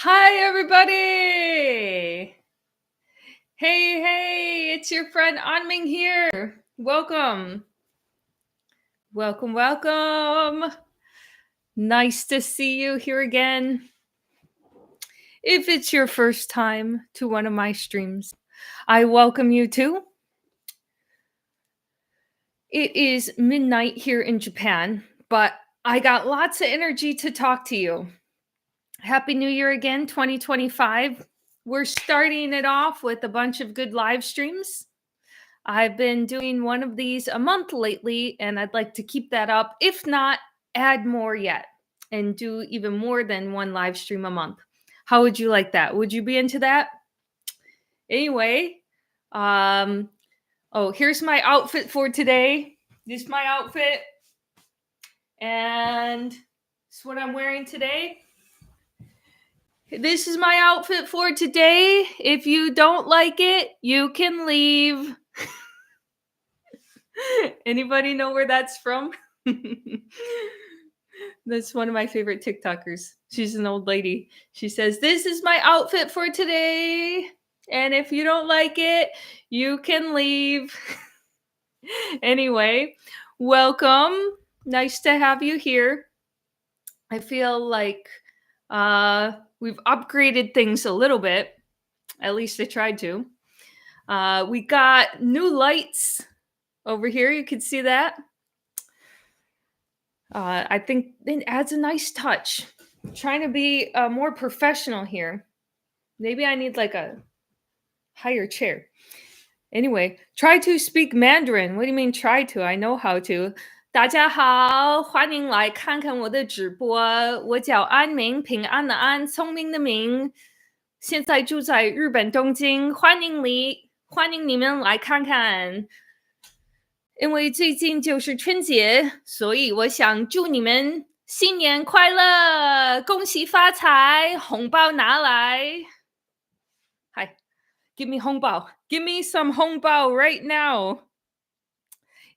Hi, everybody. Hey, it's your friend Anming here. Welcome. Welcome. Nice to see you here again. If it's your first time to one of my streams, I welcome you too. It is midnight here in Japan, but I got lots of energy to talk to you. Happy New Year again, 2025. We're starting it off with a bunch of good live streams. I've been doing one of these a month lately, and I'd like to keep that up. If not, add more yet and do even more than one live stream a month. How would you like that? Would you be into that? Anyway, here's my outfit for today. This is my outfit, and this is what I'm wearing today. This is my outfit for today. If you don't like it, you can leave. Anybody know where that's from? That's one of my favorite TikTokers. She's an old lady. She says, "This is my outfit for today. And if you don't like it, you can leave." Anyway, welcome. Nice to have you here. I feel like we've upgraded things a little bit. At least I tried to. We got new lights over here. You can see that. I think it adds a nice touch. I'm trying to be more professional here. Maybe I need like a higher chair. Anyway, try to speak Mandarin. What do you mean try to? I know how to. 大家好，欢迎来看看我的直播。我叫安明，平安的安，聪明的明。现在住在日本东京，欢迎你们来看看。因为最近就是春节，所以我想祝你们新年快乐，恭喜发财，红包拿来。Hi, give me 红包. Give me some 红包 right now.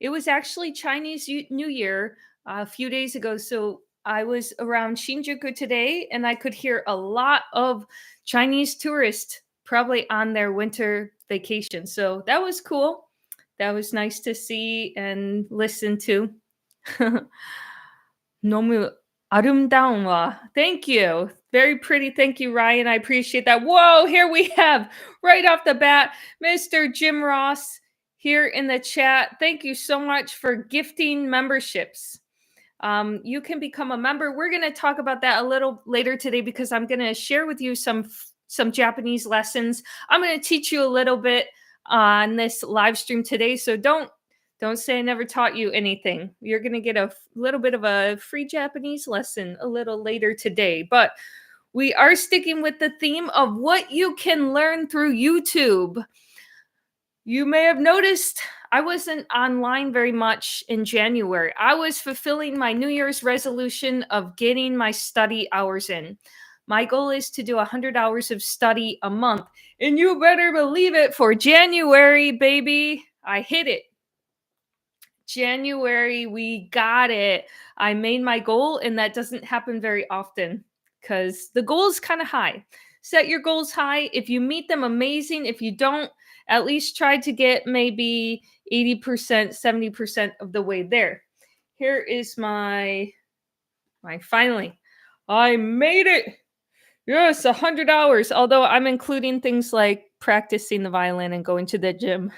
It was actually Chinese New Year a few days ago, so I was around Shinjuku today, and I could hear a lot of Chinese tourists probably on their winter vacation. So that was cool. That was nice to see and listen to. 너무 아름다운 와. Thank you. Very pretty. Thank you, Ryan. I appreciate that. Whoa, here we have right off the bat, Mr. Jim Ross here in the chat. Thank you so much for gifting memberships. You can become a member. We're going to talk about that a little later today because I'm going to share with you some Japanese lessons. I'm going to teach you a little bit on this live stream today. So don't say I never taught you anything. You're going to get a little bit of a free Japanese lesson a little later today. But we are sticking with the theme of what you can learn through YouTube. You may have noticed I wasn't online very much in January. I was fulfilling my New Year's resolution of getting my study hours in. My goal is to do 100 hours of study a month. And you better believe it, for January, baby, I hit it. January, we got it. I made my goal, and that doesn't happen very often because the goal is kind of high. Set your goals high. If you meet them, amazing. If you don't, at least try to get maybe 80%, 70% of the way there. Here is my finally. I made it. Yes, 100 hours. Although I'm including things like practicing the violin and going to the gym.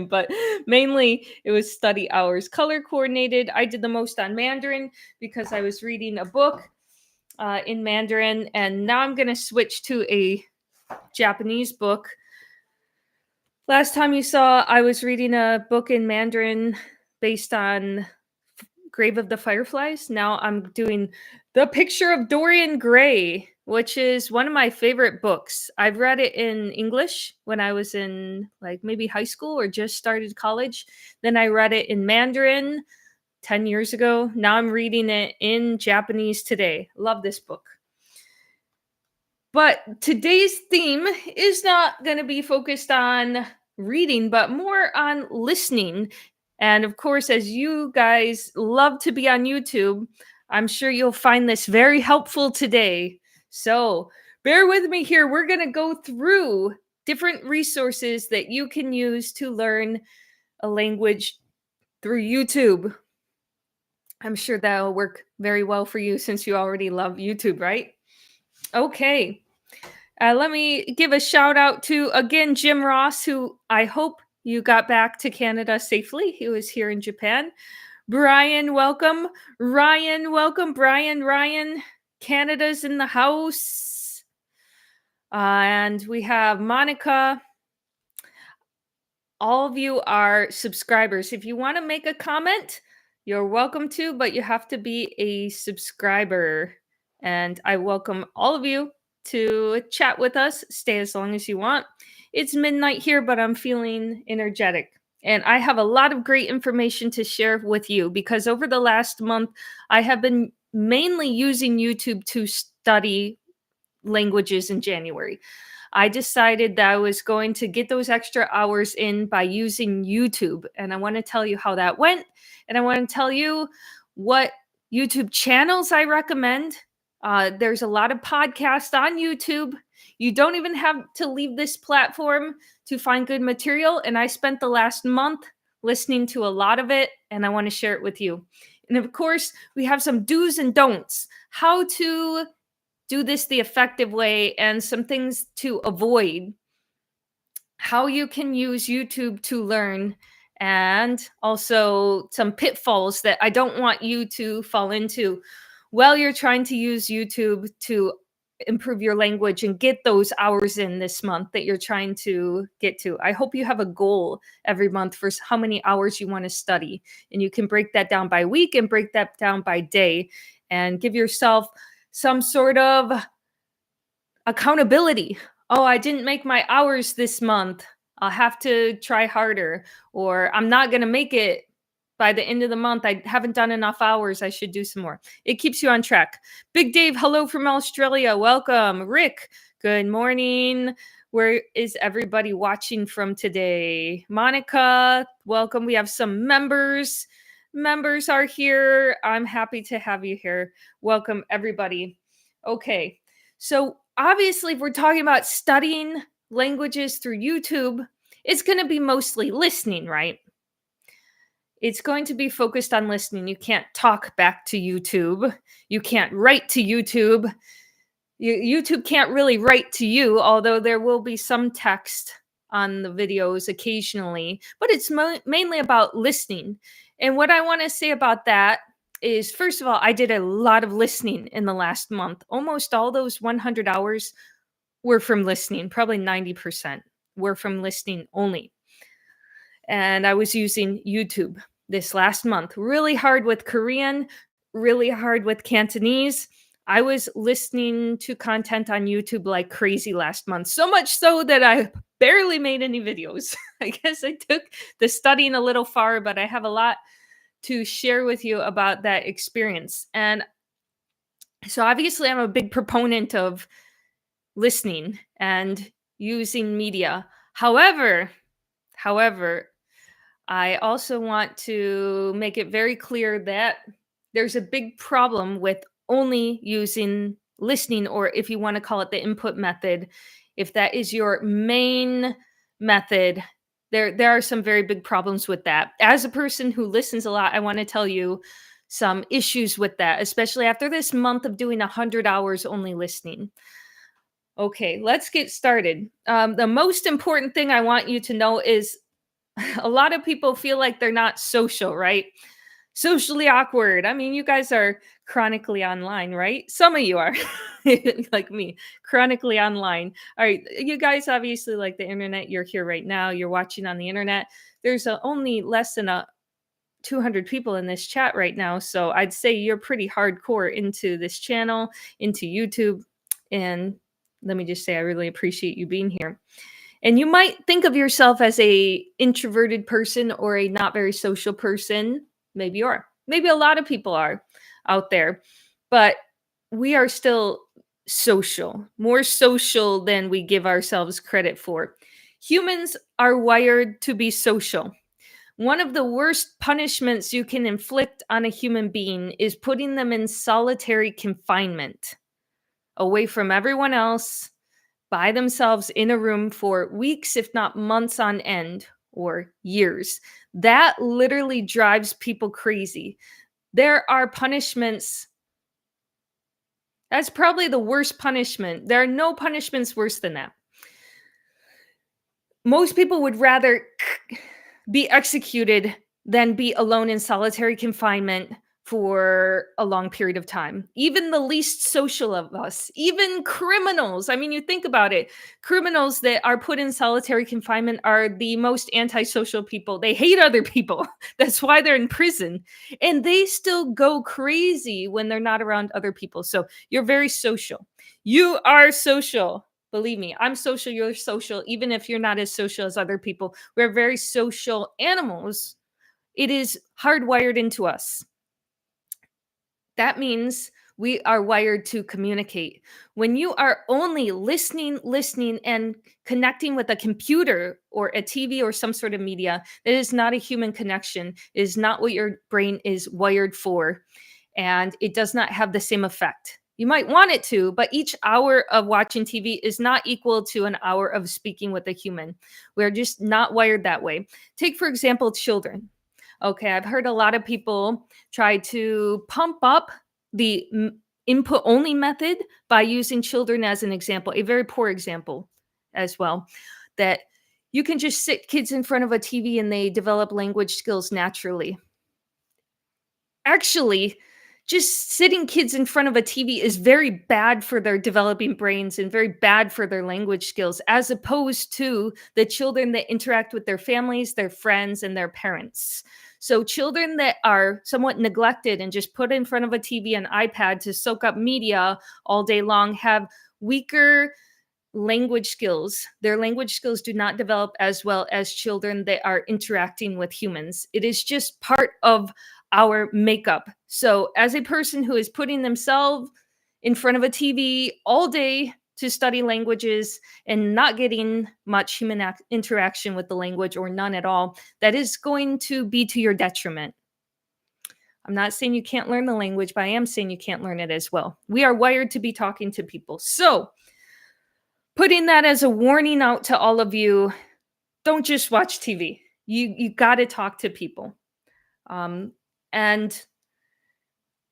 But mainly it was study hours. Color coordinated. I did the most on Mandarin because I was reading a book in Mandarin, and now I'm going to switch to a Japanese book. Last time you saw, I was reading a book in Mandarin based on Grave of the Fireflies. Now I'm doing The Picture of Dorian Gray, which is one of my favorite books. I've read it in English when I was in like maybe high school or just started college. Then I read it in Mandarin 10 years ago. Now I'm reading it in Japanese today. Love this book. But today's theme is not going to be focused on reading, but more on listening. And of course, as you guys love to be on YouTube, I'm sure you'll find this very helpful today. So bear with me here. We're going to go through different resources that you can use to learn a language through YouTube. I'm sure that'll work very well for you since you already love YouTube, right? Okay. Let me give a shout out to, again, Jim Ross, who I hope you got back to Canada safely. He was here in Japan. Brian, welcome. Ryan, welcome. Ryan, Canada's in the house. And we have Monica. All of you are subscribers. If you want to make a comment, you're welcome to, but you have to be a subscriber. And I welcome all of you to chat with us. Stay as long as you want. It's midnight here, but I'm feeling energetic. And I have a lot of great information to share with you because over the last month, I have been mainly using YouTube to study languages in January. I decided that I was going to get those extra hours in by using YouTube. And I want to tell you how that went. And I want to tell you what YouTube channels I recommend. There's a lot of podcasts on YouTube. You don't even have to leave this platform to find good material. And I spent the last month listening to a lot of it, and I want to share it with you. And of course, we have some do's and don'ts. How to do this the effective way and some things to avoid, how you can use YouTube to learn, and also some pitfalls that I don't want you to fall into while you're trying to use YouTube to improve your language and get those hours in this month that you're trying to get to. I hope you have a goal every month for how many hours you want to study, and you can break that down by week and break that down by day and give yourself some sort of accountability. Oh, I didn't make my hours this month. I'll have to try harder. Or I'm not going to make it by the end of the month. I haven't done enough hours. I should do some more. It keeps you on track. Big Dave, hello from Australia. Welcome. Rick, good morning. Where is everybody watching from today? Monica, welcome. We have some members. Members are here. I'm happy to have you here. Welcome, everybody. Okay, so obviously, if we're talking about studying languages through YouTube, it's going to be mostly listening, right? It's going to be focused on listening. You can't talk back to YouTube. You can't write to YouTube. YouTube can't really write to you, although there will be some text on the videos occasionally, but it's mainly about listening. And what I want to say about that is, first of all, I did a lot of listening in the last month. Almost all those 100 hours were from listening. Probably 90% were from listening only. And I was using YouTube this last month. Really hard with Korean, really hard with Cantonese. I was listening to content on YouTube like crazy last month. So much so that I barely made any videos. I guess I took the studying a little far, but I have a lot to share with you about that experience. And so obviously I'm a big proponent of listening and using media. However, I also want to make it very clear that there's a big problem with only using listening, or if you want to call it the input method, if that is your main method, there are some very big problems with that. As a person who listens a lot, I want to tell you some issues with that, especially after this month of doing 100 hours only listening. Okay, let's get started. The most important thing I want you to know is a lot of people feel like they're not social, right? Socially awkward. I mean, you guys are chronically online, right? Some of you are like me, chronically online. All right, you guys obviously like the internet. You're here right now. You're watching on the internet. There's only less than 200 people in this chat right now. So I'd say you're pretty hardcore into this channel, into YouTube. And let me just say, I really appreciate you being here. And you might think of yourself as a introverted person or a not very social person. Maybe you are. Maybe a lot of people are out there. But we are still social, more social than we give ourselves credit for. Humans are wired to be social. One of the worst punishments you can inflict on a human being is putting them in solitary confinement. away from everyone else, by themselves in a room for weeks, if not months on end or years. That literally drives people crazy. There are punishments. That's probably the worst punishment. There are no punishments worse than that. Most people would rather be executed than be alone in solitary confinement for a long period of time. Even the least social of us, even criminals. I mean, you think about it. Criminals that are put in solitary confinement are the most antisocial people. They hate other people. That's why they're in prison. And they still go crazy when they're not around other people. So you're very social. You are social. Believe me, I'm social, you're social, even if you're not as social as other people. We're very social animals. It is hardwired into us. That means we are wired to communicate. When you are only listening, and connecting with a computer or a TV or some sort of media, that is not a human connection. It is not what your brain is wired for. And it does not have the same effect. You might want it to, but each hour of watching TV is not equal to an hour of speaking with a human. We're just not wired that way. Take, for example, children. Okay, I've heard a lot of people try to pump up the input only method by using children as an example, a very poor example as well. That you can just sit kids in front of a TV and they develop language skills naturally. Actually, just sitting kids in front of a TV is very bad for their developing brains and very bad for their language skills, as opposed to the children that interact with their families, their friends, and their parents. So, children that are somewhat neglected and just put in front of a TV and iPad to soak up media all day long have weaker language skills. Their language skills do not develop as well as children that are interacting with humans. It is just part of our makeup. So, as a person who is putting themselves in front of a TV all day to study languages and not getting much human interaction with the language or none at all, that is going to be to your detriment. I'm not saying you can't learn the language, but I am saying you can't learn it as well. We are wired to be talking to people. So, putting that as a warning out to all of you, don't just watch TV. You got to talk to people. And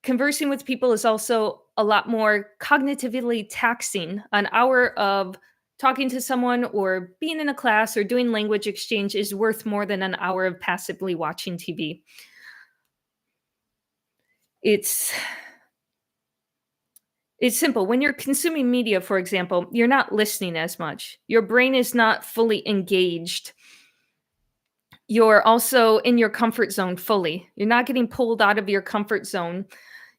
conversing with people is also a lot more cognitively taxing. An hour of talking to someone or being in a class or doing language exchange is worth more than an hour of passively watching TV. It's simple. When you're consuming media, for example, you're not listening as much. Your brain is not fully engaged. You're also in your comfort zone fully. You're not getting pulled out of your comfort zone.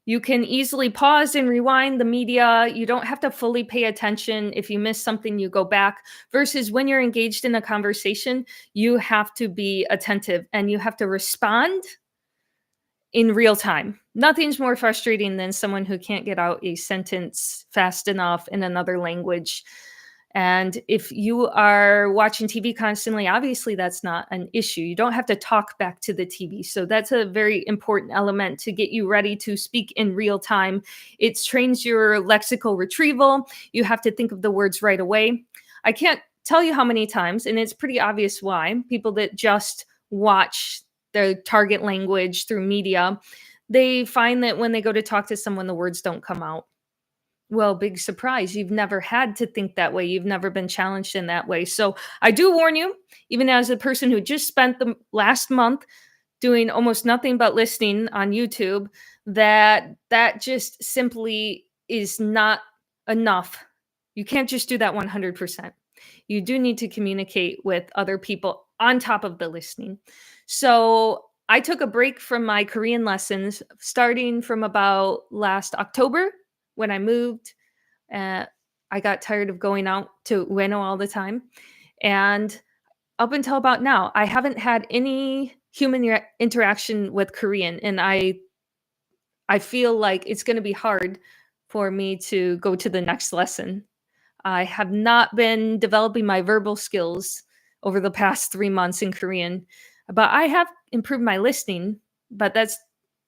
You can easily pause and rewind the media. You don't have to fully pay attention. If you miss something, you go back. Versus when you're engaged in a conversation, you have to be attentive and you have to respond in real time. Nothing's more frustrating than someone who can't get out a sentence fast enough in another language. And if you are watching TV constantly, obviously that's not an issue. You don't have to talk back to the TV. So that's a very important element to get you ready to speak in real time. It trains your lexical retrieval. You have to think of the words right away. I can't tell you how many times, and it's pretty obvious why, people that just watch their target language through media, they find that when they go to talk to someone, the words don't come out. Well, big surprise. You've never had to think that way. You've never been challenged in that way. So I do warn you, even as a person who just spent the last month doing almost nothing but listening on YouTube, that just simply is not enough. You can't just do that 100%. You do need to communicate with other people on top of the listening. So I took a break from my Korean lessons starting from about last October when I moved. I got tired of going out to Ueno all the time. And up until about now, I haven't had any human interaction with Korean. And I feel like it's going to be hard for me to go to the next lesson. I have not been developing my verbal skills over the past 3 months in Korean, but I have improved my listening, but that's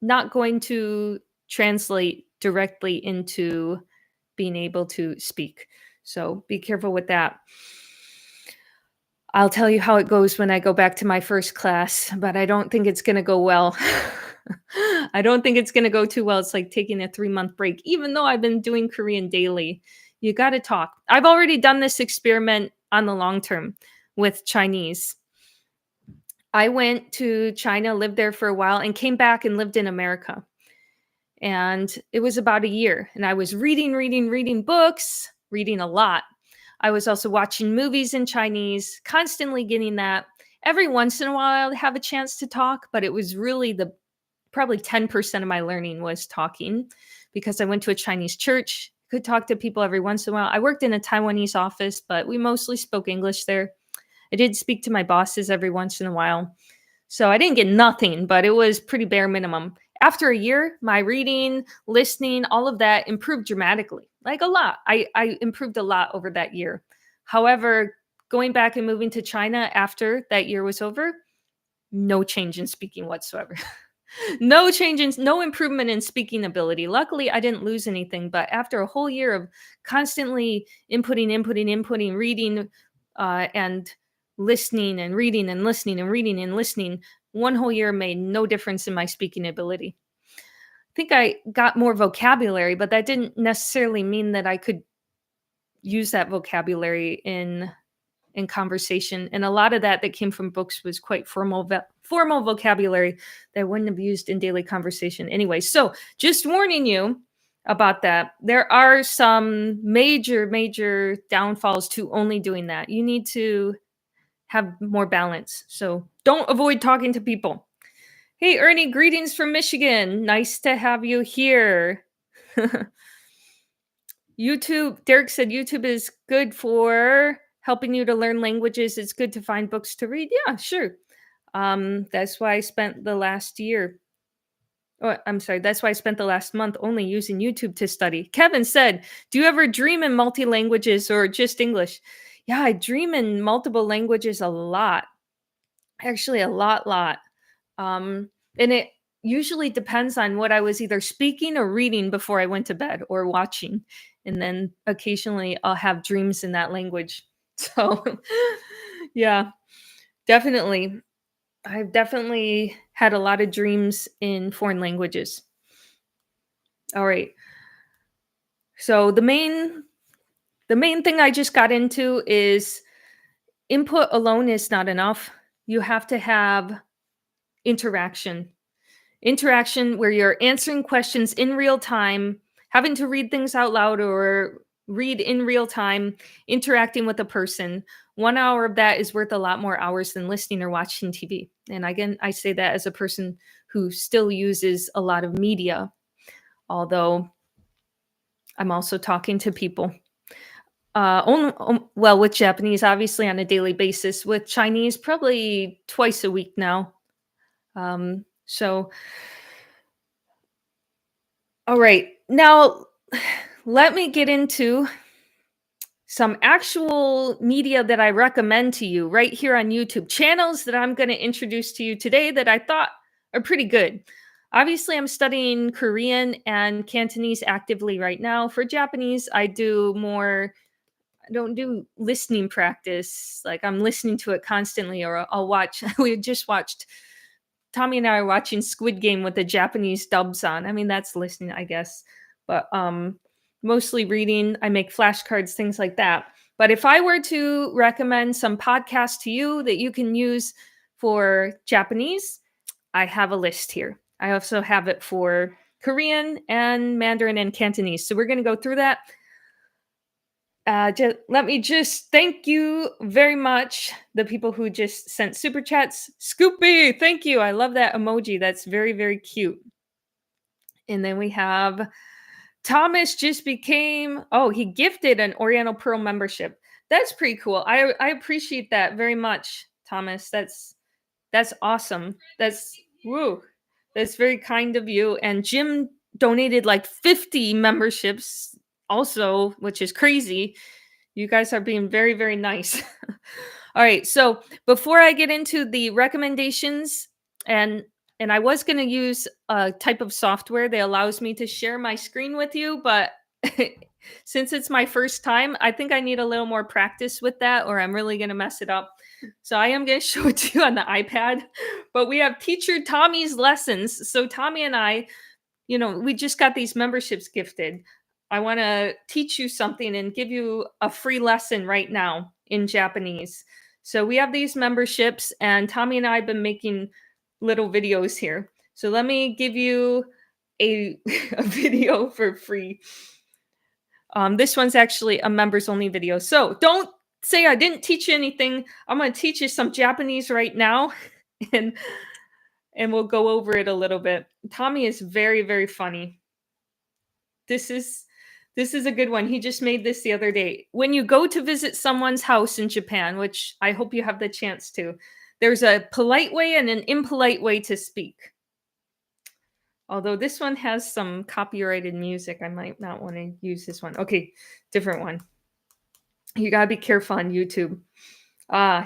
not going to translate directly into being able to speak. So be careful with that. I'll tell you how it goes when I go back to my first class, but I don't think it's going to go well. I don't think it's going to go too well. It's like taking a 3-month break, even though I've been doing Korean daily. You got to talk. I've already done this experiment on the long term with Chinese. I went to China, lived there for a while, and came back and lived in America. And it was about a year. And I was reading books, reading a lot. I was also watching movies in Chinese, constantly getting that. Every once in a while, I'd have a chance to talk, but it was really probably 10% of my learning was talking because I went to a Chinese church, could talk to people every once in a while. I worked in a Taiwanese office, but we mostly spoke English there. I did speak to my bosses every once in a while. So I didn't get nothing, but it was pretty bare minimum. After a year, my reading, listening, all of that improved dramatically, like a lot. I improved a lot over that year. However, going back and moving to China after that year was over, no change in speaking whatsoever. No improvement in speaking ability. Luckily, I didn't lose anything, but after a whole year of constantly inputting, reading, and listening and reading and listening and reading and listening, one whole year made no difference in my speaking ability. I think I got more vocabulary, but that didn't necessarily mean that I could use that vocabulary in conversation. And a lot of that came from books was quite formal vocabulary that I wouldn't have used in daily conversation anyway. So just warning you about that. There are some major downfalls to only doing that. You need to have more balance. So don't avoid talking to people. Hey, Ernie, greetings from Michigan. Nice to have you here. YouTube, Derek said YouTube is good for helping you to learn languages. It's good to find books to read. Yeah, sure. That's why I spent the last year. Oh, I'm sorry. That's why I spent the last month only using YouTube to study. Kevin said, do you ever dream in multi languages or just English? Yeah, I dream in multiple languages a lot. Actually, a lot. And it usually depends on what I was either speaking or reading before I went to bed or watching. And then occasionally I'll have dreams in that language. So, yeah, definitely. I've definitely had a lot of dreams in foreign languages. All right. So the main thing I just got into is input alone is not enough. You have to have interaction where you're answering questions in real time, having to read things out loud or read in real time, interacting with a person. 1 hour of that is worth a lot more hours than listening or watching TV. And again, I say that as a person who still uses a lot of media, although I'm also talking to people. Well, with Japanese, obviously on a daily basis. With Chinese, probably twice a week now. So, all right. Now, let me get into some actual media that I recommend to you right here on YouTube. Channels that I'm going to introduce to you today that I thought are pretty good. Obviously, I'm studying Korean and Cantonese actively right now. For Japanese, I don't do listening practice. Like I'm listening to it constantly, or I'll watch. We just watched, Tommy and I are watching Squid Game with the Japanese dubs on. I mean, that's listening, I guess. But mostly reading. I make flashcards, things like that. But if I were to recommend some podcasts to you that you can use for Japanese, I have a list here. I also have it for Korean and Mandarin and Cantonese. So we're going to go through that. Let me just thank you very much, the people who just sent super chats. Scoopy, thank you. I love that emoji. That's very, very cute. And then we have Thomas he gifted an Oriental Pearl membership. That's pretty cool. I appreciate that very much, Thomas. That's awesome. That's very kind of you. And Jim donated like 50 memberships also, which is crazy. You guys are being very, very nice. All right. So before I get into the recommendations, and I was going to use a type of software that allows me to share my screen with you, but Since it's my first time, I think I need a little more practice with that or I'm really going to mess it up. So I am going to show it to you on the iPad. But we have teacher Tommy's lessons. So Tommy and I, we just got these memberships gifted. I want to teach you something and give you a free lesson right now in Japanese. So we have these memberships, and Tommy and I have been making little videos here. So let me give you a, a video for free. This one's actually a members only video. So don't say I didn't teach you anything. I'm going to teach you some Japanese right now. And we'll go over it a little bit. Tommy is very, very funny. This is a good one. He just made this the other day. When you go to visit someone's house in Japan, which I hope you have the chance to, there's a polite way and an impolite way to speak. Although this one has some copyrighted music, I might not want to use this one. Okay, different one. You gotta be careful on YouTube.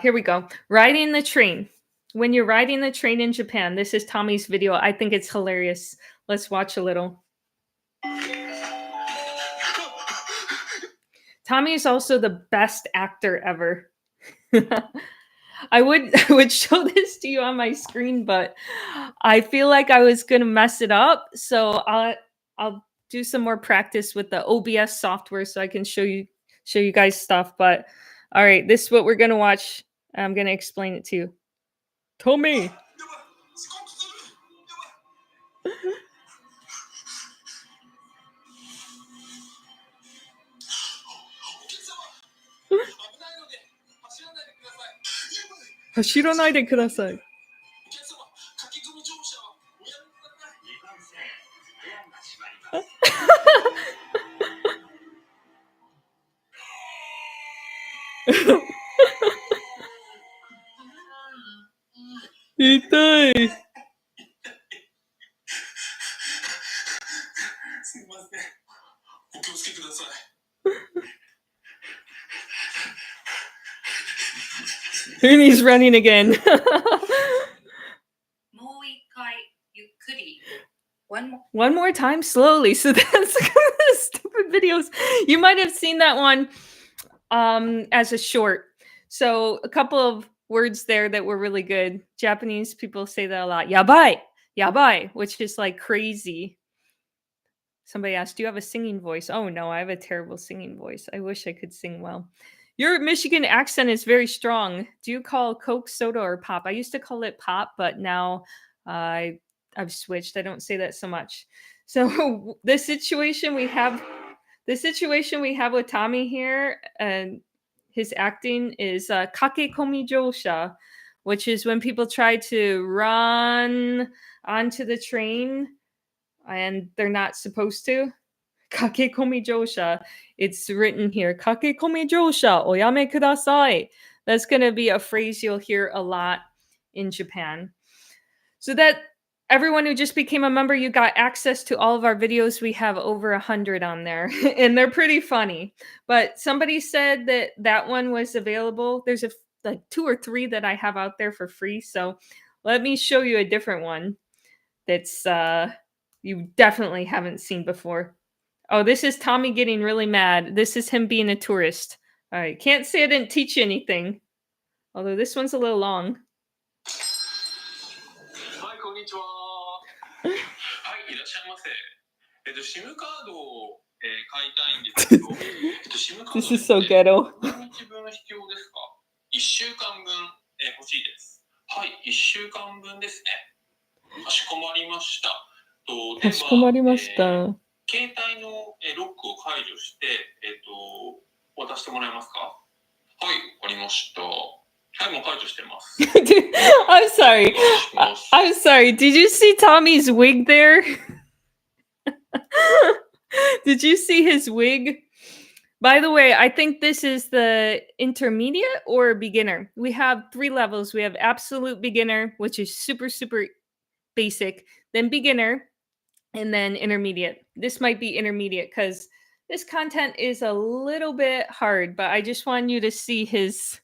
Here we go. Riding the train. When you're riding the train in Japan, this is Tommy's video. I think it's hilarious. Let's watch a little. Tommy is also the best actor ever. I would show this to you on my screen, but I feel like I was gonna mess it up. So I'll do some more practice with the OBS software so I can show you guys stuff. But all right, this is what we're gonna watch. I'm gonna explain it to you. Tommy. Hashiranai de kudasai. Itai. Ernie's running again. One more time slowly. So that's stupid videos. You might have seen that one as a short. So a couple of words there that were really good. Japanese people say that a lot. Yabai, yabai, which is like crazy. Somebody asked, do you have a singing voice? Oh no, I have a terrible singing voice. I wish I could sing well. Your Michigan accent is very strong. Do you call Coke soda or pop? I used to call it pop, but now I've switched. I don't say that so much. So the situation we have with Tommy here and his acting is kakekomi josha, which is when people try to run onto the train and they're not supposed to. Kakekomi josha. It's written here. Kakekomi josha oyame kudasai. That's going to be a phrase you'll hear a lot in Japan. So that everyone who just became a member, you got access to all of our videos. We have over 100 on there, and they're pretty funny. But somebody said that one was available. There's like 2 or 3 that I have out there for free. So let me show you a different one that's you definitely haven't seen before. Oh, this is Tommy getting really mad. This is him being a tourist. All right, can't say I didn't teach you anything. Although this one's a little long. Hi, konnichiwa. This is so ghetto. 1週間分欲しいです。はい、1週間分ですね。かしこまりました。かしこまりました。携帯のロックを解除して、渡してもらえますか？はい、わかりました。はい、もう解除してます。I'm sorry. I'm sorry. Did you see Tommy's wig there? Did you see his wig? By the way, I think this is the intermediate or beginner. We have 3 levels. We have absolute beginner, which is super, super basic, then beginner, and then intermediate. This might be intermediate because this content is a little bit hard, but I just want you to see his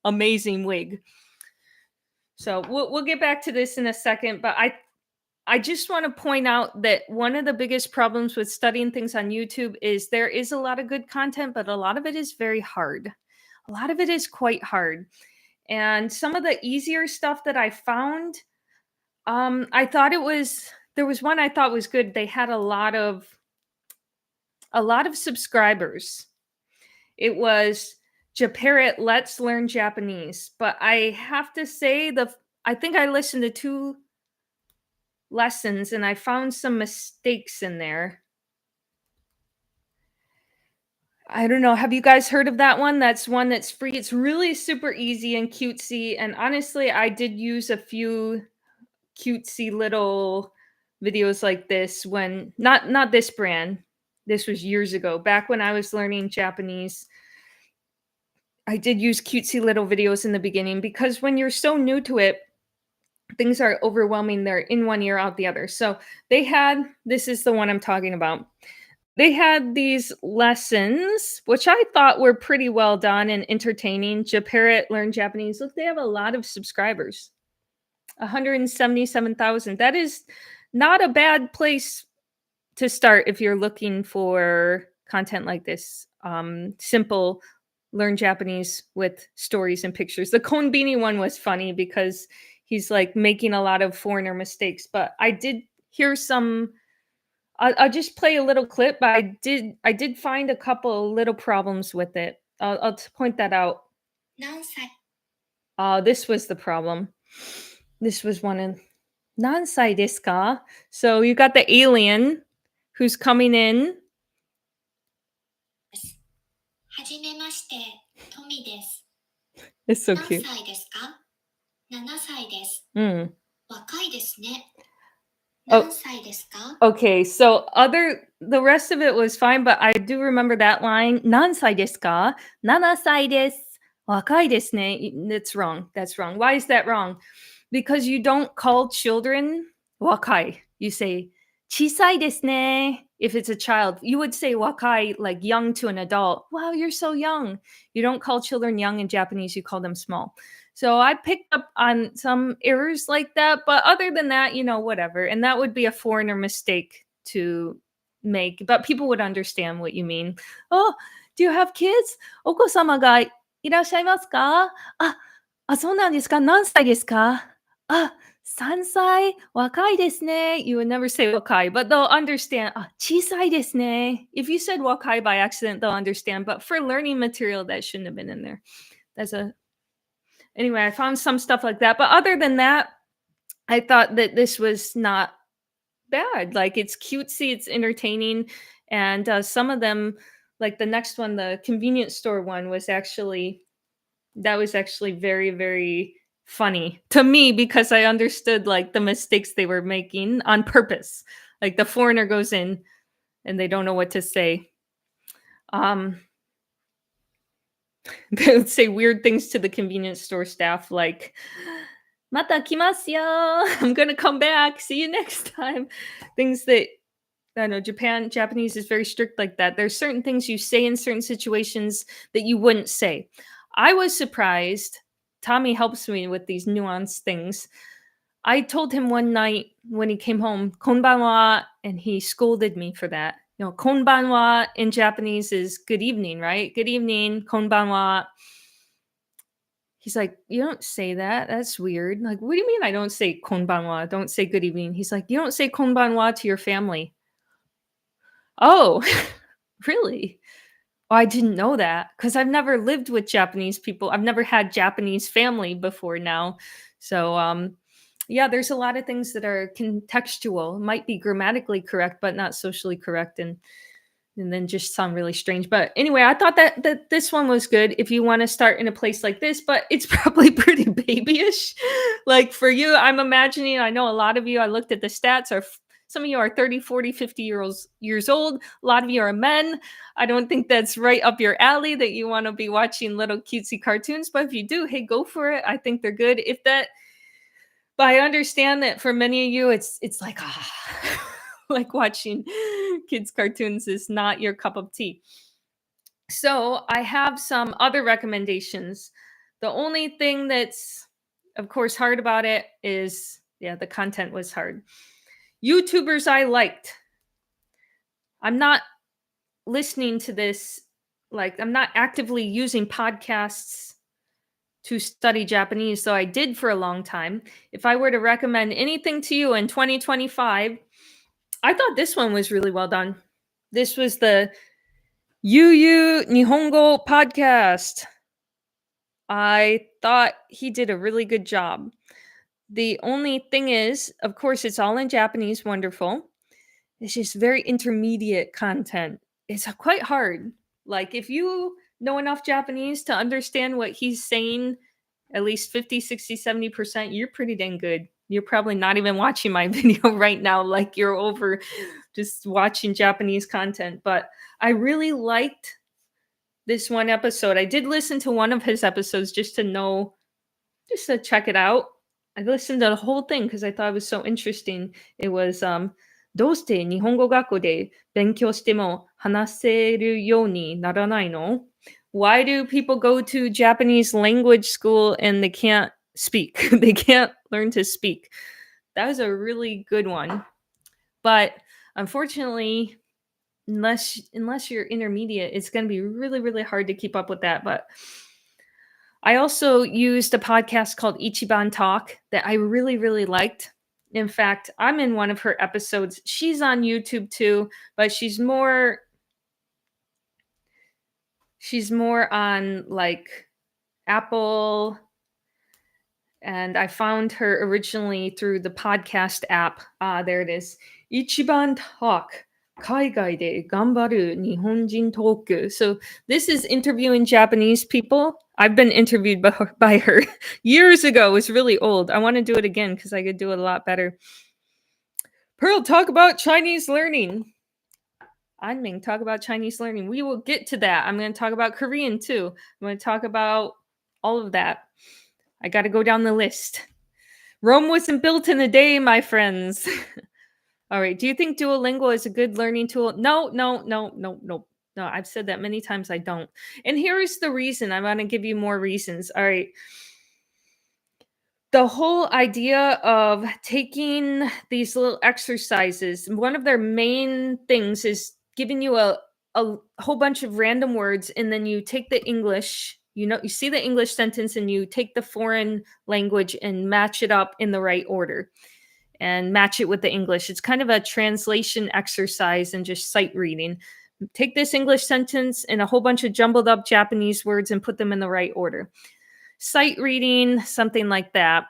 amazing wig. So we'll get back to this in a second, but I just want to point out that one of the biggest problems with studying things on YouTube is there is a lot of good content, but a lot of it is very hard. A lot of it is quite hard. And some of the easier stuff that I found, I thought it was there was one I thought was good. They had a lot of subscribers. It was Japarrot Let's Learn Japanese. But I have to say I think I listened to two lessons and I found some mistakes in there. I don't know. Have you guys heard of that one? That's one that's free. It's really super easy and cutesy. And honestly, I did use a few cutesy little videos like this when not this brand. This was years ago. Back when I was learning Japanese, I did use cutesy little videos in the beginning because when you're so new to it, things are overwhelming. They're in one ear, out the other. So this is the one I'm talking about. They had these lessons, which I thought were pretty well done and entertaining. Japarrot Learn Japanese. Look, they have a lot of subscribers, 177,000. That is not a bad place to start if you're looking for content like this. Simple learn Japanese with stories and pictures. The Konbini one was funny because he's like making a lot of foreigner mistakes, but I did hear some. I'll just play a little clip, but I did find a couple little problems with it. I'll point that out. This was the problem. This was one in Nansai desu ka? So you got the alien who's coming in. はじめまして、トミです。 It's so 何 cute. 歳ですか ?7 歳です。 Mm. 若いですね。 Oh. 何歳ですか Okay, so the rest of it was fine, but I do remember that line. 何歳ですか? 7歳です。若いですね. That's wrong. That's wrong. Why is that wrong? Because you don't call children wakai. You say 小さいですね. If it's a child, you would say wakai like young to an adult. Wow, you're so young. You don't call children young in Japanese, you call them small. So I picked up on some errors like that, but other than that, whatever. And that would be a foreigner mistake to make, but people would understand what you mean. Oh, do you have kids? お子様がいらっしゃいますか？そうなんですか？何歳ですか？3歳若いですね. You would never say wakai, but they'll understand. 小さいですね. If you said wakai by accident, they'll understand. But for learning material, that shouldn't have been in there. Anyway, I found some stuff like that. But other than that, I thought that this was not bad. Like it's cutesy, it's entertaining. And some of them, like the next one, the convenience store one, was actually very, very funny to me because I understood like the mistakes they were making on purpose. Like the foreigner goes in and they don't know what to say. They would say weird things to the convenience store staff like "Mata kimasu yo. I'm gonna come back. See you next time." Things that I know Japanese is very strict like that. There's certain things you say in certain situations that you wouldn't say. I was surprised. Tommy helps me with these nuanced things. I told him one night when he came home, "Konbanwa," and he scolded me for that. Konbanwa in Japanese is good evening, right? Good evening, konbanwa. He's like, "You don't say that. That's weird." Like, what do you mean I don't say konbanwa? Don't say good evening. He's like, "You don't say konbanwa to your family." Oh, really? Oh, I didn't know that because I've never lived with Japanese people. I've never had Japanese family before now. So, yeah, there's a lot of things that are contextual. Might be grammatically correct, but not socially correct, and then just sound really strange. But anyway, I thought that this one was good if you want to start in a place like this, but it's probably pretty babyish. Like for you, I'm imagining, I know a lot of you, I looked at the stats, are some of you are 30, 40, 50 years old. A lot of you are men. I don't think that's right up your alley that you want to be watching little cutesy cartoons, but if you do, hey, go for it. I think they're good. But I understand that for many of you, it's like like watching kids' cartoons is not your cup of tea. So I have some other recommendations. The only thing that's, of course, hard about it is, yeah, the content was hard. YouTubers I liked. I'm not listening to this, like, I'm not actively using podcasts to study Japanese, though I did for a long time. If I were to recommend anything to you in 2025, I thought this one was really well done. This was the Yu Nihongo podcast. I thought he did a really good job. The only thing is, of course, it's all in Japanese, wonderful. It's just very intermediate content. It's quite hard. Like, if you know enough Japanese to understand what he's saying, at least 50, 60, 70%, you're pretty dang good. You're probably not even watching my video right now, like you're over just watching Japanese content. But I really liked this one episode. I did listen to one of his episodes just to know, just to check it out. I listened to the whole thing because I thought it was so interesting. It was どうして日本語学校で勉強しても話せるようにならないの? Why do people go to Japanese language school and they can't speak? They can't learn to speak. That was a really good one. But unfortunately, unless you're intermediate, it's going to be really, really hard to keep up with that. But I also used a podcast called Ichiban Talk that I really, really liked. In fact, I'm in one of her episodes. She's on YouTube too, but she's more on like Apple, and I found her originally through the podcast app. There it is. Ichiban Talk. 海外で頑張る日本人トーク. So this is interviewing Japanese people. I've been interviewed by her years ago. It was really old. I want to do it again because I could do it a lot better. Pearl, talk about Chinese learning. Anming, talk about Chinese learning. We will get to that. I'm going to talk about Korean too. I'm going to talk about all of that. I got to go down the list. Rome wasn't built in a day, my friends. All right. Do you think Duolingo is a good learning tool? No. No, I've said that many times. I don't. And here is the reason. I'm going to give you more reasons. All right. The whole idea of taking these little exercises, one of their main things is giving you a whole bunch of random words, and then you take the English, you see the English sentence, and you take the foreign language and match it up in the right order and match it with the English. It's kind of a translation exercise and just sight reading. Take this English sentence and a whole bunch of jumbled up Japanese words and put them in the right order. Sight reading, something like that.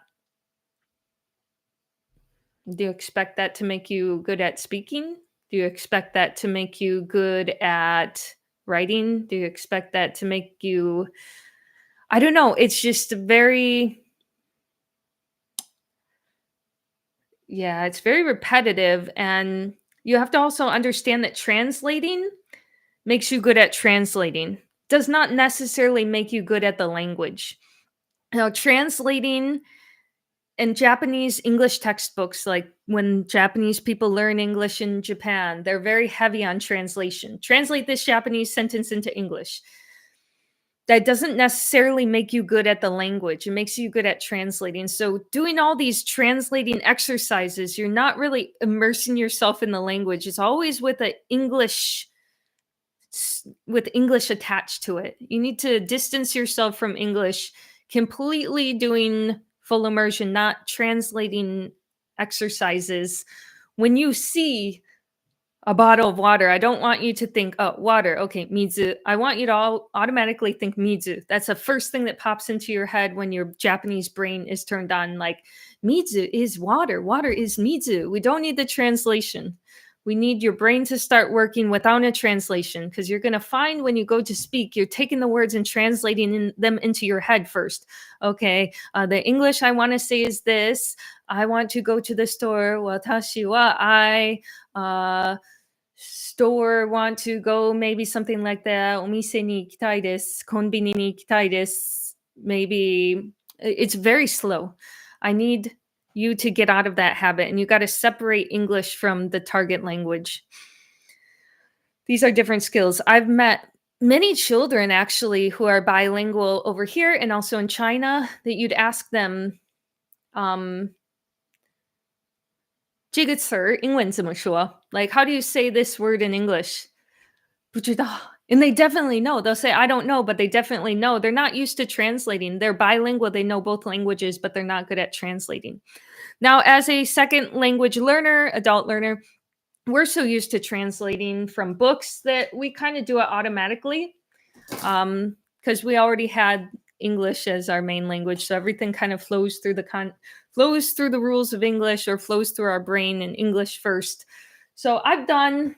Do you expect that to make you good at speaking? Do you expect that to make you good at writing? Do you expect that to make you... I don't know. It's just very... Yeah, it's very repetitive, and you have to also understand that translating makes you good at translating. Does not necessarily make you good at the language. Now, translating in Japanese English textbooks, like when Japanese people learn English in Japan, they're very heavy on translation. Translate this Japanese sentence into English. That doesn't necessarily make you good at the language. It makes you good at translating. So doing all these translating exercises, you're not really immersing yourself in the language. It's always with English attached to it. You need to distance yourself from English, completely doing full immersion, not translating exercises. When you see a bottle of water, I don't want you to think, oh, water, okay, mizu. I want you to automatically think mizu. That's the first thing that pops into your head when your Japanese brain is turned on. Like, mizu is water. Water is mizu. We don't need the translation. We need your brain to start working without a translation, because you're going to find when you go to speak, you're taking the words and translating them into your head first. Okay, the English I want to say is this. I want to go to the store. Watashi wa I store want to go, maybe something like that. Omise ni ikitai desu. Konbini ni ikitai desu. Maybe it's very slow. I need you to get out of that habit, and you got to separate English from the target language. These are different skills. I've met many children actually who are bilingual over here and also in China, that you'd ask them, 这个词儿英文怎么说? Like, how do you say this word in English? 不知道. And they definitely know. They'll say, I don't know, but they definitely know. They're not used to translating. They're bilingual. They know both languages, but they're not good at translating. Now, as a second language learner, adult learner, we're so used to translating from books that we kind of do it automatically because we already had English as our main language. So everything kind of flows through the rules of English or flows through our brain in English first. So I've done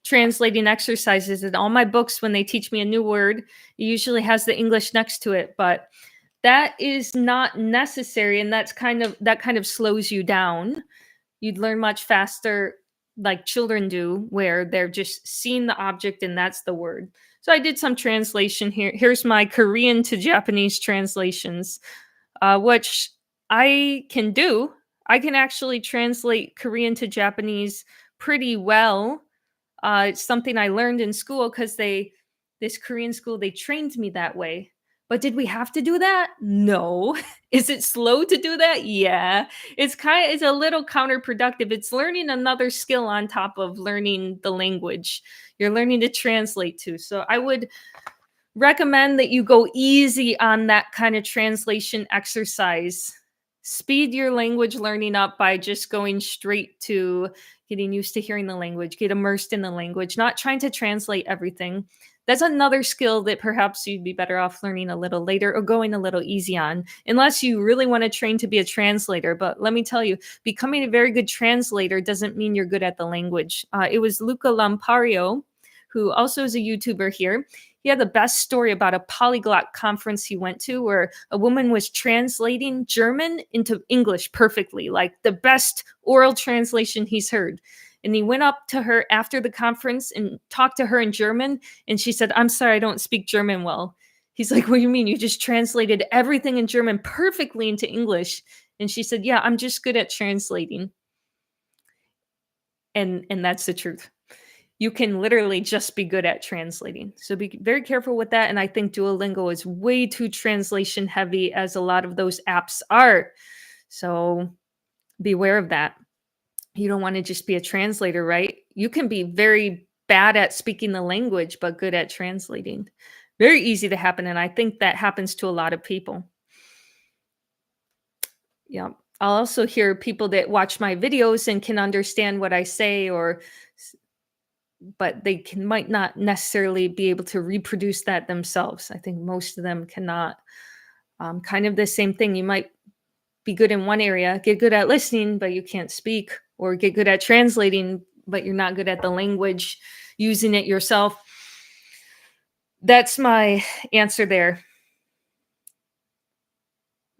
translating exercises in all my books. When they teach me a new word, it usually has the English next to it, but that is not necessary, and that kind of slows you down. You'd learn much faster like children do, where they're just seeing the object and that's the word. So I did some translation here. Here's my Korean to Japanese translations, which I can do. I can actually translate Korean to Japanese pretty well. It's something I learned in school because this Korean school, they trained me that way. But did we have to do that? No. Is it slow to do that? Yeah. It's a little counterproductive. It's learning another skill on top of learning the language you're learning to translate to. So I would recommend that you go easy on that kind of translation exercise. Speed your language learning up by just going straight to getting used to hearing the language, get immersed in the language, not trying to translate everything. That's another skill that perhaps you'd be better off learning a little later or going a little easy on, unless you really want to train to be a translator. But let me tell you, becoming a very good translator doesn't mean you're good at the language. It was Luca Lampario, who also is a YouTuber here. He had the best story about a polyglot conference he went to where a woman was translating German into English perfectly, like the best oral translation he's heard. And he went up to her after the conference and talked to her in German. And she said, I'm sorry, I don't speak German well. He's like, what do you mean? You just translated everything in German perfectly into English. And she said, yeah, I'm just good at translating. And that's the truth. You can literally just be good at translating. So be very careful with that. And I think Duolingo is way too translation heavy, as a lot of those apps are. So beware of that. You don't want to just be a translator, right? You can be very bad at speaking the language, but good at translating. Very easy to happen. And I think that happens to a lot of people. Yeah. I'll also hear people that watch my videos and can understand what I say, but they might not necessarily be able to reproduce that themselves. I think most of them cannot. Kind of the same thing. You might be good in one area, get good at listening, but you can't speak, or get good at translating, but you're not good at the language, using it yourself. That's my answer there.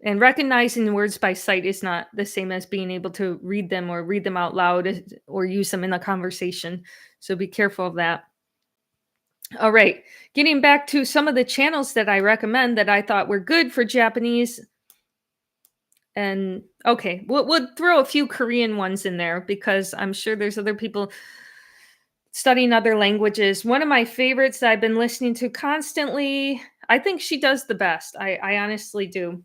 And recognizing words by sight is not the same as being able to read them or read them out loud or use them in a conversation. So be careful of that. All right. Getting back to some of the channels that I recommend that I thought were good for Japanese. And okay, we'll throw a few Korean ones in there because I'm sure there's other people studying other languages. One of my favorites that I've been listening to constantly, I think she does the best. I honestly do.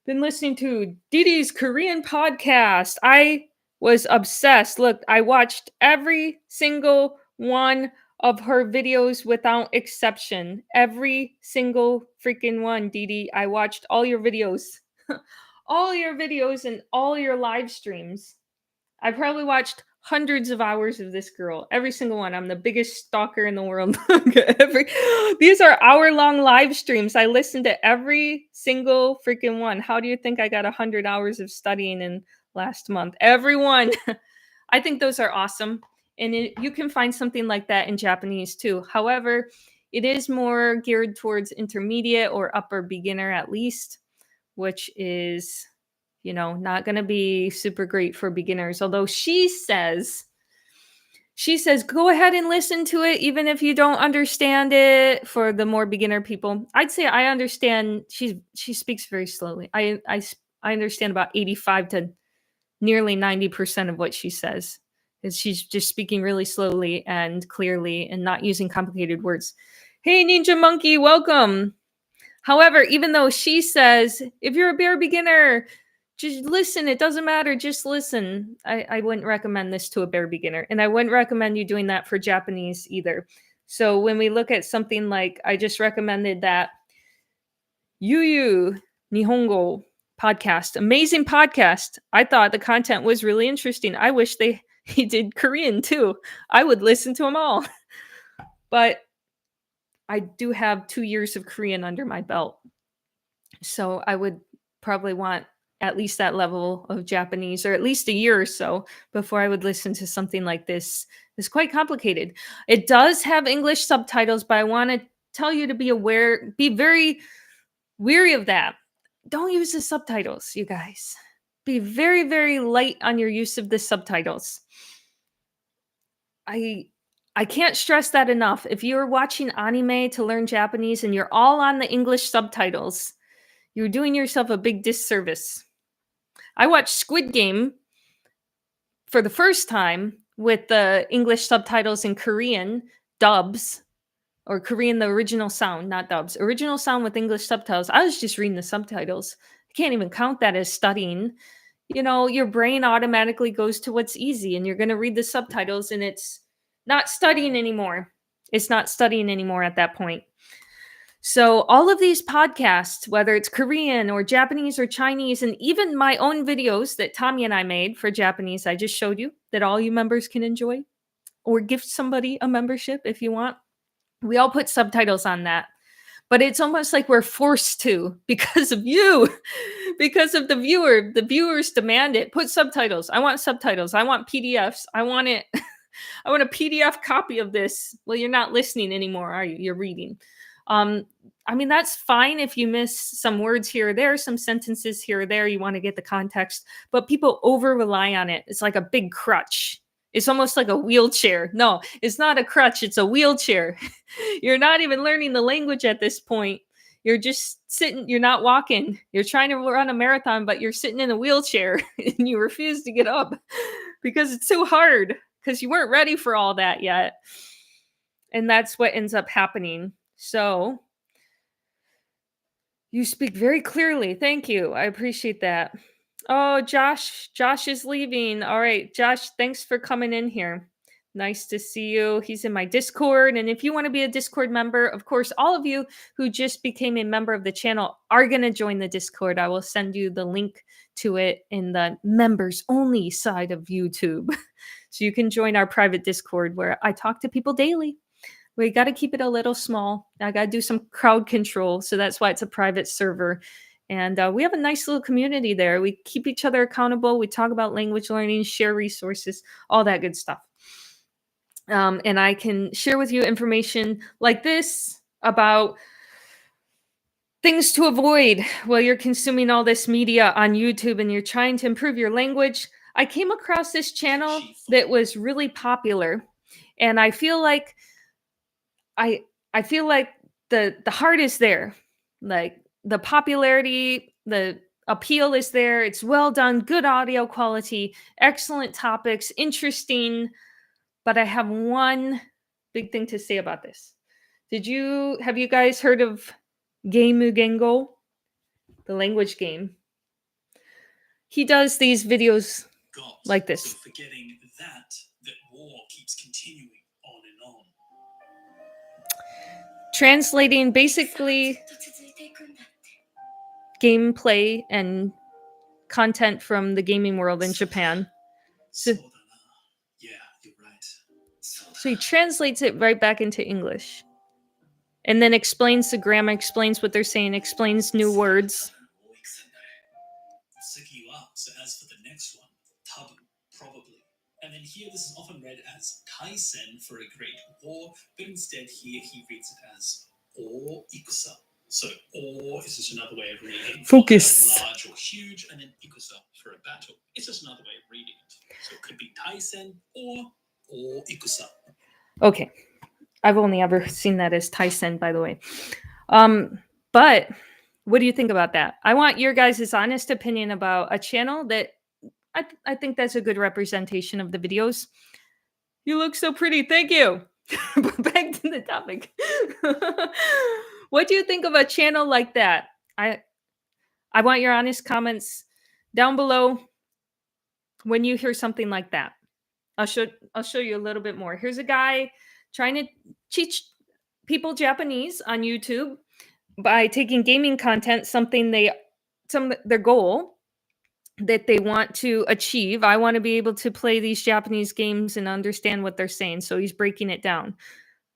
Been listening to Didi's Korean podcast. I was obsessed. Look, I watched every single one of her videos without exception. Every single freaking one, Didi. I watched all your videos. All your videos and all your live streams. I probably watched hundreds of hours of this girl. Every single one. I'm the biggest stalker in the world. These are hour-long live streams. I listened to every single freaking one. How do you think I got 100 hours of studying in last month? Everyone. I think those are awesome. And you can find something like that in Japanese too. However, it is more geared towards intermediate or upper beginner at least, which is, not going to be super great for beginners. Although she says, go ahead and listen to it, even if you don't understand it, for the more beginner people. I'd say I understand. She speaks very slowly. I understand about 85 to nearly 90% of what she says. She's just speaking really slowly and clearly and not using complicated words. Hey, Ninja Monkey, welcome. However, even though she says, if you're a bare beginner, Just listen. It doesn't matter. Just listen. I wouldn't recommend this to a bare beginner. And I wouldn't recommend you doing that for Japanese either. So when we look at something like, I just recommended that Yu Nihongo podcast, amazing podcast. I thought the content was really interesting. I wish he did Korean too. I would listen to them all. But I do have 2 years of Korean under my belt. So I would probably want at least that level of Japanese, or at least a year or so before I would listen to something like this. It's quite complicated. It does have English subtitles, but I want to tell you to be very weary of that. Don't use the subtitles, you guys. Be very, very light on your use of the subtitles. I can't stress that enough. If you're watching anime to learn Japanese and you're all on the English subtitles, you're doing yourself a big disservice. I watched Squid Game for the first time with the English subtitles in Korean dubs, or Korean, the original sound, not dubs, original sound with English subtitles. I was just reading the subtitles. I can't even count that as studying. You know, your brain automatically goes to what's easy, and you're going to read the subtitles, and it's not studying anymore. It's not studying anymore at that point. So all of these podcasts, whether it's Korean or Japanese or Chinese, and even my own videos that Tommy and I made for Japanese, I just showed you that all you members can enjoy, or gift somebody a membership if you want. We all put subtitles on that. But it's almost like we're forced to because of you, because of the viewer. The viewers demand it. Put subtitles. I want subtitles. I want PDFs. I want it. I want a PDF copy of this. Well, you're not listening anymore, are you? You're reading. I mean, that's fine if you miss some words here or there, some sentences here or there. You want to get the context, but people over rely on it. It's like a big crutch. It's almost like a wheelchair. No, it's not a crutch. It's a wheelchair. You're not even learning the language at this point. You're just sitting. You're not walking. You're trying to run a marathon, but you're sitting in a wheelchair and you refuse to get up because it's too hard, because you weren't ready for all that yet. And that's what ends up happening. So you speak very clearly. Thank you. I appreciate that. Oh, Josh is leaving. All right, Josh, thanks for coming in here. Nice to see you. He's in my Discord. And if you want to be a Discord member, of course, all of you who just became a member of the channel are going to join the Discord. I will send you the link to it in the members only side of YouTube. So you can join our private Discord where I talk to people daily. We got to keep it a little small. I got to do some crowd control. So that's why it's a private server. And we have a nice little community there. We keep each other accountable. We talk about language learning, share resources, all that good stuff. And I can share with you information like this about things to avoid while you're consuming all this media on YouTube and you're trying to improve your language. I came across this channel that was really popular, and I feel like the heart is there. Like, the popularity, the appeal is there. It's well done, good audio quality, excellent topics, interesting. But I have one big thing to say about this. Have you guys heard of Game Gengo, the language game? He does these videos like this. Forgetting that war keeps continuing on and on. Translating basically gameplay and content from the gaming world in Japan. So Yeah, you're right. So he translates it right back into English. And then explains the grammar, explains what they're saying, explains new words. So as for the next one, tabu, probably. And then here this is often read as taisen for a great war, but instead here he reads it as o ikusa. So o is just another way of reading. Focus. Large or huge, and then ikusa for a battle. It's just another way of reading it. So it could be taisen or o ikusa. Okay. I've only ever seen that as taisen, by the way. But what do you think about that? I want your guys' honest opinion about a channel that I think that's a good representation of the videos. You look so pretty. Thank you. Back to the topic. What do you think of a channel like that? I want your honest comments down below when you hear something like that. I'll show you a little bit more. Here's a guy trying to teach people Japanese on YouTube by taking gaming content, their goal that they want to achieve. I want to be able to play these Japanese games and understand what they're saying. So he's breaking it down.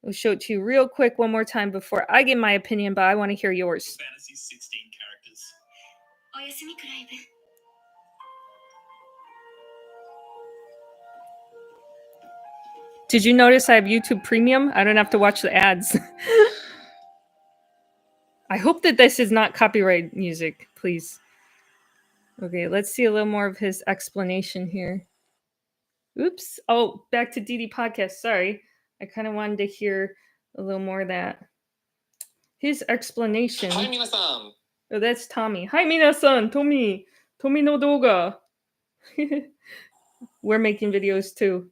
I'll show it to you real quick one more time before I give my opinion, but I want to hear yours. Fantasy 16 characters. おやすみクライブ。 Did you notice I have YouTube Premium? I don't have to watch the ads. I hope that this is not copyright music, please. Okay, let's see a little more of his explanation here. Oops. Oh, back to DD Podcast. Sorry. I kind of wanted to hear a little more of that. His explanation. Hi, minasan. Oh, that's Tommy. Hi, minasan. Tommy. Tommy no doga. We're making videos too.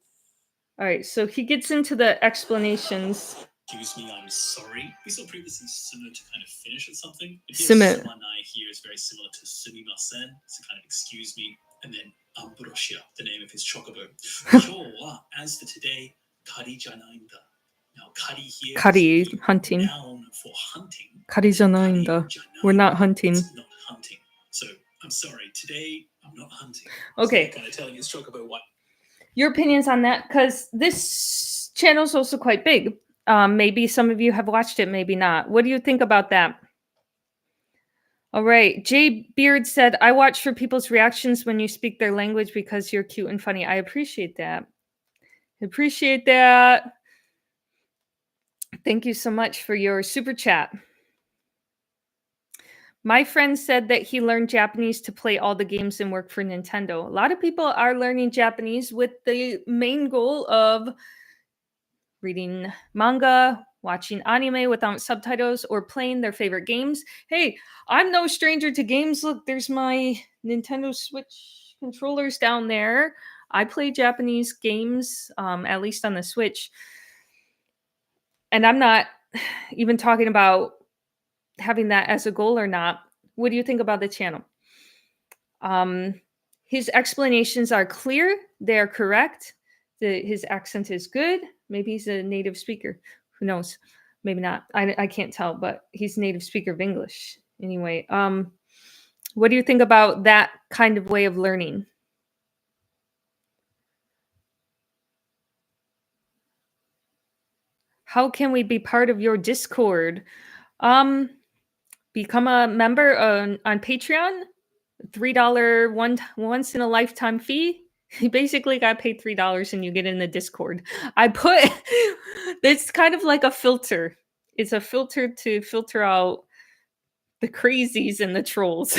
All right, so he gets into the explanations. Excuse me, I'm sorry. We saw previously similar to kind of finish at something. But here, Sume. sumanai here is very similar to sumimasen. It's a kind of excuse me. And then Ambrosia, the name of his chocobo. Kyo as for today, kari janainda. Now, kari here Kari, is the hunting. noun for hunting. Kari janainda. We're not hunting. It's not hunting. So, I'm sorry. Today, I'm not hunting. Okay. So kind of telling his chocobo what. Your opinions on that? Because this channel is also quite big. Maybe some of you have watched it, maybe not. What do you think about that? All right. Jay Beard said, I watch for people's reactions when you speak their language because you're cute and funny. I appreciate that. Appreciate that. Thank you so much for your super chat. My friend said that he learned Japanese to play all the games and work for Nintendo. A lot of people are learning Japanese with the main goal of reading manga, watching anime without subtitles, or playing their favorite games. Hey, I'm no stranger to games. Look, there's my Nintendo Switch controllers down there. I play Japanese games, at least on the Switch. And I'm not even talking about having that as a goal or not. What do you think about the channel? His explanations are clear. They're correct. His accent is good. Maybe he's a native speaker. Who knows? Maybe not. I can't tell, but he's a native speaker of English. Anyway, what do you think about that kind of way of learning? How can we be part of your Discord? Become a member on Patreon. $3 once in a lifetime fee. You basically got paid $3 and you get in the Discord. I put it's kind of like a filter. It's a filter to filter out the crazies and the trolls.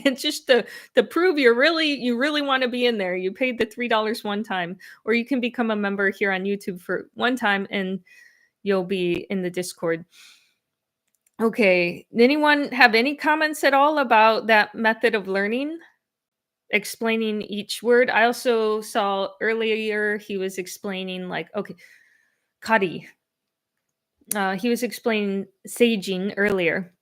And just to prove you really want to be in there, you paid the $3 one time, or you can become a member here on YouTube for one time and you'll be in the Discord. Okay. Anyone have any comments at all about that method of learning? Explaining each word. I also saw earlier he was explaining kari. He was explaining seijin earlier.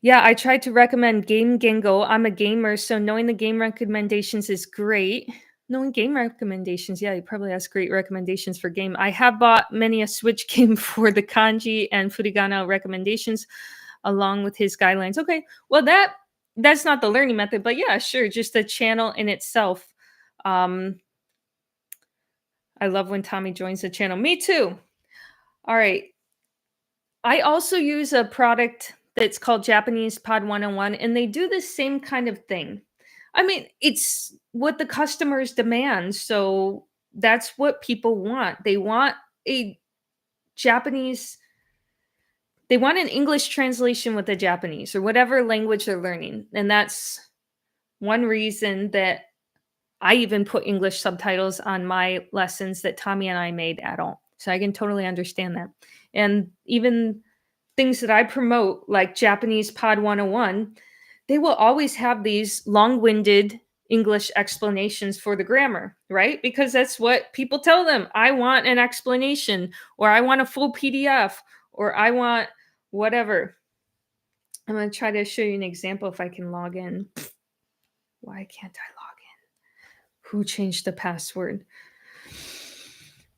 Yeah, I tried to recommend Game Gengo. I'm a gamer, so knowing the game recommendations is great. Knowing game recommendations, yeah, he probably has great recommendations for game. I have bought many a Switch game for the kanji and furigana recommendations along with his guidelines. Okay, well that's not the learning method, but yeah, sure, just the channel in itself. I love when Tommy joins the channel. Me too. All right. I also use a product that's called Japanese Pod 101, and they do the same kind of thing. I mean, it's what the customers demand, so that's what people want. They want an English translation with the Japanese or whatever language they're learning. And that's one reason that I even put English subtitles on my lessons that Tommy and I made at all. So I can totally understand that. And even things that I promote, like Japanese Pod 101, they will always have these long-winded English explanations for the grammar, right? Because that's what people tell them. I want an explanation, or I want a full PDF, or I want whatever. I'm going to try to show you an example if I can log in. Why can't I log in? Who changed the password?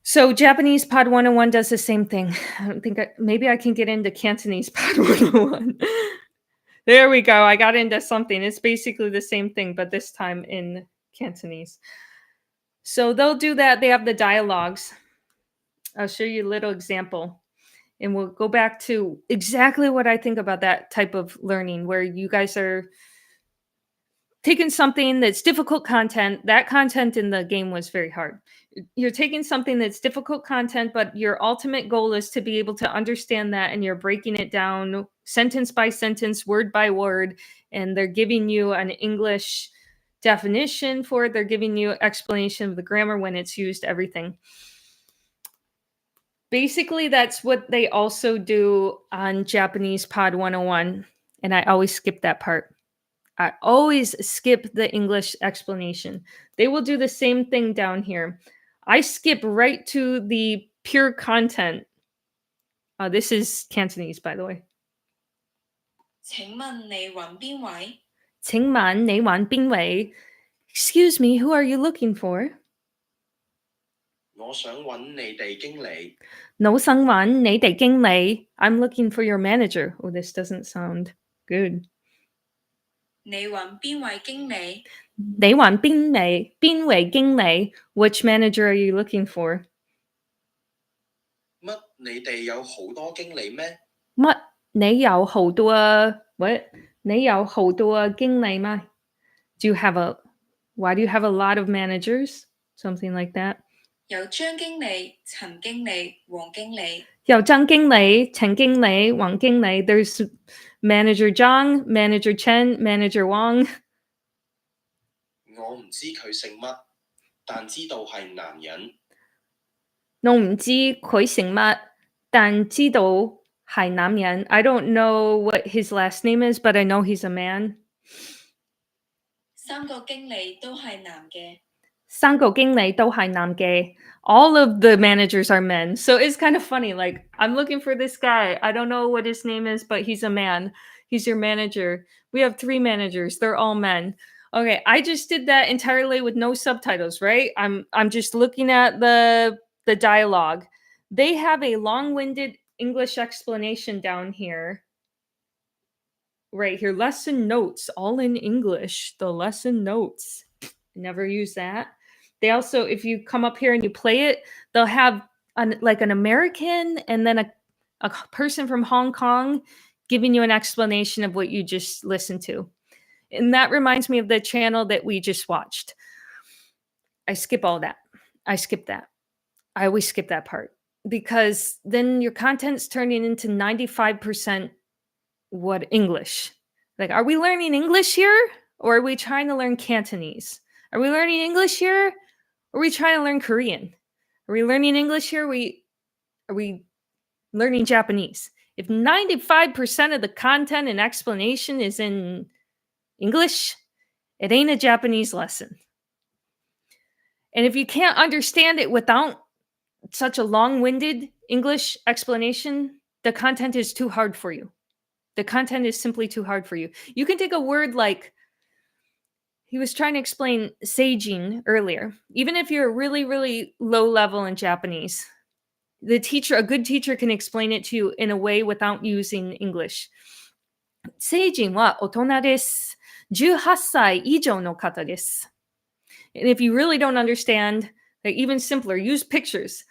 So Japanese Pod 101 does the same thing. I don't think maybe I can get into Cantonese Pod 101. There we go. I got into something. It's basically the same thing, but this time in Cantonese. So they'll do that. They have the dialogues. I'll show you a little example. And we'll go back to exactly what I think about that type of learning, where you guys are taking something that's difficult content. That content in the game was very hard. You're taking something that's difficult content, but your ultimate goal is to be able to understand that, and you're breaking it down sentence by sentence, word by word, and they're giving you an English definition for it. They're giving you explanation of the grammar when it's used, everything. Basically, that's what they also do on Japanese Pod 101, and I always skip that part. I always skip the English explanation. They will do the same thing down here. I skip right to the pure content. This is Cantonese, by the way. 請問你揾邊位？請問你揾邊位? Excuse me, who are you looking for? 我想揾你哋經理。我想揾你哋經理. I'm looking for your manager. Oh, this doesn't sound good. 你揾邊位經理？你揾邊位經理? Which manager are you looking for? 乜你哋有好多經理咩？乜你有好多 what? 你有好多經理嗎? Why do you have a lot of managers? Something like that. 有張經理、陳經理、黃經理。有張經理、陳經理、黃經理. There's Manager Zhang, Manager Chen, Manager Wang. 我唔知佢姓乜，但知道係男人。我唔知佢姓乜，但知道係男人. I don't know what his last name is, but I know he's a man. 三個經理都係男嘅。三個經理都係男嘅. All of the managers are men. So it's kind of funny. Like, I'm looking for this guy. I don't know what his name is, but he's a man. He's your manager. We have 3 managers. They're all men. Okay, I just did that entirely with no subtitles, right? I'm just looking at the dialogue. They have a long-winded English explanation down here. Right here, lesson notes, all in English. The lesson notes. Never use that. They also, if you come up here and you play it, they'll have like an American and then a person from Hong Kong giving you an explanation of what you just listened to. And that reminds me of the channel that we just watched. I skip all that. I skip that. I always skip that part because then your content's turning into 95% what English. Like, are we learning English here or are we trying to learn Cantonese? Are we learning English here? Or are we trying to learn Korean? Are we learning English here? Are we learning Japanese? If 95% of the content and explanation is in English, it ain't a Japanese lesson. And if you can't understand it without such a long-winded English explanation, the content is too hard for you. The content is simply too hard for you. You can take a word like, he was trying to explain seijin earlier. Even if you're really, really low level in Japanese, a good teacher can explain it to you in a way without using English. Seijin wa otona desu. 18歳以上の方です. And if you really don't understand, like even simpler, use pictures.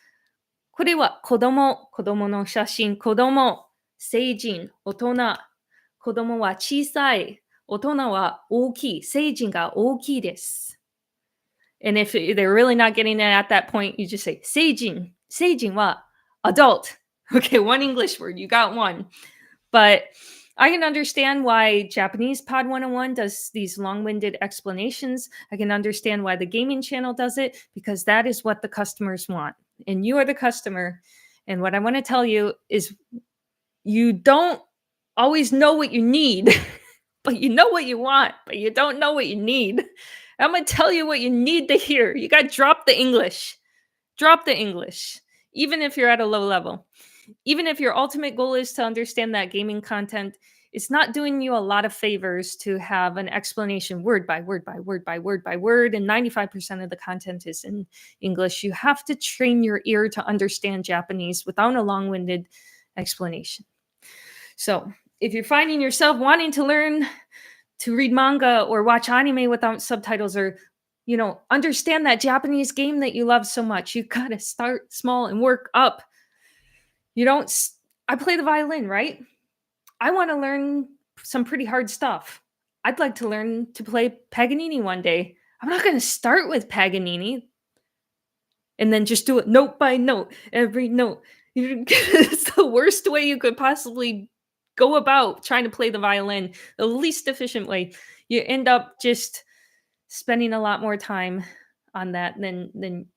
これは子供の写真、子供、成人、大人、子供は小さい、大人は大きい、成人が大きいです. And if they're really not getting it at that point, you just say 成人。成人は adult. Okay, one English word, you got one. But I can understand why Japanese Pod 101 does these long-winded explanations. I can understand why the gaming channel does it, because that is what the customers want. And you are the customer. And what I want to tell you is you don't always know what you need, but you know what you want, but you don't know what you need. I'm going to tell you what you need to hear. You got to drop the English. Drop the English, even if you're at a low level. Even if your ultimate goal is to understand that gaming content, it's not doing you a lot of favors to have an explanation word by word by word by word by word, and 95% of the content is in English. You have to train your ear to understand Japanese without a long-winded explanation. So if you're finding yourself wanting to learn to read manga or watch anime without subtitles, or understand that Japanese game that you love so much, you gotta start small and work up. I play the violin, right? I want to learn some pretty hard stuff. I'd like to learn to play Paganini one day. I'm not going to start with Paganini and then just do it note by note, every note. It's the worst way you could possibly go about trying to play the violin, the least efficient way. You end up just spending a lot more time on that than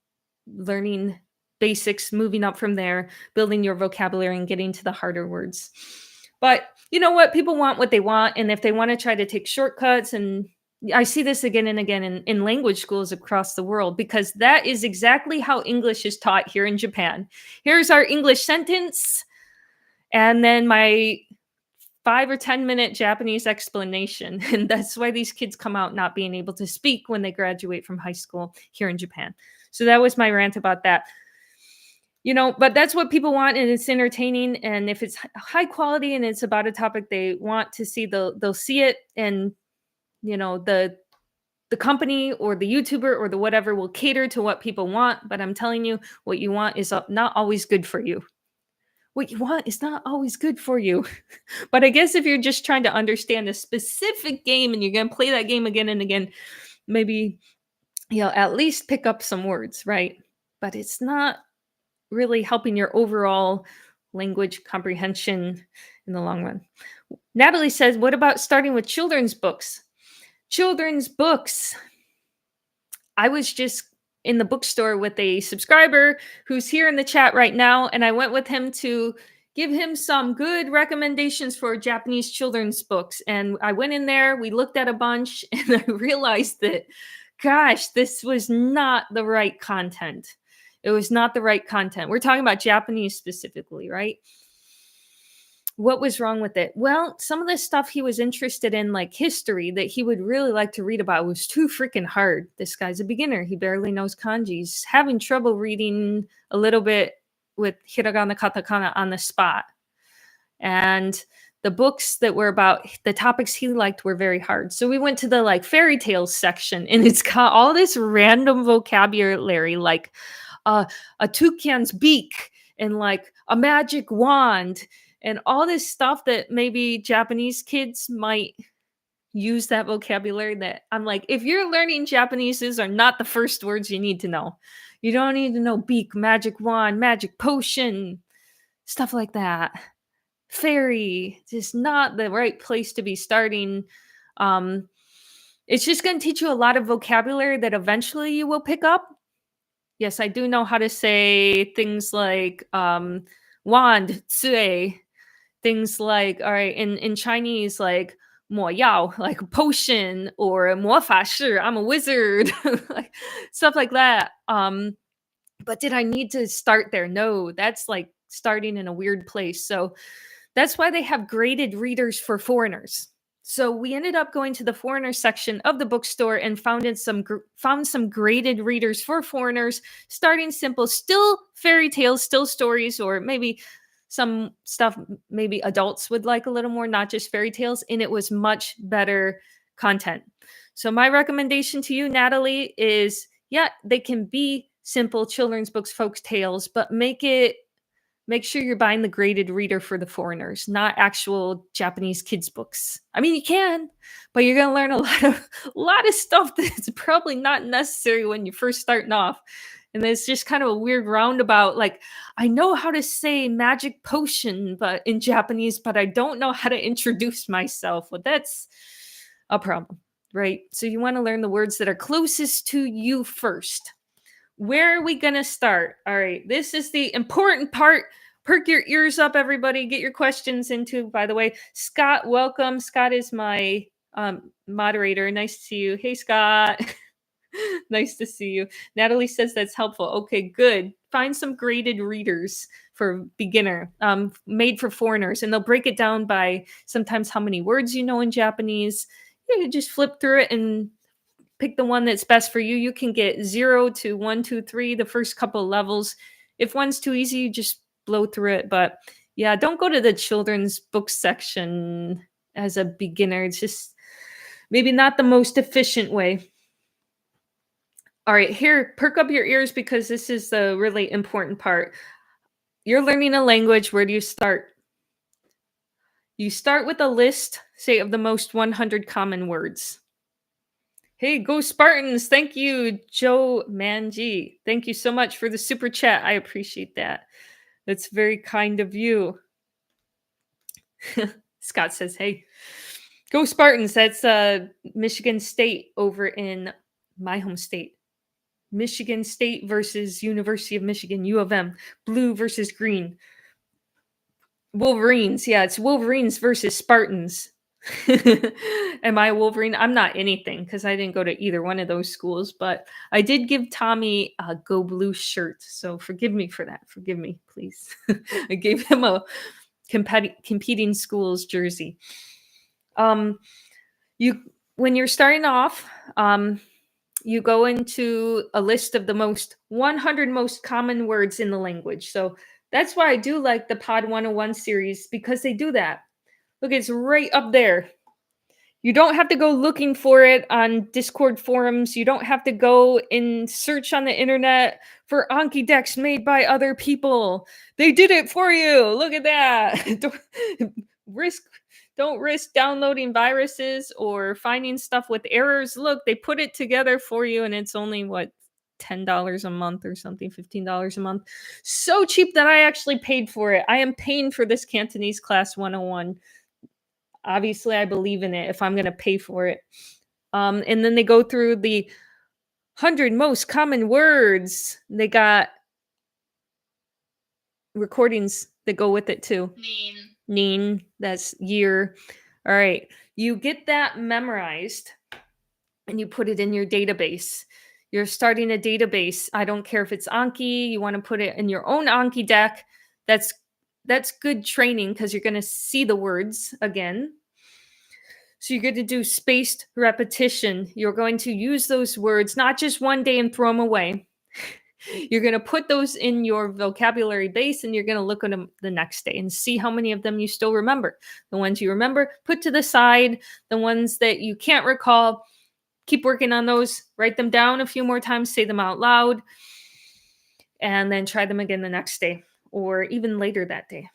learning basics, moving up from there, building your vocabulary, and getting to the harder words. But you know what? People want what they want. And if they want to try to take shortcuts, and I see this again and again in language schools across the world, because that is exactly how English is taught here in Japan. Here's our English sentence, and then my 5 or 10 minute Japanese explanation. And that's why these kids come out not being able to speak when they graduate from high school here in Japan. So that was my rant about that. But that's what people want, and it's entertaining. And if it's high quality and it's about a topic they want to see, they'll see it. And, the company or the YouTuber or the whatever will cater to what people want. But I'm telling you, what you want is not always good for you. What you want is not always good for you. But I guess if you're just trying to understand a specific game and you're going to play that game again and again, maybe at least pick up some words, right? But it's not really helping your overall language comprehension in the long run. Natalie says, what about starting with children's books? Children's books. I was just in the bookstore with a subscriber who's here in the chat right now, and I went with him to give him some good recommendations for Japanese children's books. And I went in there, we looked at a bunch, and I realized that, gosh, this was not the right content. It was not the right content. We're talking about Japanese specifically, right? What was wrong with it? Well, some of the stuff he was interested in, like history, that he would really like to read about, was too freaking hard. This guy's a beginner. He barely knows kanji. He's having trouble reading a little bit with hiragana, katakana on the spot. And the books that were about the topics he liked were very hard. So we went to the fairy tales section, and it's got all this random vocabulary, like a toucan's beak and a magic wand and all this stuff that maybe Japanese kids might use that vocabulary. That I'm like, if you're learning Japanese, these are not the first words you need to know. You don't need to know beak, magic wand, magic potion, stuff like that. Fairy, just not the right place to be starting. It's just going to teach you a lot of vocabulary that eventually you will pick up. Yes, I do know how to say things like wand, cui, things like, all right, in Chinese, like mo yao, like potion, or mo fa shi, I'm a wizard, like stuff like that. But did I need to start there? No, that's starting in a weird place. So that's why they have graded readers for foreigners. So we ended up going to the foreigner section of the bookstore and found some graded readers for foreigners, starting simple, still fairy tales, still stories, or maybe some stuff maybe adults would like a little more, not just fairy tales. And it was much better content. So my recommendation to you, Natalie, is they can be simple children's books, folk tales, but make sure you're buying the graded reader for the foreigners, not actual Japanese kids books. I mean, you can, but you're going to learn a lot of stuff that's probably not necessary when you're first starting off. And it's just kind of a weird roundabout. I know how to say magic potion, but in Japanese, but I don't know how to introduce myself. Well, that's a problem, right? So you want to learn the words that are closest to you first. Where are we going to start? All right, this is the important part. Perk your ears up, everybody. Get your questions into, by the way. Scott, welcome. Scott is my moderator. Nice to see you. Hey, Scott. Nice to see you. Natalie says that's helpful. Okay, good. Find some graded readers for beginner, made for foreigners, and they'll break it down by sometimes how many words you know in Japanese. You just flip through it and pick the one that's best for you. You can get 0 to 1, 2, 3, the first couple levels. If one's too easy, you just blow through it. But yeah, don't go to the children's book section as a beginner. It's just maybe not the most efficient way. All right, here, perk up your ears because this is the really important part. You're learning a language. Where do you start? You start with a list, say, of the most 100 common words. Hey, go Spartans. Thank you, Joe Manji. Thank you so much for the super chat. I appreciate that. That's very kind of you. Scott says, hey, go Spartans. That's Michigan State over in my home state. Michigan State versus University of Michigan, U of M. Blue versus green. Wolverines. Yeah, it's Wolverines versus Spartans. Am I a Wolverine? I'm not anything because I didn't go to either one of those schools, but I did give Tommy a Go Blue shirt. So forgive me for that. Forgive me, please. I gave him a competing schools jersey. When you're starting off, you go into a list of the 100 most common words in the language. So that's why I do like the Pod 101 series, because they do that. Look, it's right up there. You don't have to go looking for it on Discord forums. You don't have to go and search on the internet for Anki decks made by other people. They did it for you. Look at that. Don't risk downloading viruses or finding stuff with errors. Look, they put it together for you, and it's only $10 a month or something, $15 a month. So cheap that I actually paid for it. I am paying for this Cantonese class 101. Obviously, I believe in it if I'm going to pay for it. And then they go through the 100 most common words. They got recordings that go with it too. Neen, that's year. All right. You get that memorized and you put it in your database. You're starting a database. I don't care if it's Anki. You want to put it in your own Anki deck. That's good training because you're going to see the words again. So you're going to do spaced repetition. You're going to use those words, not just one day and throw them away. You're going to put those in your vocabulary base and you're going to look at them the next day and see how many of them you still remember. The ones you remember, put to the side. The ones that you can't recall, keep working on those. Write them down a few more times, say them out loud, and then try them again the next day or even later that day.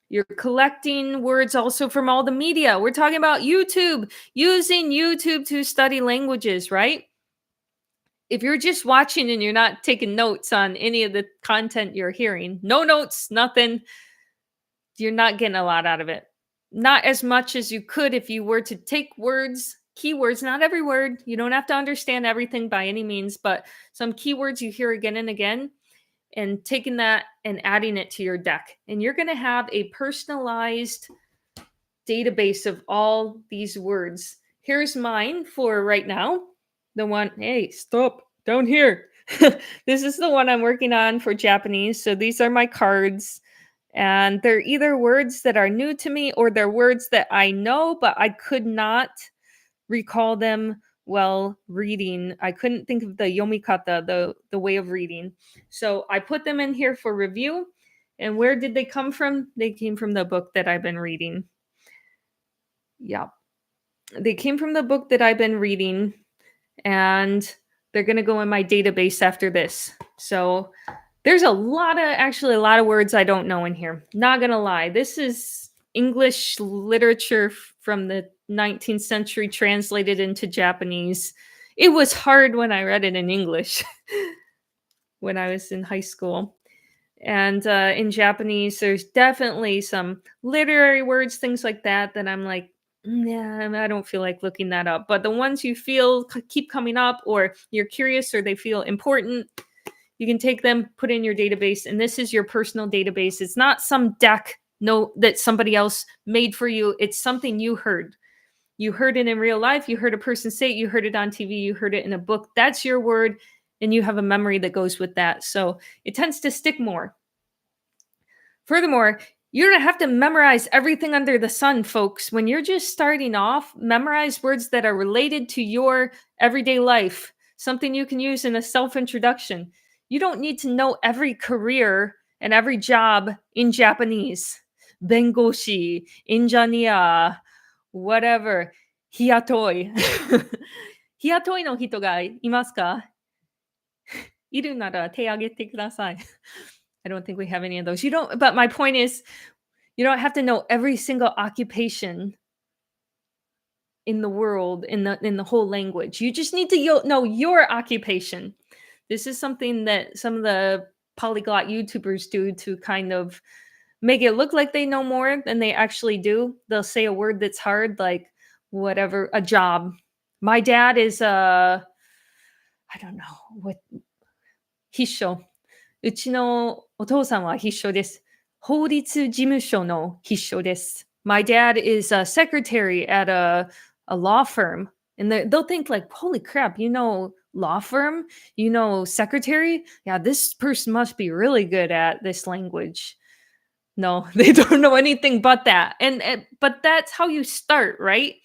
You're collecting words also from all the media. We're talking about YouTube, using YouTube to study languages, right? If you're just watching and you're not taking notes on any of the content you're hearing, no notes, nothing, you're not getting a lot out of it. Not as much as you could if you were to take words, keywords, not every word. You don't have to understand everything by any means, but some keywords you hear again and again, and taking that and adding it to your deck. And you're going to have a personalized database of all these words. Here's mine for right now. The one, hey, stop down here. This is the one I'm working on for Japanese. So these are my cards. And they're either words that are new to me or they're words that I know, but I could not recall them while reading. I couldn't think of the yomikata, the way of reading. So I put them in here for review. And where did they come from? They came from the book that I've been reading. Yeah. They came from the book that I've been reading. And they're going to go in my database after this. So there's a lot of words I don't know in here. Not going to lie. This is English literature from the 19th century translated into Japanese. It was hard when I read it in English when I was in high school. And in Japanese, there's definitely some literary words, things like that I'm like, yeah, I don't feel like looking that up. But the ones you feel keep coming up or you're curious or they feel important, you can take them, put in your database. And this is your personal database. It's not some deck that somebody else made for you. It's something you heard. You heard it in real life. You heard a person say it. You heard it on TV. You heard it in a book. That's your word. And you have a memory that goes with that. So it tends to stick more. Furthermore, you don't have to memorize everything under the sun, folks. When you're just starting off, memorize words that are related to your everyday life, something you can use in a self-introduction. You don't need to know every career and every job in Japanese. Bengoshi, engineer, whatever. Hiyatoi. Hiyatoi no hito ga imasu ka? Iru nara te agete kudasai. I don't think we have any of those. You don't, but my point is, you don't have to know every single occupation in the world, in the whole language. You just need to know your occupation. This is something that some of the polyglot YouTubers do to kind of make it look like they know more than they actually do. They'll say a word that's hard, like whatever, a job. My dad is I don't know what, Hisho. うちのお父さんは必勝です。法律事務所の必勝です。My dad is a secretary at a law firm. And they'll think like, holy crap, you know law firm? You know secretary? Yeah, this person must be really good at this language. No, they don't know anything but that. But that's how you start, right?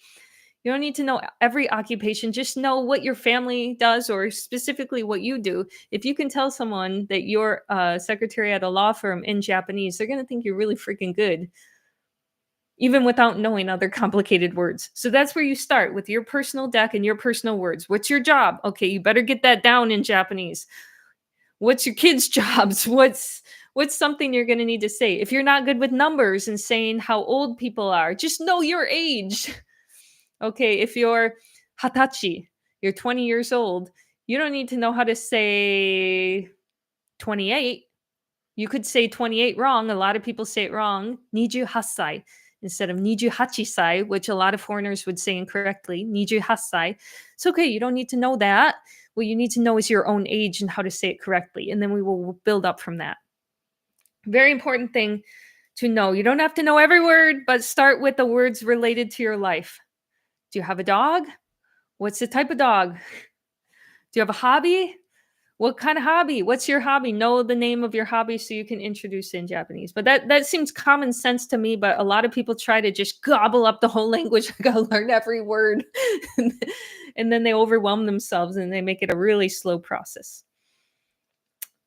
You don't need to know every occupation. Just know what your family does or specifically what you do. If you can tell someone that you're a secretary at a law firm in Japanese, they're going to think you're really freaking good, even without knowing other complicated words. So that's where you start, with your personal deck and your personal words. What's your job? Okay, you better get that down in Japanese. What's your kids' jobs? What's something you're going to need to say? If you're not good with numbers and saying how old people are, just know your age. Okay, if you're hatachi, you're 20 years old, you don't need to know how to say 28. You could say 28 wrong. A lot of people say it wrong. 28 instead of 28 which a lot of foreigners would say incorrectly. 28. It's okay. You don't need to know that. What you need to know is your own age and how to say it correctly. And then we will build up from that. Very important thing to know. You don't have to know every word, but start with the words related to your life. Do you have a dog? What's the type of dog? Do you have a hobby? What kind of hobby? What's your hobby? Know the name of your hobby so you can introduce it in Japanese. But that seems common sense to me, but a lot of people try to just gobble up the whole language. I gotta learn every word. And then they overwhelm themselves and they make it a really slow process.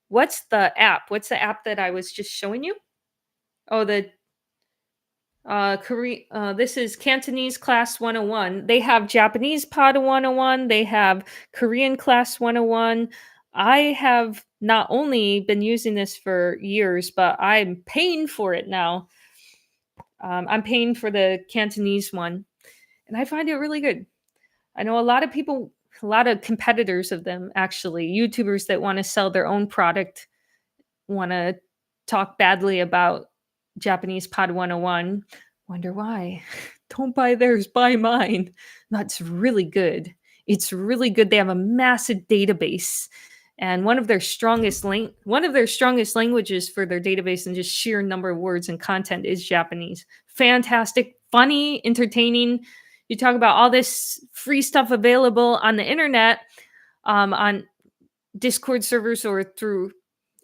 What's the app? What's the app that I was just showing you? Oh, the this is Cantonese Class 101. They have Japanese Pod 101. They have Korean Class 101. I have not only been using this for years, but I'm paying for it now. I'm paying for the Cantonese one, and I find it really good. I know a lot of people, a lot of competitors of them, actually, YouTubers that want to sell their own product, want to talk badly about Japanese Pod 101. Wonder why. Don't buy theirs, buy mine. That's really good. It's really good. They have a massive database, and one of their strongest languages for their database and just sheer number of words and content is Japanese. Fantastic, funny, entertaining. You talk about all this free stuff available on the internet, on Discord servers or through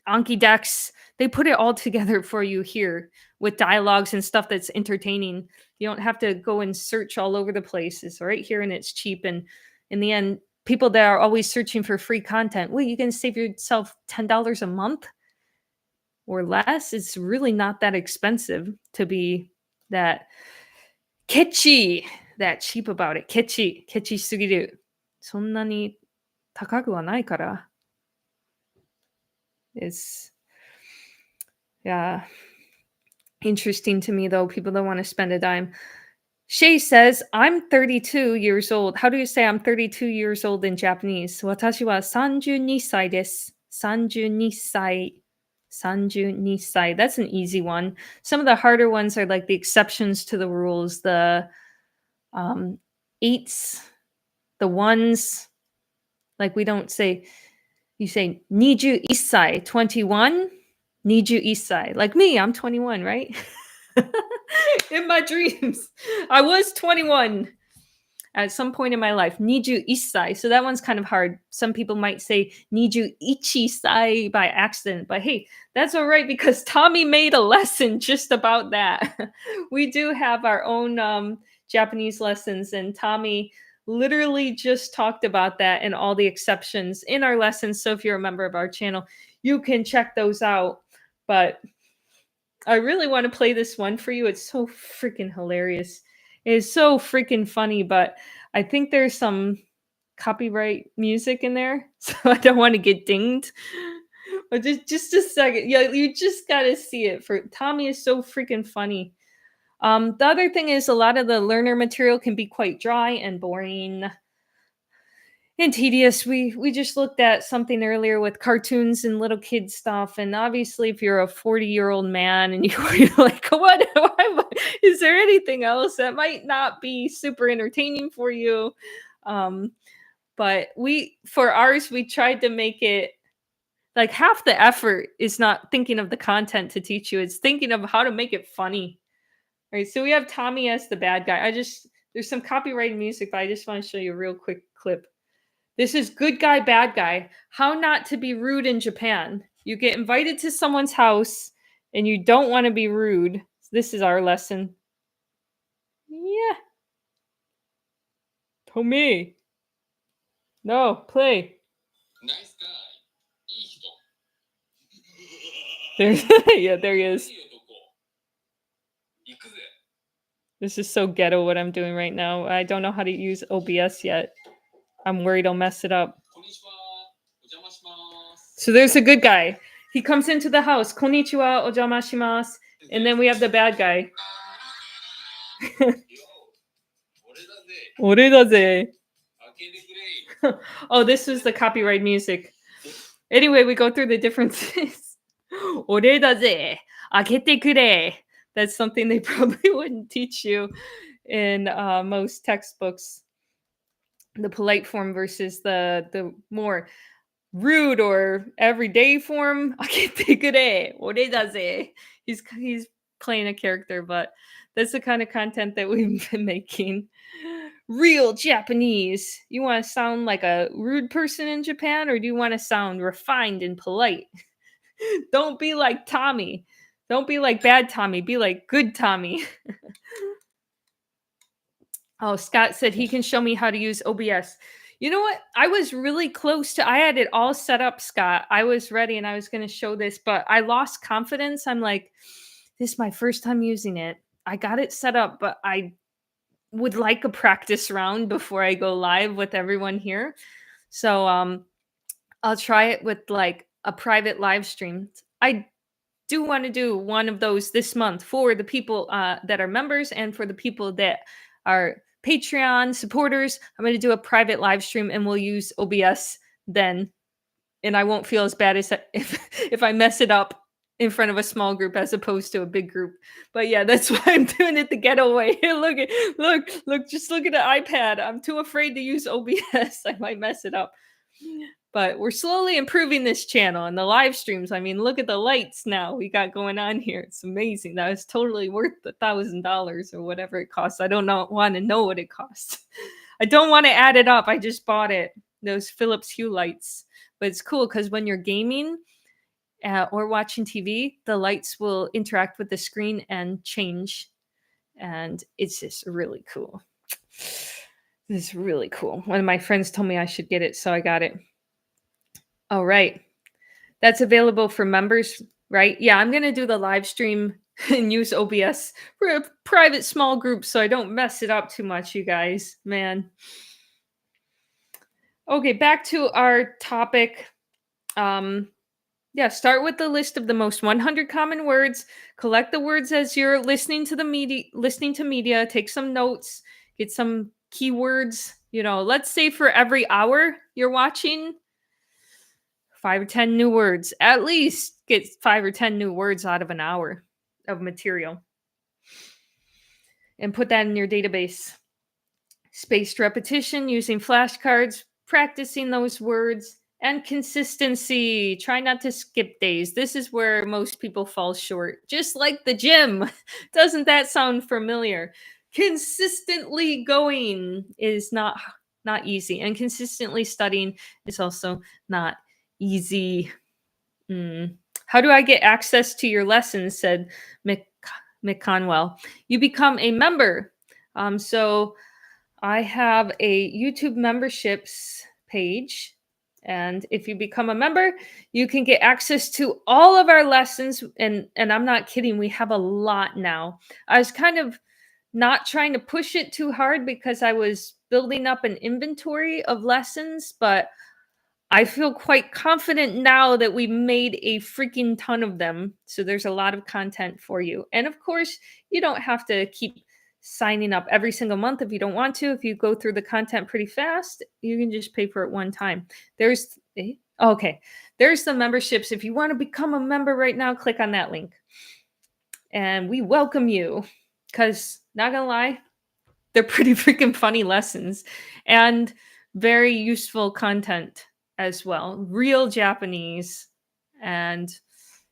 Anki decks. They put it all together for you here with dialogues and stuff that's entertaining. You don't have to go and search all over the place. It's right here and it's cheap. And in the end, people that are always searching for free content, well, you can save yourself $10 a month or less. It's really not that expensive to be that catchy, that cheap about it. Catchy sugiru. そんなに高くはないから。It's, yeah, interesting to me though. People don't want to spend a dime. Shay says, I'm 32 years old. How do you say I'm 32 years old in Japanese? 私は32歳です。32歳。32歳. That's an easy one. Some of the harder ones are like the exceptions to the rules, the eights, the ones. Like we don't say, you say 21歳, 21, 21歳. Like me, I'm 21, right? In my dreams, I was 21. at some point in my life. 21歳. So that one's kind of hard. Some people might say 21歳 by accident. But hey, that's all right because Tommy made a lesson just about that. We do have our own Japanese lessons, and Tommy literally just talked about that and all the exceptions in our lessons. So if you're a member of our channel, you can check those out. But I really want to play this one for you. It's so freaking hilarious. It is so freaking funny, but I think there's some copyright music in there, so I don't want to get dinged. But just a second. Yeah, you just gotta see it. For Tommy is so freaking funny. The other thing is a lot of the learner material can be quite dry and boring and tedious. We just looked at something earlier with cartoons and little kid stuff, and obviously if you're a 40-year-old man and you're like, what is there anything else that might not be super entertaining for you? But for ours, we tried to make it like half the effort is not thinking of the content to teach you, it's thinking of how to make it funny. All right, so we have Tommy as the bad guy. There's some copyrighted music, but I just want to show you a real quick clip. This is good guy, bad guy. How not to be rude in Japan. You get invited to someone's house and you don't want to be rude. This is our lesson. Yeah. Tommy. No, play. Nice guy. いい人。 There, yeah, there he is. いい男。行くぜ。This is so ghetto what I'm doing right now. I don't know how to use OBS yet. I'm worried I'll mess it up. こんにちは。お邪魔します。 So there's a good guy. He comes into the house. Konnichiwa, ojama shimasu. And then we have the bad guy. 俺だぜ。 Oreda ze. 開けてくれ。 Oh, this was the copyright music. Anyway, we go through the differences. Oreda ze. Akete kure. That's something they probably wouldn't teach you in most textbooks. The polite form versus the more rude or everyday form. Akete kure. Oreda ze. He's playing a character, but that's the kind of content that we've been making. Real Japanese. You want to sound like a rude person in Japan, or do you want to sound refined and polite? Don't be like Tommy. Don't be like bad Tommy. Be like good Tommy. Oh, Scott said he can show me how to use OBS. You know what? I was really close to, I had it all set up, Scott. I was ready and I was going to show this, but I lost confidence. I'm like, this is my first time using it. I got it set up, but I would like a practice round before I go live with everyone here. So I'll try it with like a private live stream. I do want to do one of those this month for the people that are members and for the people that are Patreon supporters. I'm going to do a private live stream and we'll use OBS then. And I won't feel as bad as if I mess it up in front of a small group as opposed to a big group. But yeah, that's why I'm doing it the ghetto way. Look, just look at the iPad. I'm too afraid to use OBS. I might mess it up. But we're slowly improving this channel and the live streams. I mean, look at the lights now we got going on here. It's amazing. That was totally worth $1,000 or whatever it costs. I don't want to know what it costs. I don't want to add it up. I just bought it. Those Philips Hue lights. But it's cool because when you're gaming or watching TV, the lights will interact with the screen and change. And it's just really cool. This is really cool. One of my friends told me I should get it, so I got it. All right. That's available for members, right? Yeah, I'm going to do the live stream and use OBS for a private small group so I don't mess it up too much, you guys. Man. Okay, back to our topic. Yeah, start with the list of the most 100 common words. Collect the words as you're listening to media. Take some notes. Get some keywords. You know, let's say for every hour you're watching, 5 or 10 new words. At least get 5 or 10 new words out of an hour of material. And put that in your database. Spaced repetition using flashcards, practicing those words, and consistency. Try not to skip days. This is where most people fall short. Just like the gym. Doesn't that sound familiar? consistently going is not easy, and consistently studying is also not easy. How do I get access to your lessons? Said McConwell. You become a member. So I have a YouTube memberships page. And if you become a member, you can get access to all of our lessons. And I'm not kidding, we have a lot now. I was kind of not trying to push it too hard because I was building up an inventory of lessons, but I feel quite confident now that we made a freaking ton of them. So there's a lot of content for you. And of course, you don't have to keep signing up every single month if you don't want to. If you go through the content pretty fast, you can just pay for it one time. There's there's the memberships. If you want to become a member right now, click on that link. And we welcome you, because not gonna lie, they're pretty freaking funny lessons and very useful content as well. Real Japanese. And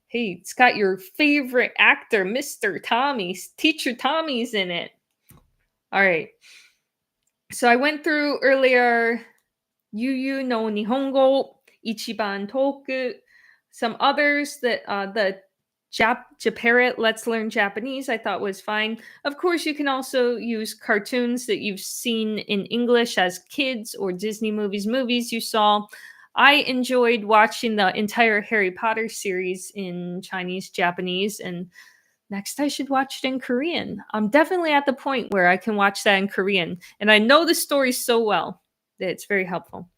hey, it's got your favorite actor, Mr. Tommy's, Teacher Tommy's in it. All right. So I went through earlier Yuyu no Nihongo, Ichiban Toku, some others that the Japarrot Let's Learn Japanese I thought was fine. Of course, you can also use cartoons that you've seen in English as kids, or Disney movies you saw. I enjoyed watching the entire Harry Potter series in Chinese, Japanese, and next I should watch it in Korean. I'm definitely at the point where I can watch that in Korean, and I know the story so well that it's very helpful.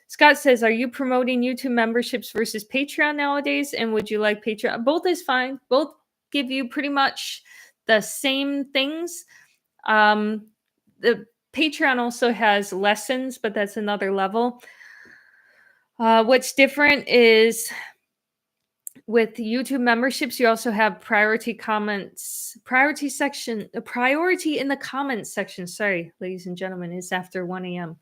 Scott says, are you promoting YouTube memberships versus Patreon nowadays? And would you like Patreon? Both is fine. Both give you pretty much the same things. The Patreon also has lessons, but that's another level. What's different is with YouTube memberships, you also have priority comments, priority in the comments section. Sorry, ladies and gentlemen, it's after 1 a.m.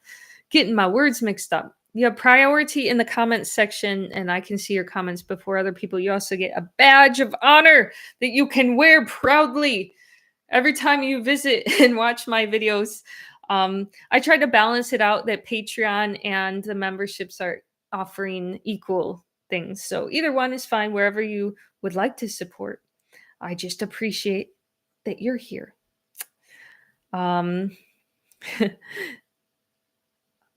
Getting my words mixed up. You have priority in the comments section, and I can see your comments before other people. You also get a badge of honor that you can wear proudly every time you visit and watch my videos. I try to balance it out that Patreon and the memberships are offering equal things. So either one is fine, wherever you would like to support. I just appreciate that you're here.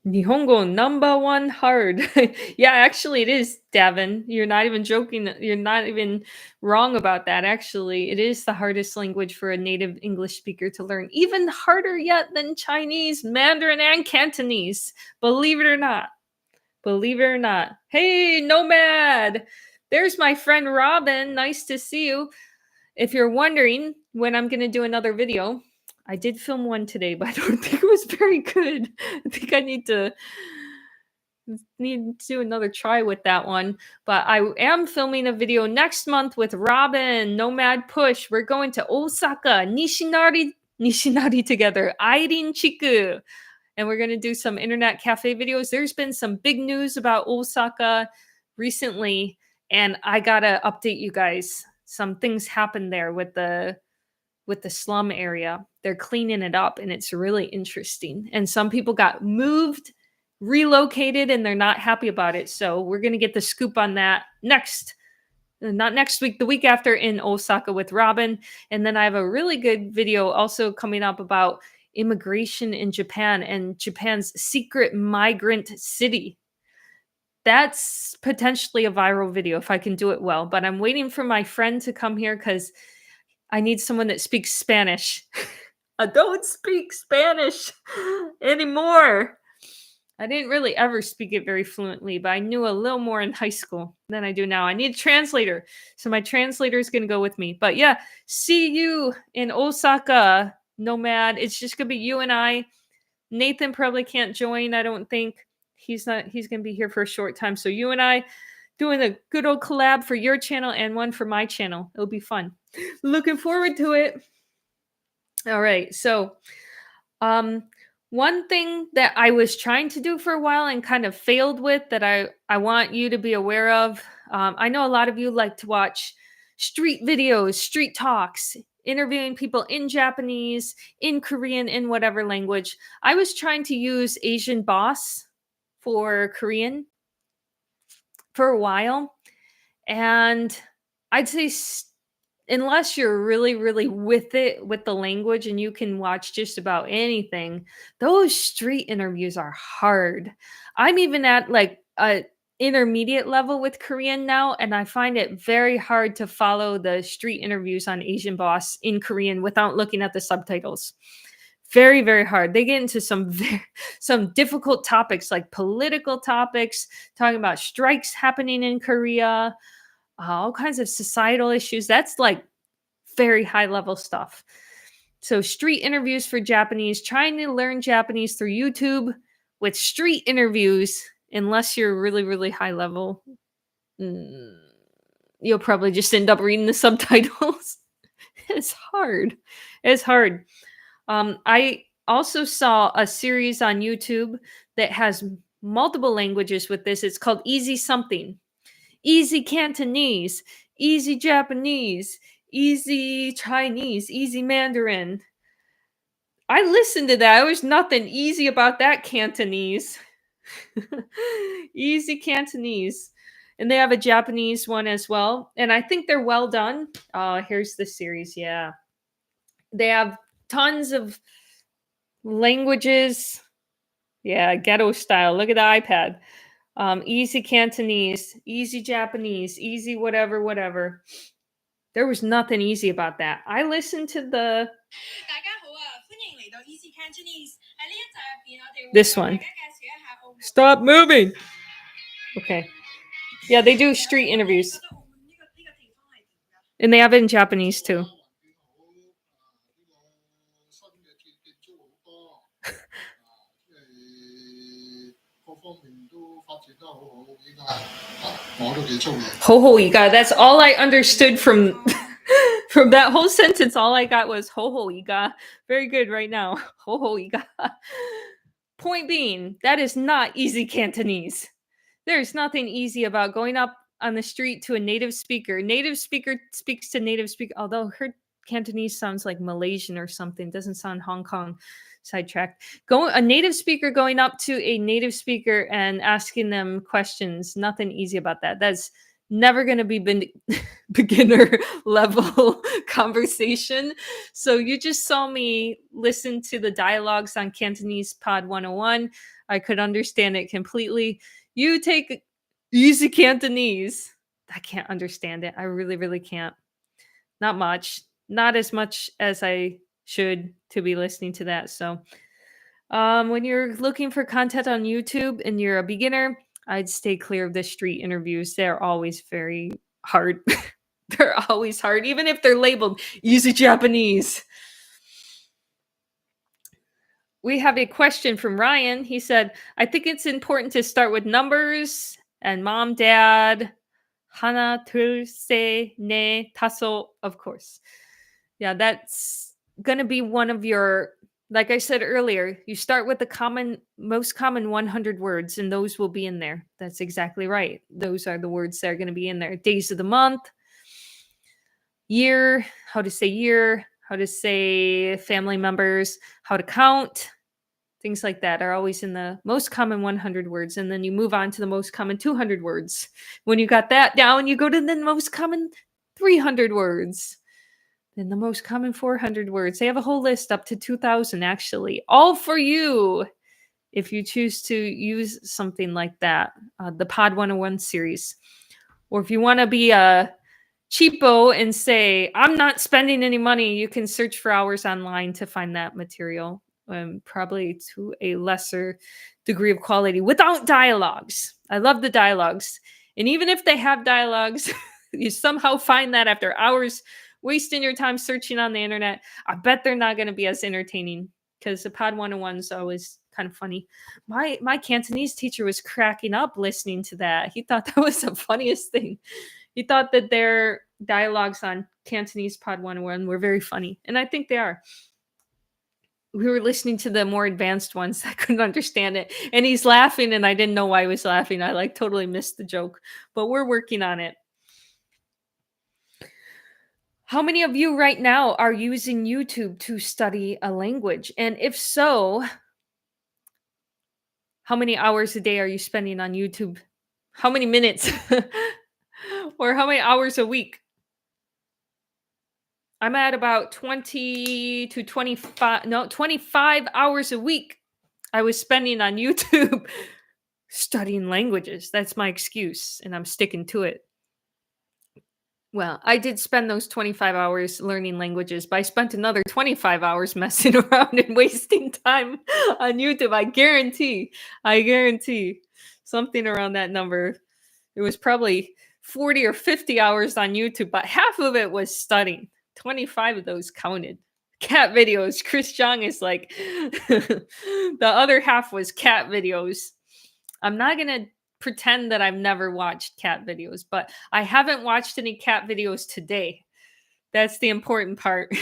Nihongo #1 hard. Yeah, actually it is, Davin. You're not even joking. You're not even wrong about that. Actually, it is the hardest language for a native English speaker to learn. Even harder yet than Chinese, Mandarin, and Cantonese. Believe it or not. Believe it or not. Hey, Nomad! There's my friend Robin. Nice to see you. If you're wondering when I'm going to do another video, I did film one today, but I don't think it was very good. I think I need to do another try with that one. But I am filming a video next month with Robin, Nomad Push. We're going to Osaka, Nishinari together, Airin Chiku. And we're going to do some internet cafe videos. There's been some big news about Osaka recently, and I got to update you guys. Some things happened there with the slum area. They're cleaning it up, and it's really interesting. And some people got moved, relocated, and they're not happy about it. So we're going to get the scoop on that not next week, the week after, in Osaka with Robin. And then I have a really good video also coming up about immigration in Japan and Japan's secret migrant city. That's potentially a viral video if I can do it well. But I'm waiting for my friend to come here because I need someone that speaks Spanish. I don't speak Spanish anymore. I didn't really ever speak it very fluently, but I knew a little more in high school than I do now. I need a translator. So my translator is going to go with me. But yeah, see you in Osaka, Nomad. It's just going to be you and I. Nathan probably can't join, I don't think. He's going to be here for a short time. So you and I doing a good old collab for your channel and one for my channel. It'll be fun. Looking forward to it. All right. So, one thing that I was trying to do for a while and kind of failed with that I want you to be aware of. I know a lot of you like to watch street videos, street talks interviewing people in Japanese, in Korean, in whatever language. I was trying to use Asian Boss for Korean for a while. And I'd say unless you're really, really with it, with the language, and you can watch just about anything, those street interviews are hard. I'm even at like a intermediate level with Korean now, and I find it very hard to follow the street interviews on Asian Boss in Korean without looking at the subtitles. Very, very hard. They get into some difficult topics, like political topics, talking about strikes happening in Korea, all kinds of societal issues. That's like very high level stuff. So street interviews for Japanese, trying to learn Japanese through YouTube with street interviews, unless you're really, really high level, you'll probably just end up reading the subtitles. It's hard. It's hard. I also saw a series on YouTube that has multiple languages with this. It's called Easy Something. Easy Cantonese, easy Japanese, easy Chinese, easy Mandarin. I listened to that. There was nothing easy about that Cantonese. Easy Cantonese. And they have a Japanese one as well. And I think they're well done. Here's the series. Yeah. They have tons of languages. Yeah, ghetto style. Look at the iPad. Easy Cantonese, easy Japanese, easy whatever. There was nothing easy about that. I listened to the this one. Stop moving. Okay. Yeah, they do street interviews. And they have it in Japanese too. Hohoiga. That's all I understood from from that whole sentence. All I got was hohoiga. Very good right now. Hohoiga. Point being, that is not easy Cantonese. There's nothing easy about going up on the street to a native speaker. Native speaker speaks to native speaker, although her Cantonese sounds like Malaysian or something. Doesn't sound Hong Kong. Sidetracked. A native speaker going up to a native speaker and asking them questions. Nothing easy about that. That's never going to be beginner level conversation. So you just saw me listen to the dialogues on Cantonese Pod 101. I could understand it completely. You take easy Cantonese. I can't understand it. I really, really can't. Not much. Not as much as I should to be listening to that. So when you're looking for content on YouTube and you're a beginner, I'd stay clear of the street interviews. They're always very hard. They're always hard, even if they're labeled easy Japanese. We have a question from Ryan. He said, I think it's important to start with numbers and mom, dad, hana, tu, se, ne, taso, of course. Yeah, that's going to be one of your, like I said earlier, you start with the most common 100 words, and those will be in there. That's exactly right. Those are the words that are going to be in there. Days of the month, year, how to say family members, how to count, things like that are always in the most common 100 words. And then you move on to the most common 200 words. When you got that down, you go to the most common 300 words. Then the most common 400 words. They have a whole list up to 2,000, actually. All for you if you choose to use something like that. The Pod 101 series. Or if you want to be a cheapo and say, I'm not spending any money, you can search for hours online to find that material. Probably to a lesser degree of quality without dialogues. I love the dialogues. And even if they have dialogues, you somehow find that after hours wasting your time searching on the internet, I bet they're not going to be as entertaining, because the Pod 101 is always kind of funny. My Cantonese teacher was cracking up listening to that. He thought that was the funniest thing. He thought that their dialogues on Cantonese Pod 101 were very funny. And I think they are. We were listening to the more advanced ones that couldn't understand it. And he's laughing, and I didn't know why he was laughing. I totally missed the joke. But we're working on it. How many of you right now are using YouTube to study a language? And if so, how many hours a day are you spending on YouTube? How many minutes? Or how many hours a week? I'm at about 20 to 25 hours a week I was spending on YouTube studying languages. That's my excuse, and I'm sticking to it. Well, I did spend those 25 hours learning languages, but I spent another 25 hours messing around and wasting time on YouTube. I guarantee something around that number. It was probably 40 or 50 hours on YouTube, but half of it was studying. 25 of those counted. Cat videos. Chris Jong is like, the other half was cat videos. I'm not going to pretend that I've never watched cat videos, but I haven't watched any cat videos today. That's the important part.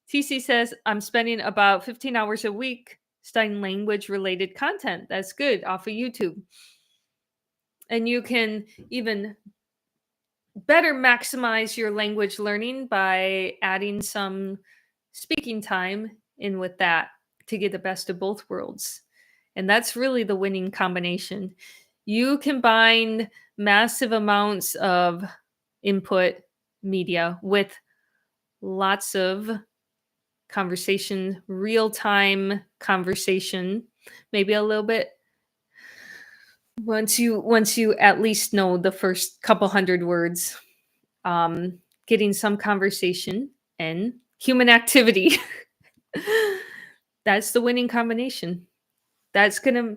TC says, I'm spending about 15 hours a week studying language related content. That's good, off of YouTube. And you can even better maximize your language learning by adding some speaking time in with that to get the best of both worlds. And that's really the winning combination. You combine massive amounts of input media with lots of conversation, real-time conversation, maybe a little bit once you at least know the first couple hundred words, getting some conversation and human activity. That's the winning combination. That's gonna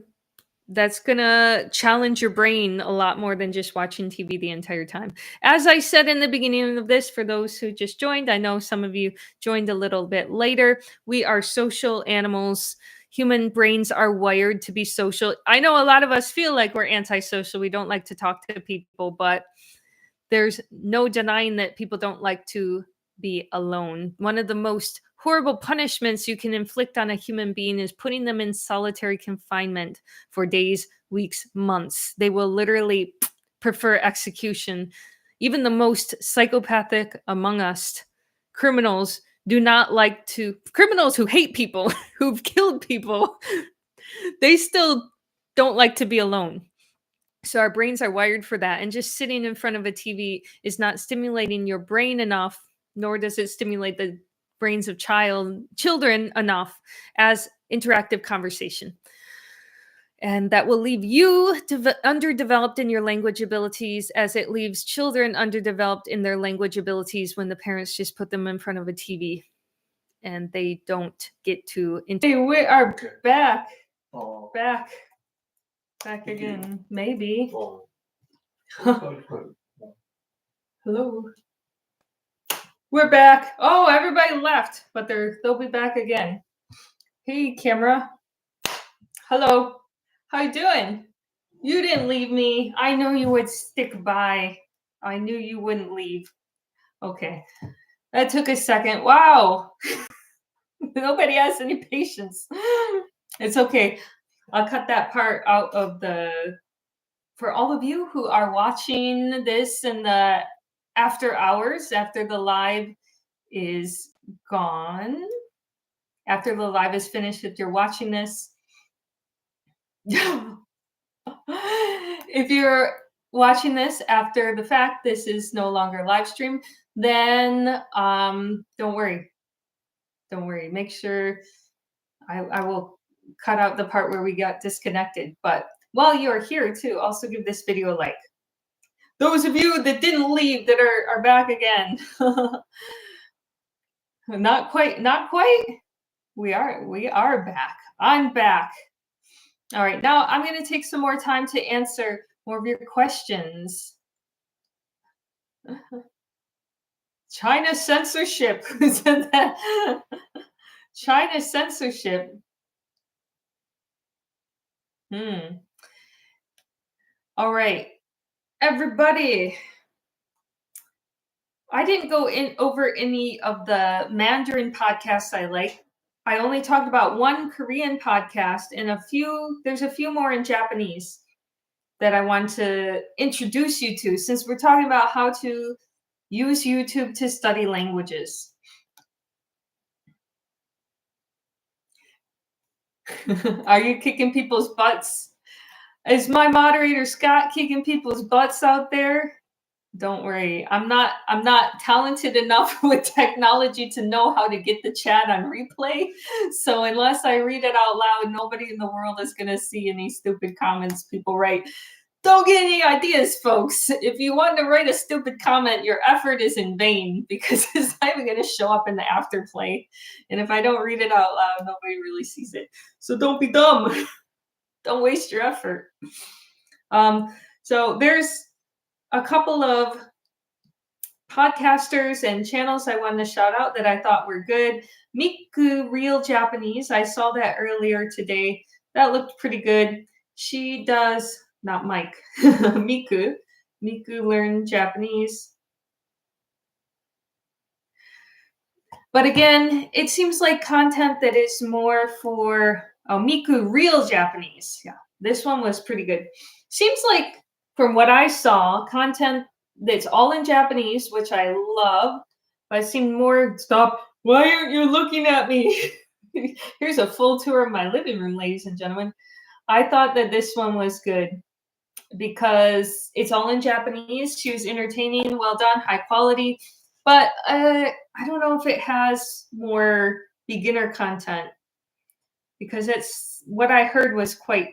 challenge your brain a lot more than just watching TV the entire time. As I said in the beginning of this, for those who just joined, I know some of you joined a little bit later. We are social animals. Human brains are wired to be social. I know a lot of us feel like we're antisocial. We don't like to talk to people, but there's no denying that people don't like to be alone. One of the most horrible punishments you can inflict on a human being is putting them in solitary confinement for days, weeks, months. They will literally prefer execution. Even the most psychopathic among us, criminals, do not like to, criminals who hate people, who've killed people, they still don't like to be alone. So our brains are wired for that. And just sitting in front of a TV is not stimulating your brain enough, nor does it stimulate the brains of children enough as interactive conversation. And that will leave you underdeveloped in your language abilities, as it leaves children underdeveloped in their language abilities when the parents just put them in front of a TV and they don't get to. Hey, we are back. Oh. Back again, maybe. Oh. Hello. We're back. Oh, everybody left, but they'll be back again. Hey, camera. Hello. How you doing? You didn't leave me. I know you would stick by. I knew you wouldn't leave. Okay. That took a second. Wow. Nobody has any patience. It's okay. I'll cut that part out of for all of you who are watching this in the after hours, after the live is gone, after the live is finished, if you're watching this, if you're watching this after the fact, this is no longer live stream, then don't worry. Make sure I will cut out the part where we got disconnected. But while you're here too, also give this video a like. Those of you that didn't leave, that are back again. Not quite. We are back. I'm back. All right, now I'm going to take some more time to answer more of your questions. China censorship. Who said that? China censorship. All right, everybody. I didn't go over any of the Mandarin podcasts I like. I only talked about one Korean podcast and there's a few more in Japanese that I want to introduce you to, since we're talking about how to Use YouTube to study languages. Are you kicking people's butts? Is my moderator Scott kicking people's butts out there? Don't worry. I'm not talented enough with technology to know how to get the chat on replay. So unless I read it out loud, nobody in the world is going to see any stupid comments people write. Don't get any ideas, folks. If you want to write a stupid comment, your effort is in vain because it's not even going to show up in the afterplay. And if I don't read it out loud, nobody really sees it. So don't be dumb. Don't waste your effort. So there's a couple of podcasters and channels I wanted to shout out that I thought were good. Miku Real Japanese. I saw that earlier today. That looked pretty good. She does, not Mike, Miku. Miku Learn Japanese. But again, it seems like content that is more for Miku Real Japanese. Yeah, this one was pretty good. Seems like, from what I saw, content that's all in Japanese, which I love. But it seemed more, stop, why aren't you looking at me? Here's a full tour of my living room, ladies and gentlemen. I thought that this one was good because it's all in Japanese. She was entertaining, well done, high quality. But I don't know if it has more beginner content because it's what I heard was quite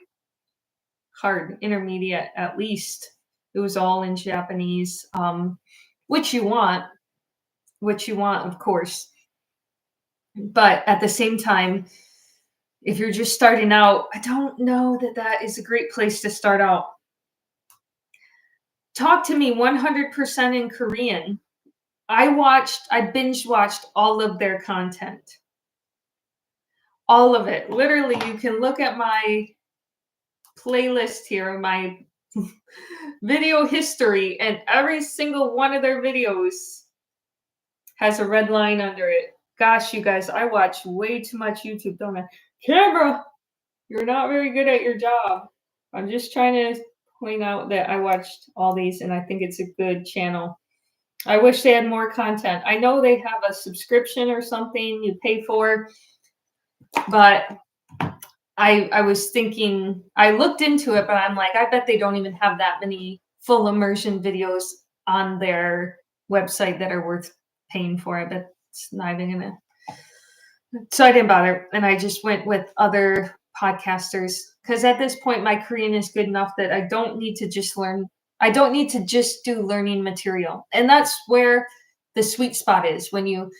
hard, intermediate at least. It was all in Japanese, which you want, of course. But at the same time, if you're just starting out, I don't know that that is a great place to start out. Talk to me 100% in Korean. I binge watched all of their content. All of it. Literally, you can look at my playlist here, my video history, and every single one of their videos has a red line under it. Gosh, you guys, I watch way too much YouTube, don't I? Camera, you're not very good at your job. I'm just trying to point out that I watched all these, and I think it's a good channel. I wish they had more content. I know they have a subscription or something you pay for, but I was thinking, I looked into it, but I'm like, I bet they don't even have that many full immersion videos on their website that are worth paying for. I bet it's not even gonna. So I didn't bother, and I just went with other podcasters because at this point my Korean is good enough that I don't need to just learn. I don't need to just do learning material, and that's where the sweet spot is when you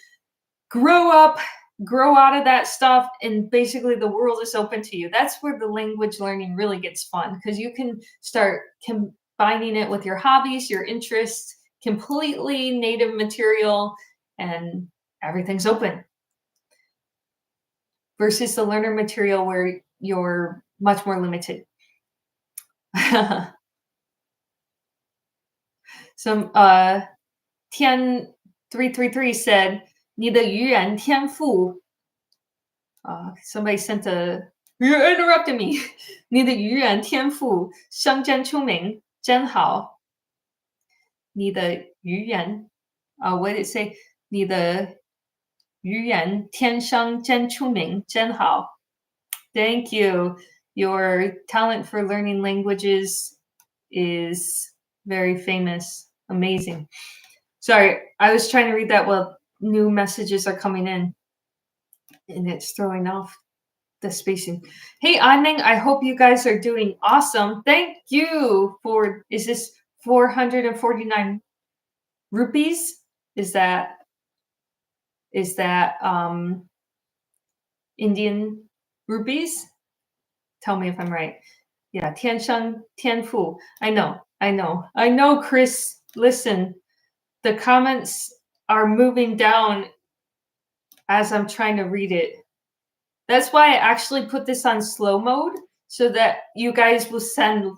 grow up. Grow out of that stuff, and basically the world is open to you. That's where the language learning really gets fun because you can start combining it with your hobbies, your interests, completely native material, and everything's open. Versus the learner material where you're much more limited. Some Tian333 said, 你的语言天赋 somebody sent a, you're interrupting me. 你的语言天赋生真出名真好。你的语言 what did it say? 你的语言天生真出名真好。Thank you. Your talent for learning languages is very famous. Amazing. Sorry, I was trying to read that while new messages are coming in. And it's throwing off the spacing. Hey, Anning, I hope you guys are doing awesome. Thank you for, is this 449 rupees? Is that Indian rupees? Tell me if I'm right. Yeah, Tiansheng Tianfu. I know, Chris. Listen, the comments are moving down as I'm trying to read it. That's why I actually put this on slow mode so that you guys will send.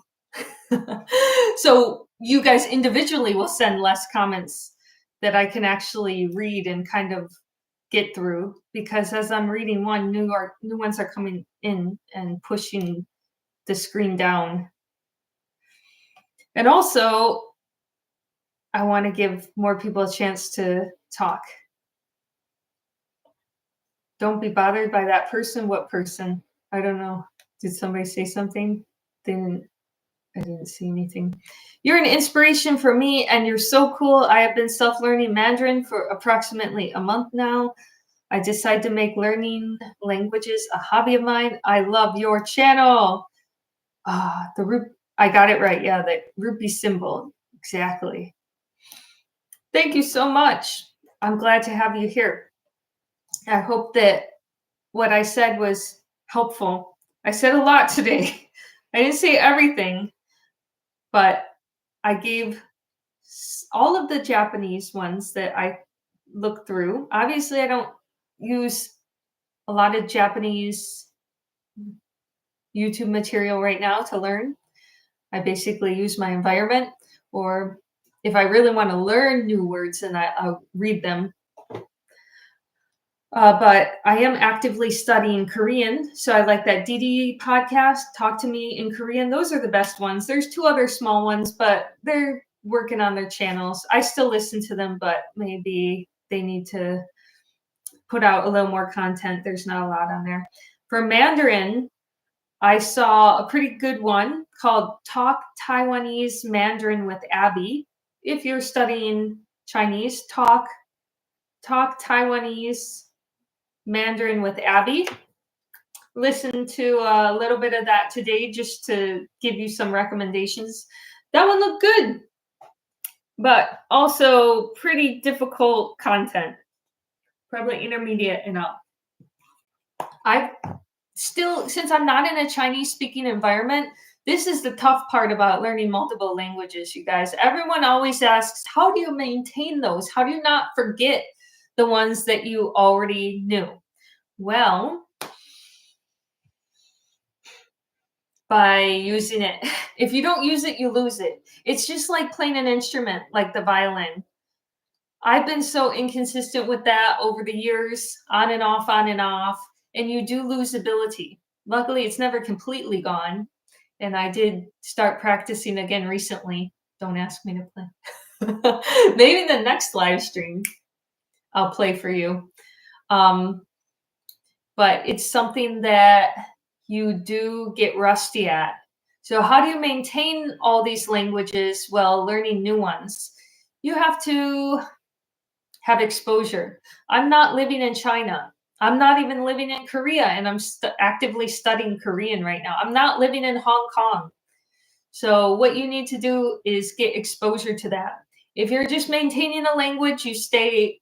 So you guys individually will send less comments that I can actually read and kind of get through. Because as I'm reading one, new ones are coming in and pushing the screen down. And also, I want to give more people a chance to talk. Don't be bothered by that person. What person? I don't know. Did somebody say something? I didn't see anything. You're an inspiration for me, and you're so cool. I have been self-learning Mandarin for approximately a month now. I decided to make learning languages a hobby of mine. I love your channel. I got it right. Yeah, the rupee symbol. Exactly. Thank you so much. I'm glad to have you here. I hope that what I said was helpful. I said a lot today. I didn't say everything, but I gave all of the Japanese ones that I looked through. Obviously, I don't use a lot of Japanese YouTube material right now to learn. I basically use my environment, or if I really want to learn new words, then I'll read them. But I am actively studying Korean, so I like that DD podcast, Talk to Me in Korean. Those are the best ones. There's 2 other small ones, but they're working on their channels. I still listen to them, but maybe they need to put out a little more content. There's not a lot on there. For Mandarin, I saw a pretty good one called Talk Taiwanese Mandarin with Abby. If you're studying Chinese, Talk Taiwanese Mandarin with Abby. Listen to a little bit of that today just to give you some recommendations. That one looked good, but also pretty difficult content. Probably intermediate and up. I've still, since I'm not in a Chinese speaking environment, this is the tough part about learning multiple languages, you guys. Everyone always asks, how do you maintain those? How do you not forget the ones that you already knew? Well, by using it. If you don't use it, you lose it. It's just like playing an instrument, like the violin. I've been so inconsistent with that over the years, on and off, and you do lose ability. Luckily, it's never completely gone. And I did start practicing again recently. Don't ask me to play. Maybe the next live stream I'll play for you. But it's something that you do get rusty at. So how do you maintain all these languages while learning new ones? You have to have exposure. I'm not living in China. I'm not even living in Korea, and I'm actively studying Korean right now. I'm not living in Hong Kong. So what you need to do is get exposure to that. If you're just maintaining a language, you stay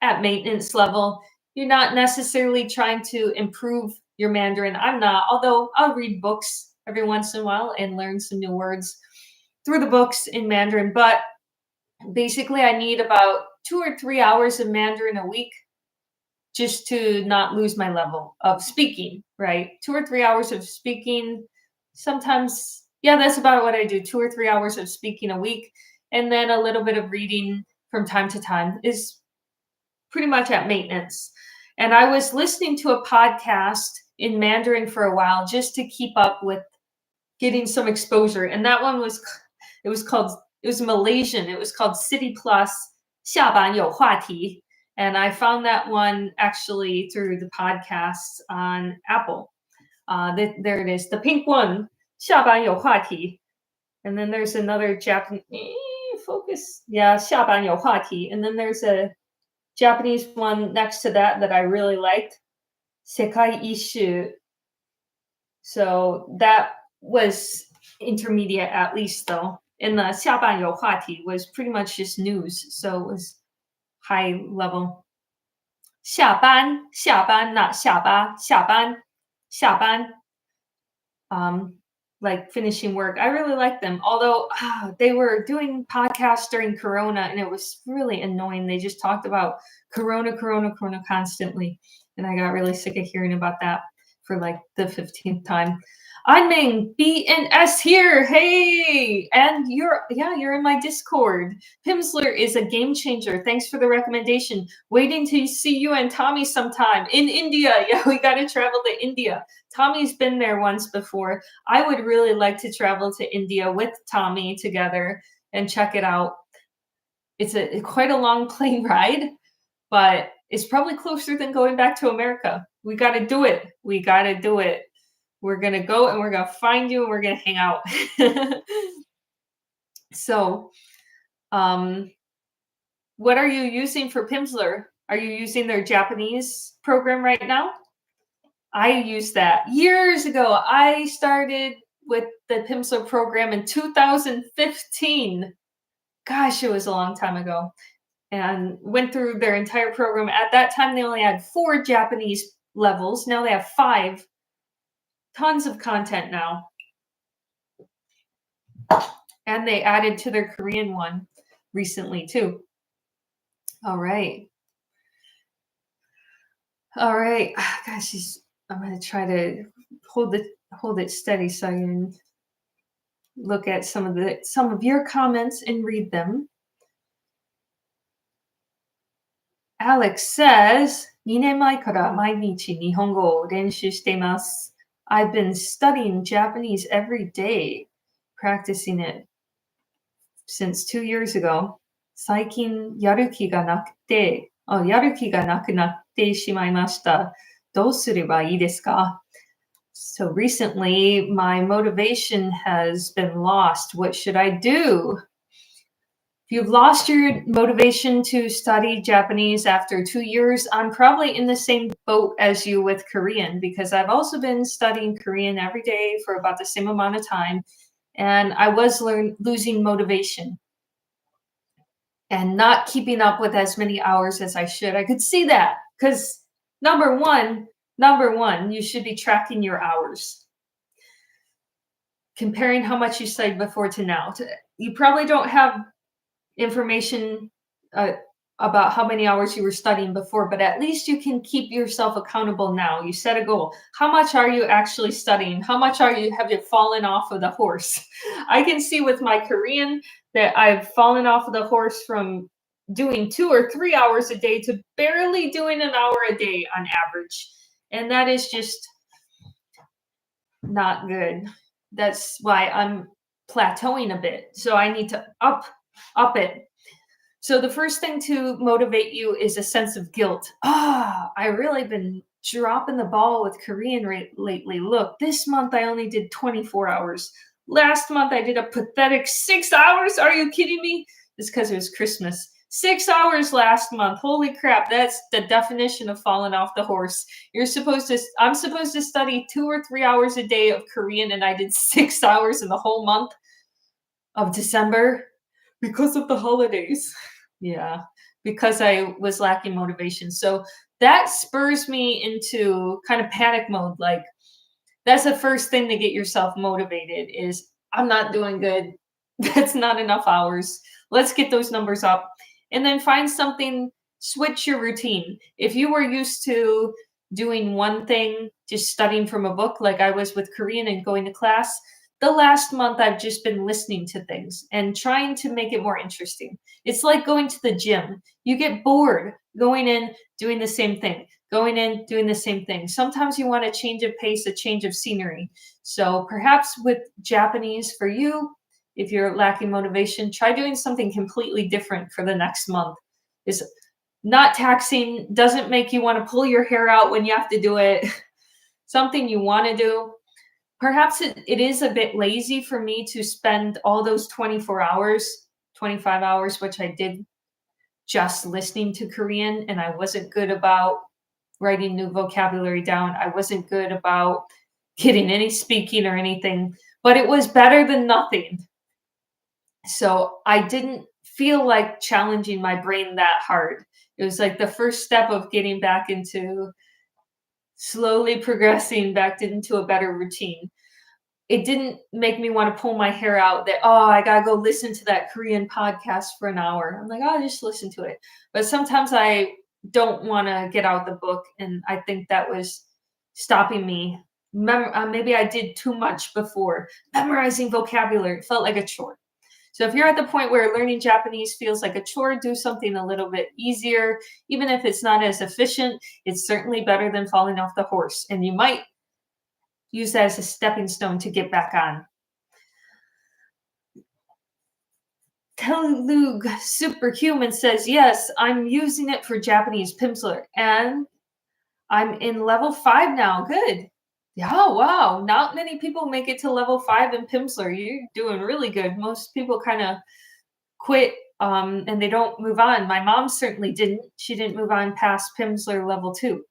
at maintenance level. You're not necessarily trying to improve your Mandarin. I'm not, although I'll read books every once in a while and learn some new words through the books in Mandarin. But basically, I need about 2 or 3 hours of Mandarin a week just to not lose my level of speaking, right? 2 or 3 hours of speaking. Sometimes, yeah, that's about what I do. 2 or 3 hours of speaking a week. And then a little bit of reading from time to time is pretty much at maintenance. And I was listening to a podcast in Mandarin for a while just to keep up with getting some exposure. And that one was Malaysian. It was called City Plus 下班有话题. And I found that one actually through the podcasts on Apple. There it is, the pink one, 下班有话题. And then there's another Japanese, focus. Yeah, 下班有话题. And then there's a Japanese one next to that I really liked, 世界一周. So that was intermediate at least though. And the 下班有话题 was pretty much just news, so it was high level. 下班 not 下班 下班 like finishing work. I really like them, although they were doing podcasts during Corona and it was really annoying. They just talked about Corona constantly, and I got really sick of hearing about that for like the 15th time. I'm Ming, B and S here. Hey, and you're in my Discord. Pimsleur is a game changer. Thanks for the recommendation. Waiting to see you and Tommy sometime in India. Yeah, we got to travel to India. Tommy's been there once before. I would really like to travel to India with Tommy together and check it out. It's quite a long plane ride, but it's probably closer than going back to America. We got to do it. We got to do it. We're going to go and we're going to find you and we're going to hang out. So, what are you using for Pimsleur? Are you using their Japanese program right now? I used that years ago. I started with the Pimsleur program in 2015. Gosh, it was a long time ago. And went through their entire program. At that time, they only had 4 Japanese levels. Now they have 5. Tons of content now. And they added to their Korean one recently, too. All right. All right. Gosh, I'm going to try to hold it steady so I can look at some of your comments and read them. Alex says, 2年前から毎日日本語を練習しています. I've been studying Japanese every day, practicing it since 2 years ago. 最近やる気がなくなってしまいました。どうすればいいですか? So recently, my motivation has been lost. What should I do? If you've lost your motivation to study Japanese after 2 years, I'm probably in the same boat as you with Korean, because I've also been studying Korean every day for about the same amount of time, and I was losing motivation and not keeping up with as many hours as I should. I could see that, because number one, you should be tracking your hours, comparing how much you studied before to now. You probably don't have information about how many hours you were studying before, but at least you can keep yourself accountable now. You set a goal. How much are you actually studying? How much have you fallen off of the horse? I can see with my Korean that I've fallen off of the horse from doing 2 or 3 hours a day to barely doing an hour a day on average. And that is just not good. That's why I'm plateauing a bit. So I need to up it. So the first thing to motivate you is a sense of guilt. I really been dropping the ball with Korean lately. Look, this month I only did 24 hours. Last month I did a pathetic 6 hours. Are you kidding me? It's because it was Christmas. 6 hours last month. Holy crap. That's the definition of falling off the horse. I'm supposed to study 2 or 3 hours a day of Korean, and I did 6 hours in the whole month of December. Because of the holidays. Yeah, because I was lacking motivation. So that spurs me into kind of panic mode. Like, that's the first thing to get yourself motivated is, I'm not doing good. That's not enough hours. Let's get those numbers up. And then find something, switch your routine. If you were used to doing one thing, just studying from a book, like I was with Korean and going to class, the last month I've just been listening to things and trying to make it more interesting. It's like going to the gym. You get bored going in, doing the same thing, going in, doing the same thing. Sometimes you want a change of pace, a change of scenery. So perhaps with Japanese for you, if you're lacking motivation, try doing something completely different for the next month. It's not taxing, doesn't make you want to pull your hair out when you have to do it. Something you want to do. Perhaps it is a bit lazy for me to spend all those 24 hours, 25 hours, which I did just listening to Korean, and I wasn't good about writing new vocabulary down. I wasn't good about getting any speaking or anything, but it was better than nothing. So I didn't feel like challenging my brain that hard. It was like the first step of getting back into slowly progressing back into a better routine. It didn't make me want to pull my hair out that, I got to go listen to that Korean podcast for an hour. I'm like, I'll just listen to it. But sometimes I don't want to get out the book. And I think that was stopping me. Maybe I did too much before. Memorizing vocabulary, it felt like a chore. So if you're at the point where learning Japanese feels like a chore, do something a little bit easier. Even if it's not as efficient, it's certainly better than falling off the horse. And you might use that as a stepping stone to get back on. Telug Superhuman says, yes, I'm using it for Japanese Pimsleur. And I'm in level 5 now. Good. Yeah, wow. Not many people make it to level 5 in Pimsleur. You're doing really good. Most people kind of quit and they don't move on. My mom certainly didn't. She didn't move on past Pimsleur level 2.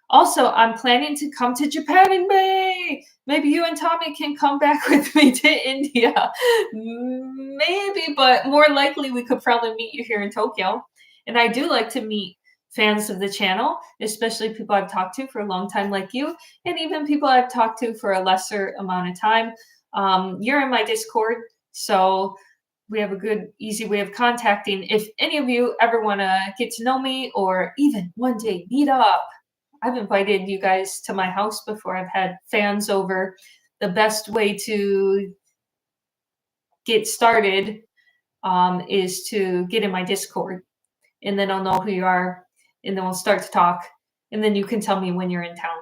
Also, I'm planning to come to Japan in May. Maybe you and Tommy can come back with me to India. Maybe, but more likely we could probably meet you here in Tokyo. And I do like to meet fans of the channel, especially people I've talked to for a long time like you, and even people I've talked to for a lesser amount of time. You're in my Discord, so we have a good, easy way of contacting. If any of you ever want to get to know me or even one day meet up, I've invited you guys to my house before. I've had fans over. The best way to get started is to get in my Discord, and then I'll know who you are, and then we'll start to talk, and then you can tell me when you're in town.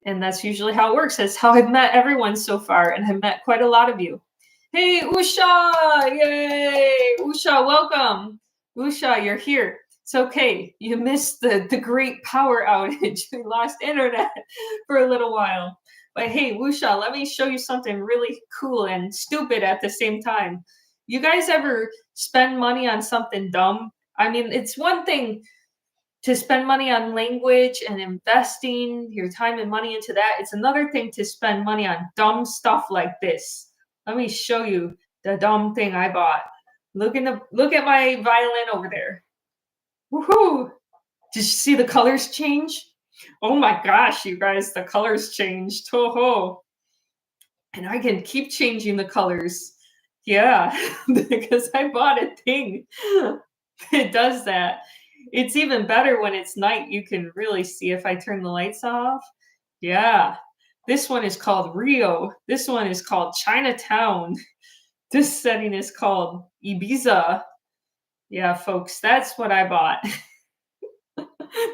And that's usually how it works. That's how I've met everyone so far, and I've met quite a lot of you. Hey, Usha! Yay! Usha, welcome. Usha, you're here. It's okay. You missed the great power outage. You lost internet for a little while. But hey, Wusha, let me show you something really cool and stupid at the same time. You guys ever spend money on something dumb? I mean, it's one thing to spend money on language and investing your time and money into that. It's another thing to spend money on dumb stuff like this. Let me show you the dumb thing I bought. Look at my violin over there. Woohoo! Did you see the colors change? Oh my gosh, you guys, the colors changed. Toho. And I can keep changing the colors. Yeah, because I bought a thing. It does that. It's even better when it's night. You can really see if I turn the lights off. Yeah. This one is called Rio. This one is called Chinatown. This setting is called Ibiza. Yeah, folks, that's what I bought.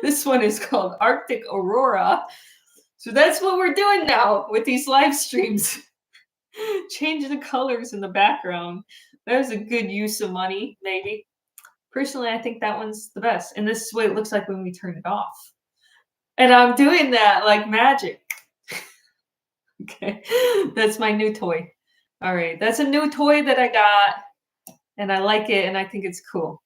This one is called Arctic Aurora. So that's what we're doing now with these live streams. Change the colors in the background. That was a good use of money, maybe. Personally, I think that one's the best. And this is what it looks like when we turn it off. And I'm doing that like magic. Okay, that's my new toy. All right, that's a new toy that I got. And I like it, and I think it's cool.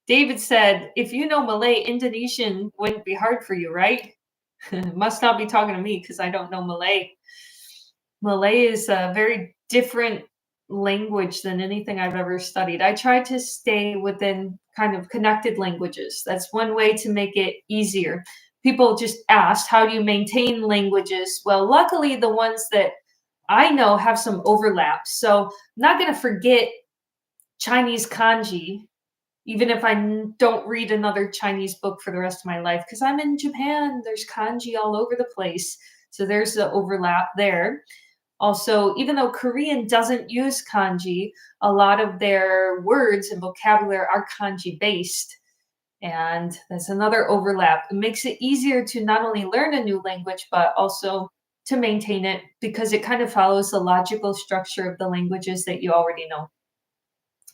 David said, if you know Malay, Indonesian wouldn't be hard for you, right? Must not be talking to me because I don't know Malay. Malay is a very different language than anything I've ever studied. I try to stay within kind of connected languages. That's one way to make it easier. People just asked, how do you maintain languages? Well, luckily the ones that I know have some overlap. So I'm not going to forget Chinese kanji, even if I don't read another Chinese book for the rest of my life, because I'm in Japan. There's kanji all over the place. So there's the overlap there. Also, even though Korean doesn't use kanji, a lot of their words and vocabulary are kanji based. And that's another overlap. It makes it easier to not only learn a new language, but also to maintain it because it kind of follows the logical structure of the languages that you already know.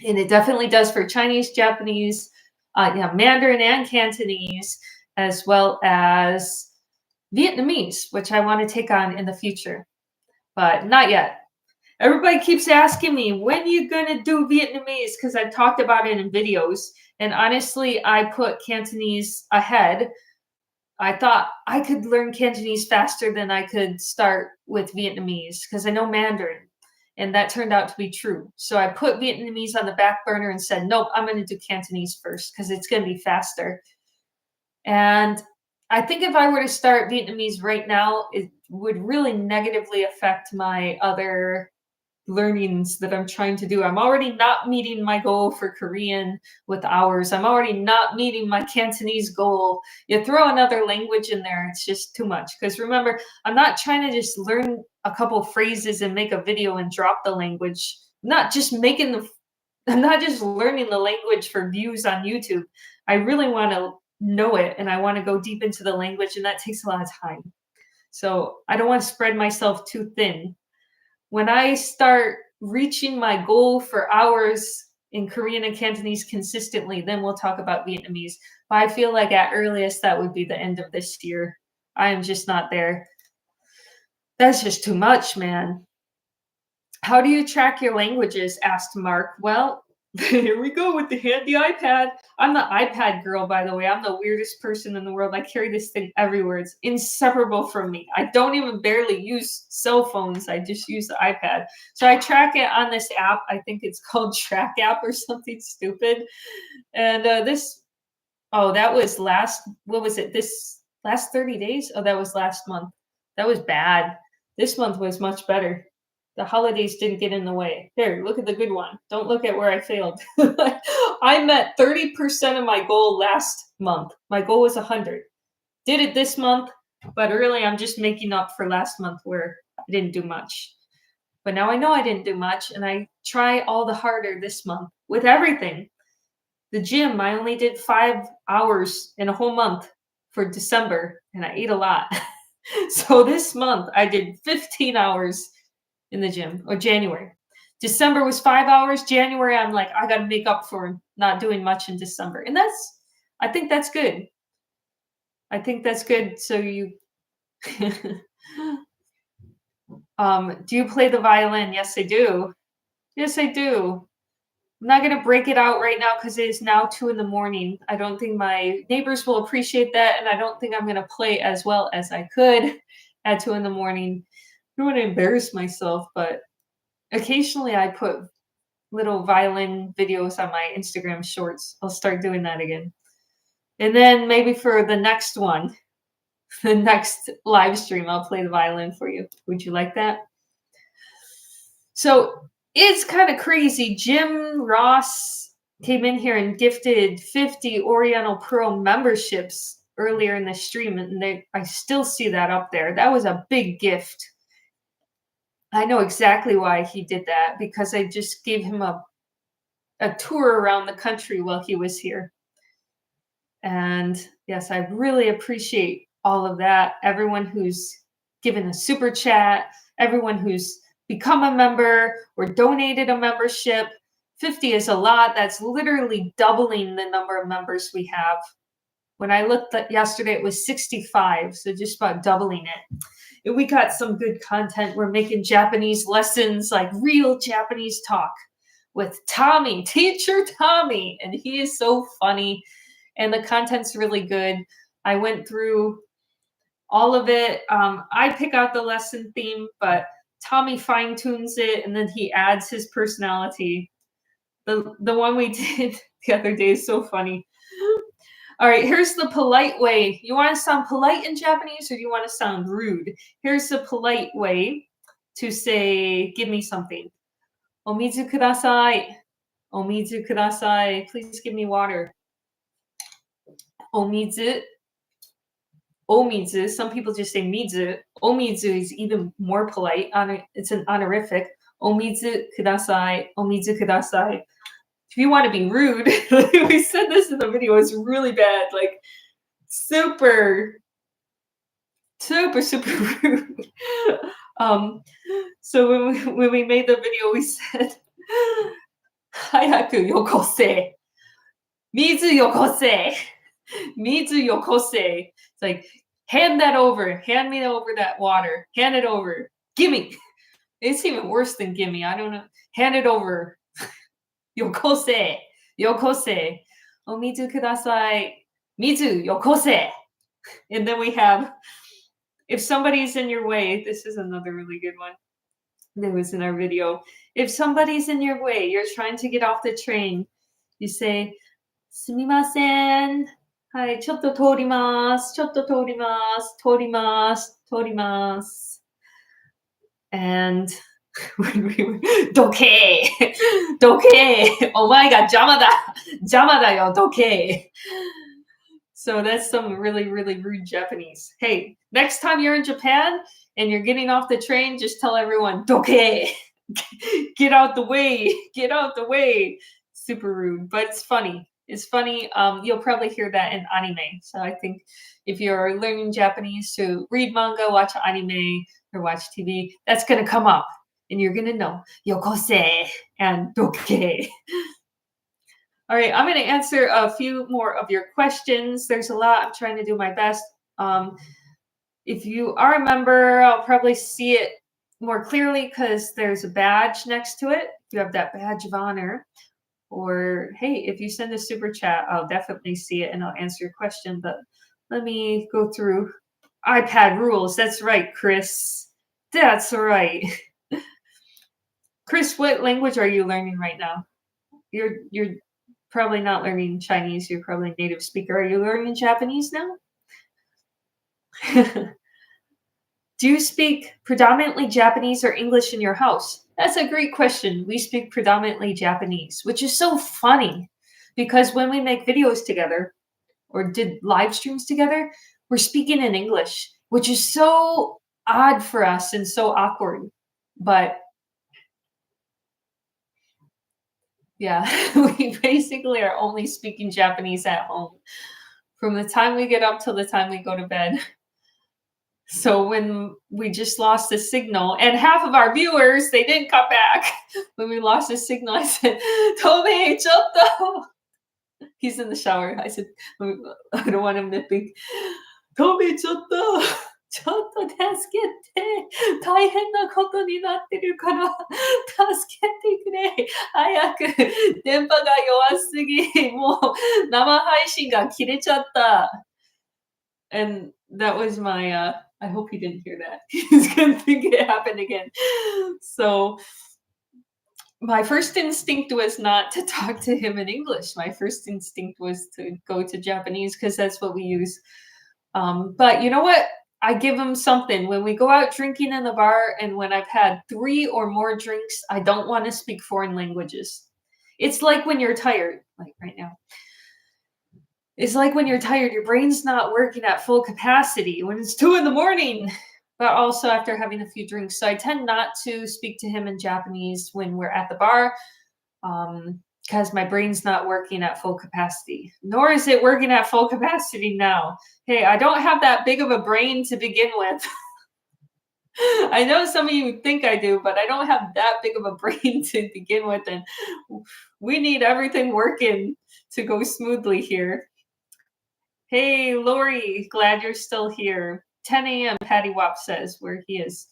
And it definitely does for Chinese, Japanese, Mandarin and Cantonese, as well as Vietnamese, which I want to take on in the future. But not yet. Everybody keeps asking me, when are you going to do Vietnamese? Because I've talked about it in videos. And honestly, I put Cantonese ahead. I thought I could learn Cantonese faster than I could start with Vietnamese because I know Mandarin. And that turned out to be true. So I put Vietnamese on the back burner and said, nope, I'm going to do Cantonese first because it's going to be faster. And I think if I were to start Vietnamese right now, it would really negatively affect my other learnings that I'm trying to do. I'm already not meeting my goal for Korean with hours. I'm already not meeting my Cantonese goal. You throw another language in there, it's just too much. Because remember, I'm not trying to just learn a couple phrases and make a video and drop the language. I'm not just learning the language for views on YouTube. I really want to know it and I want to go deep into the language, and that takes a lot of time. So I don't want to spread myself too thin. When I start reaching my goal for hours in Korean and Cantonese consistently, then we'll talk about Vietnamese. But I feel like at earliest that would be the end of this year. I am just not there. That's just too much, man. How do you track your languages? Asked Mark. Well, here we go with the handy iPad. I'm the iPad girl, by the way. I'm the weirdest person in the world. I carry this thing everywhere. It's inseparable from me. I don't even barely use cell phones. I just use the iPad. So I track it on this app. I think it's called Track App or something stupid. And that was this last 30 days? Oh, that was last month. That was bad. This month was much better. The holidays didn't get in the way. Here, look at the good one. Don't look at where I failed. I met 30% of my goal last month. My goal was 100. Did it this month, but really I'm just making up for last month where I didn't do much. But now I know I didn't do much, and I try all the harder this month with everything. The gym, I only did 5 hours in a whole month for December, and I ate a lot. So this month I did 15 hours in the gym, or January. December was 5 hours. January, I'm like, I got to make up for not doing much in December. And I think that's good. I think that's good. So you, do you play the violin? Yes, I do. Yes, I do. I'm not going to break it out right now because it is now 2 a.m. I don't think my neighbors will appreciate that. And I don't think I'm going to play as well as I could at 2 a.m. I don't want to embarrass myself, but occasionally I put little violin videos on my Instagram shorts. I'll start doing that again. And then maybe for the next one, the next live stream, I'll play the violin for you. Would you like that? So it's kind of crazy. Jim Ross came in here and gifted 50 Oriental Pro memberships earlier in the stream, and I still see that up there. That was a big gift. I know exactly why he did that, because I just gave him a tour around the country while he was here. And yes, I really appreciate all of that. Everyone who's given a super chat, everyone who's become a member or donated a membership. 50 is a lot. That's literally doubling the number of members we have. When I looked at yesterday, it was 65, so just about doubling it. We got some good content. We're making Japanese lessons, like real Japanese talk with Tommy, teacher Tommy. And he is so funny. And the content's really good. I went through all of it. I pick out the lesson theme, but Tommy fine tunes it, and then he adds his personality. The one we did the other day is so funny. All right, here's the polite way. You want to sound polite in Japanese, or do you want to sound rude? Here's the polite way to say, give me something. Omizu kudasai. Omizu kudasai. Please give me water. Omizu. Omizu. Some people just say mizu. Omizu is even more polite. It's an honorific. Omizu kudasai. Omizu kudasai. If you want to be rude, we said this in the video, it's really bad, like super rude. So when we made the video, we said, Hayaku yokose. Mizu yokose. Mizu yokose. It's like, hand that over. Hand me over that water. Hand it over. Gimme. It's even worse than gimme. I don't know. Hand it over. Yokose. Yokose. Omizu kudasai. Mizu yokose. And then we have, if somebody's in your way, this is another really good one. That was in our video. If somebody's in your way, you're trying to get off the train, you say, sumimasen. Hai, chotto torimasu. Chotto torimasu. Torimasu. Torimasu. And doke. Doke. Oh my god, jamada. Jamada yo, doke. So that's some really, really rude Japanese. Hey, next time you're in Japan and you're getting off the train, just tell everyone, doke. Get out the way. Get out the way. Super rude, but it's funny. It's funny. You'll probably hear that in anime. So I think if you're learning Japanese to read manga, watch anime, or watch TV, that's going to come up. And you're going to know, yokose and doke. All right, I'm going to answer a few more of your questions. There's a lot. I'm trying to do my best. If you are a member, I'll probably see it more clearly because there's a badge next to it. If you have that badge of honor. Or, hey, if you send a super chat, I'll definitely see it and I'll answer your question. But let me go through iPad rules. That's right, Chris. That's right. Chris, what language are you learning right now? You're probably not learning Chinese. You're probably a native speaker. Are you learning Japanese now? Do you speak predominantly Japanese or English in your house? That's a great question. We speak predominantly Japanese, which is so funny because when we make videos together or did live streams together, we're speaking in English, which is so odd for us and so awkward. But yeah, we basically are only speaking Japanese at home from the time we get up till the time we go to bed. So when we just lost the signal, and half of our viewers, they didn't come back. When we lost the signal, I said, Tomei, chotto. He's in the shower. I said, I don't want him to think, Tomei, chotto. ちょっと助けて。大変なことになってるから、助けてくれ。早く。電波が弱すぎ。もう生配信が切れちゃった。And that was my, I hope he didn't hear that. He's going to think it happened again. So my first instinct was not to talk to him in English. My first instinct was to go to Japanese because that's what we use. But you know what? I give him something. When we go out drinking in the bar and when I've had 3 or more drinks, I don't want to speak foreign languages. It's like when you're tired, like right now. It's like when you're tired, your brain's not working at full capacity when it's 2 a.m, but also after having a few drinks. So I tend not to speak to him in Japanese when we're at the bar because my brain's not working at full capacity, nor is it working at full capacity now. Hey, I don't have that big of a brain to begin with. I know some of you think I do, but I don't have that big of a brain to begin with. And we need everything working to go smoothly here. Hey, Lori, glad you're still here. 10 a.m. Patty Wap says where he is.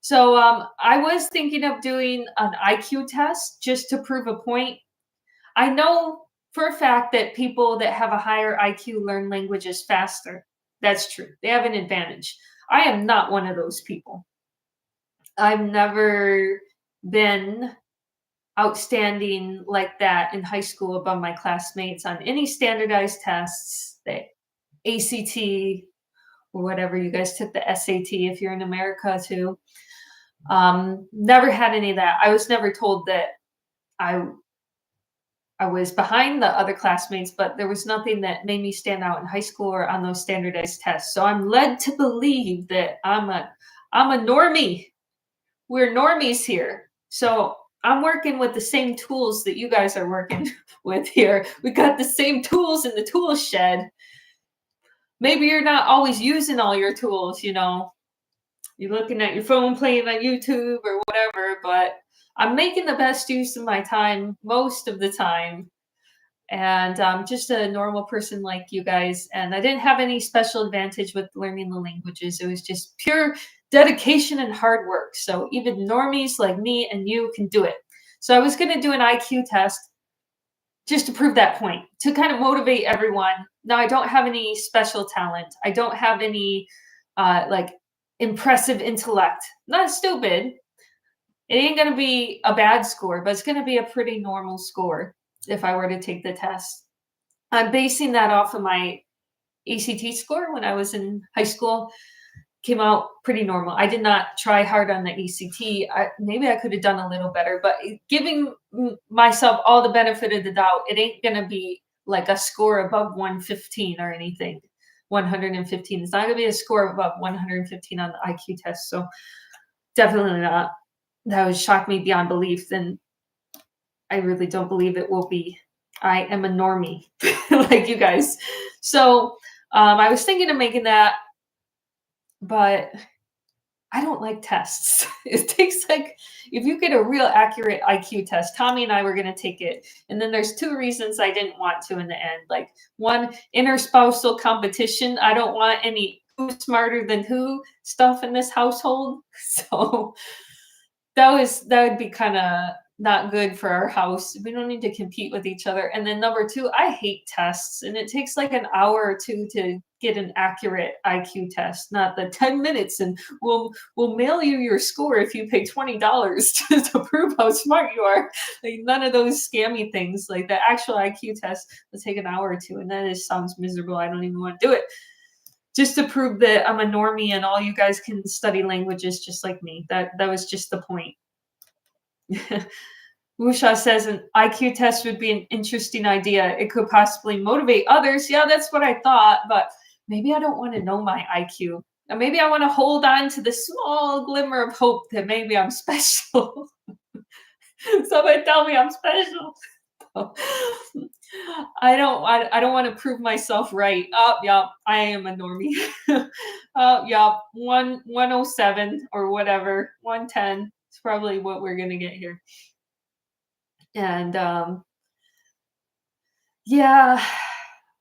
So I was thinking of doing an IQ test just to prove a point. I know for a fact that people that have a higher IQ learn languages faster. That's true. They have an advantage. I am not one of those people. I've never been outstanding like that in high school above my classmates on any standardized tests, the ACT or whatever. You guys took the SAT if you're in America too. Never had any of that. I was never told that I was behind the other classmates, but there was nothing that made me stand out in high school or on those standardized tests. So I'm led to believe that I'm a normie. We're normies here. So I'm working with the same tools that you guys are working with here. We got the same tools in the tool shed. Maybe you're not always using all your tools, you know. You're looking at your phone, playing on YouTube or whatever, but I'm making the best use of my time most of the time. And I'm just a normal person like you guys. And I didn't have any special advantage with learning the languages. It was just pure dedication and hard work. So even normies like me and you can do it. So I was going to do an IQ test just to prove that point, to kind of motivate everyone. Now, I don't have any special talent. I don't have any like impressive intellect. Not stupid. It ain't going to be a bad score, but it's going to be a pretty normal score if I were to take the test. I'm basing that off of my ACT score when I was in high school. Came out pretty normal. I did not try hard on the ACT. Maybe I could have done a little better, but giving myself all the benefit of the doubt, it ain't going to be like a score above 115 or anything. 115. It's not going to be a score above 115 on the IQ test. So definitely not. That would shock me beyond belief. Then I really don't believe it will be. I am a normie like you guys. So I was thinking of making that, but I don't like tests. It takes like, if you get a real accurate IQ test, Tommy and I were going to take it. And then there's two reasons I didn't want to in the end. Like, one, interspousal competition. I don't want any who's smarter than who stuff in this household. So that would be kind of not good for our house. We don't need to compete with each other. And then number two, I hate tests, and it takes like an hour or two to get an accurate IQ test, not the 10 minutes, and we'll mail you your score if you pay $20 to prove how smart you are. Like, none of those scammy things. Like, the actual IQ test will take an hour or two, and that just sounds miserable. I don't even want to do it. Just to prove that I'm a normie and all you guys can study languages just like me. That was just the point. Wusha says an IQ test would be an interesting idea. It could possibly motivate others. Yeah, that's what I thought, but maybe I don't want to know my IQ. Or maybe I want to hold on to the small glimmer of hope that maybe I'm special. Somebody tell me I'm special. I don't want to prove myself right. Oh, yeah, I am a normie. Oh, yeah, 107 or whatever, 110. It's probably what we're gonna get here. And yeah,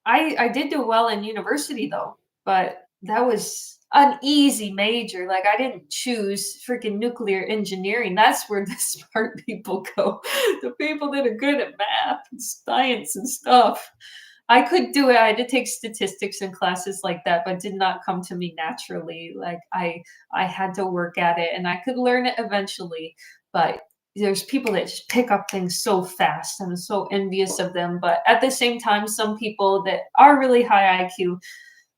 I did do well in university though, but that was an easy major. Like, I didn't choose freaking nuclear engineering. That's where the smart people go. The people that are good at math and science and stuff. I could do it. I had to take statistics and classes like that, but it did not come to me naturally. Like, I had to work at it, and I could learn it eventually. But there's people that just pick up things so fast. I'm so envious of them. But at the same time, some people that are really high IQ,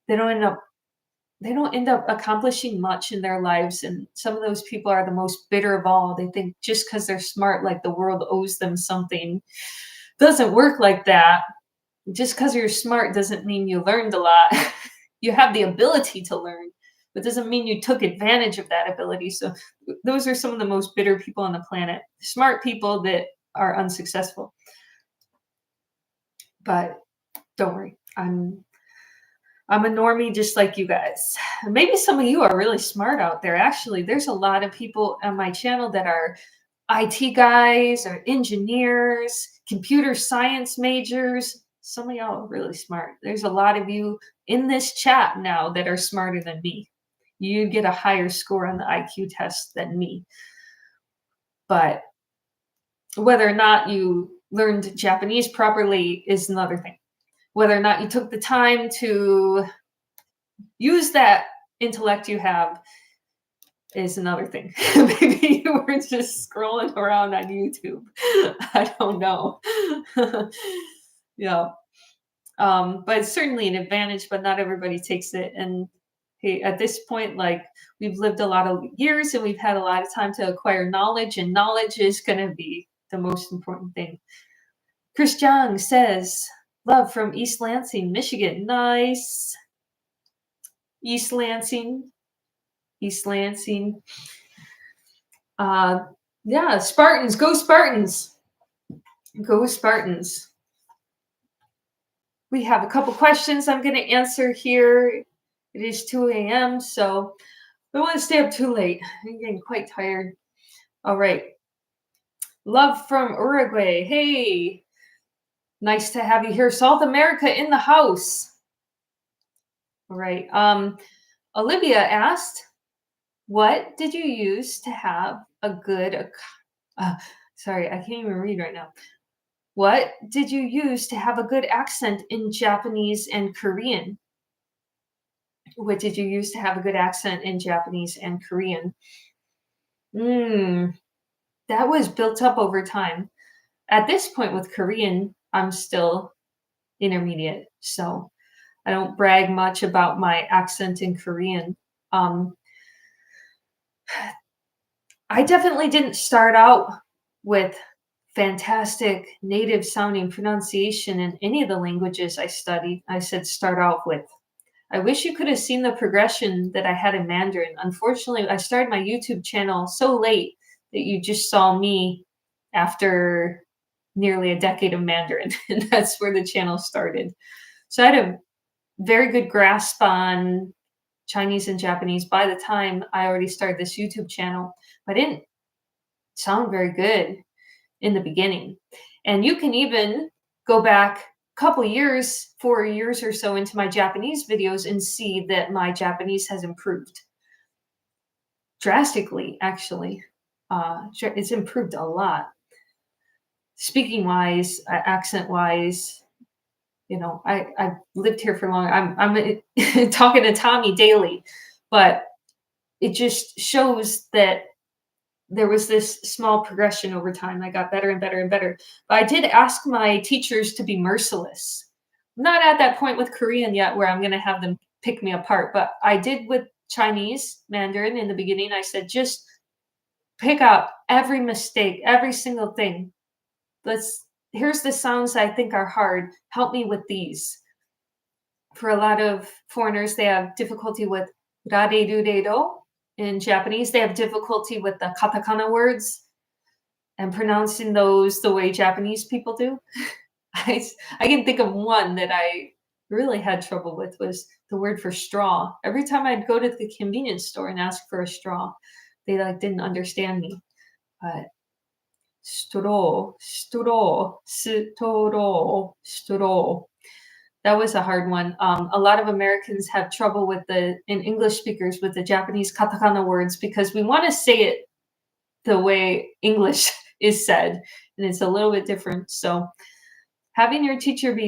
they don't end up accomplishing much in their lives. And some of those people are the most bitter of all. They think just because they're smart, like the world owes them something. Doesn't work like that. Just because you're smart doesn't mean you learned a lot. You have the ability to learn, but doesn't mean you took advantage of that ability. So those are some of the most bitter people on the planet. Smart people that are unsuccessful. But don't worry, I'm a normie just like you guys. Maybe some of you are really smart out there. Actually, there's a lot of people on my channel that are IT guys or engineers, computer science majors. Some of y'all are really smart. There's a lot of you in this chat now that are smarter than me. You get a higher score on the IQ test than me. But whether or not you learned Japanese properly is another thing. Whether or not you took the time to use that intellect you have is another thing. Maybe you were just scrolling around on YouTube. I don't know. Yeah. But it's certainly an advantage, but not everybody takes it. And hey, at this point, like, we've lived a lot of years and we've had a lot of time to acquire knowledge, and knowledge is going to be the most important thing. Chris Jung says, love from East Lansing, Michigan. Nice. East Lansing. Yeah, Spartans. Go Spartans. Go Spartans. We have a couple questions I'm going to answer here. It is 2 a.m., so I don't want to stay up too late. I'm getting quite tired. All right. Love from Uruguay. Hey, nice to have you here. South America in the house. All right. Olivia asked, what did you use to have a good... sorry, I can't even read right now. What did you use to have a good accent in Japanese and Korean? What did you use to have a good accent in Japanese and Korean? That was built up over time. At this point with Korean, I'm still intermediate, so I don't brag much about my accent in Korean. I definitely didn't start out with fantastic native sounding pronunciation in any of the languages I studied. I said start out with. I wish you could have seen the progression that I had in Mandarin. Unfortunately, I started my YouTube channel so late that you just saw me after nearly a decade of Mandarin, and that's where the channel started. So I had a very good grasp on Chinese and Japanese by the time I already started this YouTube channel. I didn't sound very good in the beginning. And you can even go back a couple years, 4 years or so into my Japanese videos and see that my Japanese has improved drastically, actually. It's improved a lot. Speaking wise, accent wise, you know, I've lived here for long. I'm talking to Tommy daily, but it just shows that there was this small progression over time. I got better and better and better. But I did ask my teachers to be merciless. I'm not at that point with Korean yet where I'm going to have them pick me apart, but I did with Chinese, Mandarin in the beginning. I said, just pick out every mistake, every single thing. Here's the sounds I think are hard. Help me with these. For a lot of foreigners, they have difficulty with ra-de-do-de-do. In Japanese, they have difficulty with the katakana words and pronouncing those the way Japanese people do. I can think of one that I really had trouble with was the word for straw. Every time I'd go to the convenience store and ask for a straw, they didn't understand me. But straw. That was a hard one. A lot of Americans have trouble with in English speakers with the Japanese katakana words because we want to say it the way English is said, and it's a little bit different. So having your teacher give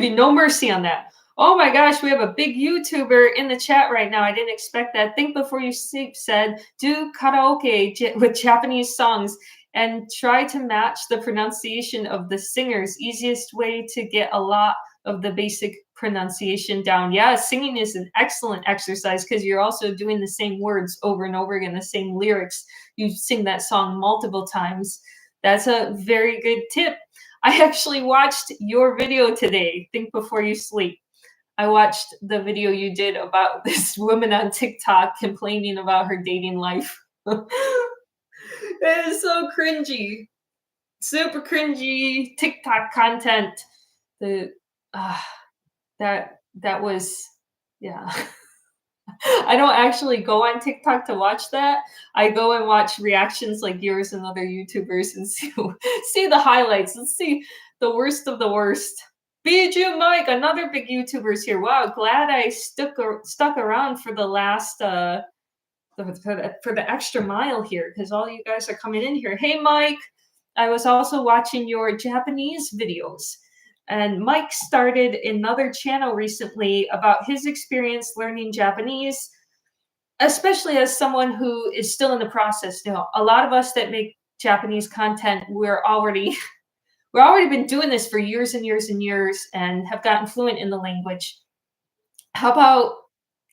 you no mercy on that. Oh my gosh, we have a big YouTuber in the chat right now. I didn't expect that. Think Before You Sleep said, do karaoke with Japanese songs and try to match the pronunciation of the singers. Easiest way to get a lot of the basic pronunciation down. Yeah, singing is an excellent exercise because you're also doing the same words over and over again, the same lyrics. You sing that song multiple times. That's a very good tip. I actually watched your video today, Think Before You Sleep. I watched the video you did about this woman on TikTok complaining about her dating life. It is so cringy. Super cringy TikTok content. That was, yeah. I don't actually go on TikTok to watch that. I go and watch reactions like yours and other YouTubers and see the highlights. Let's see the worst of the worst. Biju Mike, another big YouTuber's here. Wow, glad I stuck around for the last for the extra mile here because all you guys are coming in here. Hey Mike, I was also watching your Japanese videos. And Mike started another channel recently about his experience learning Japanese, especially as someone who is still in the process. You know, a lot of us that make Japanese content, we've already been doing this for years and years and years and have gotten fluent in the language. How about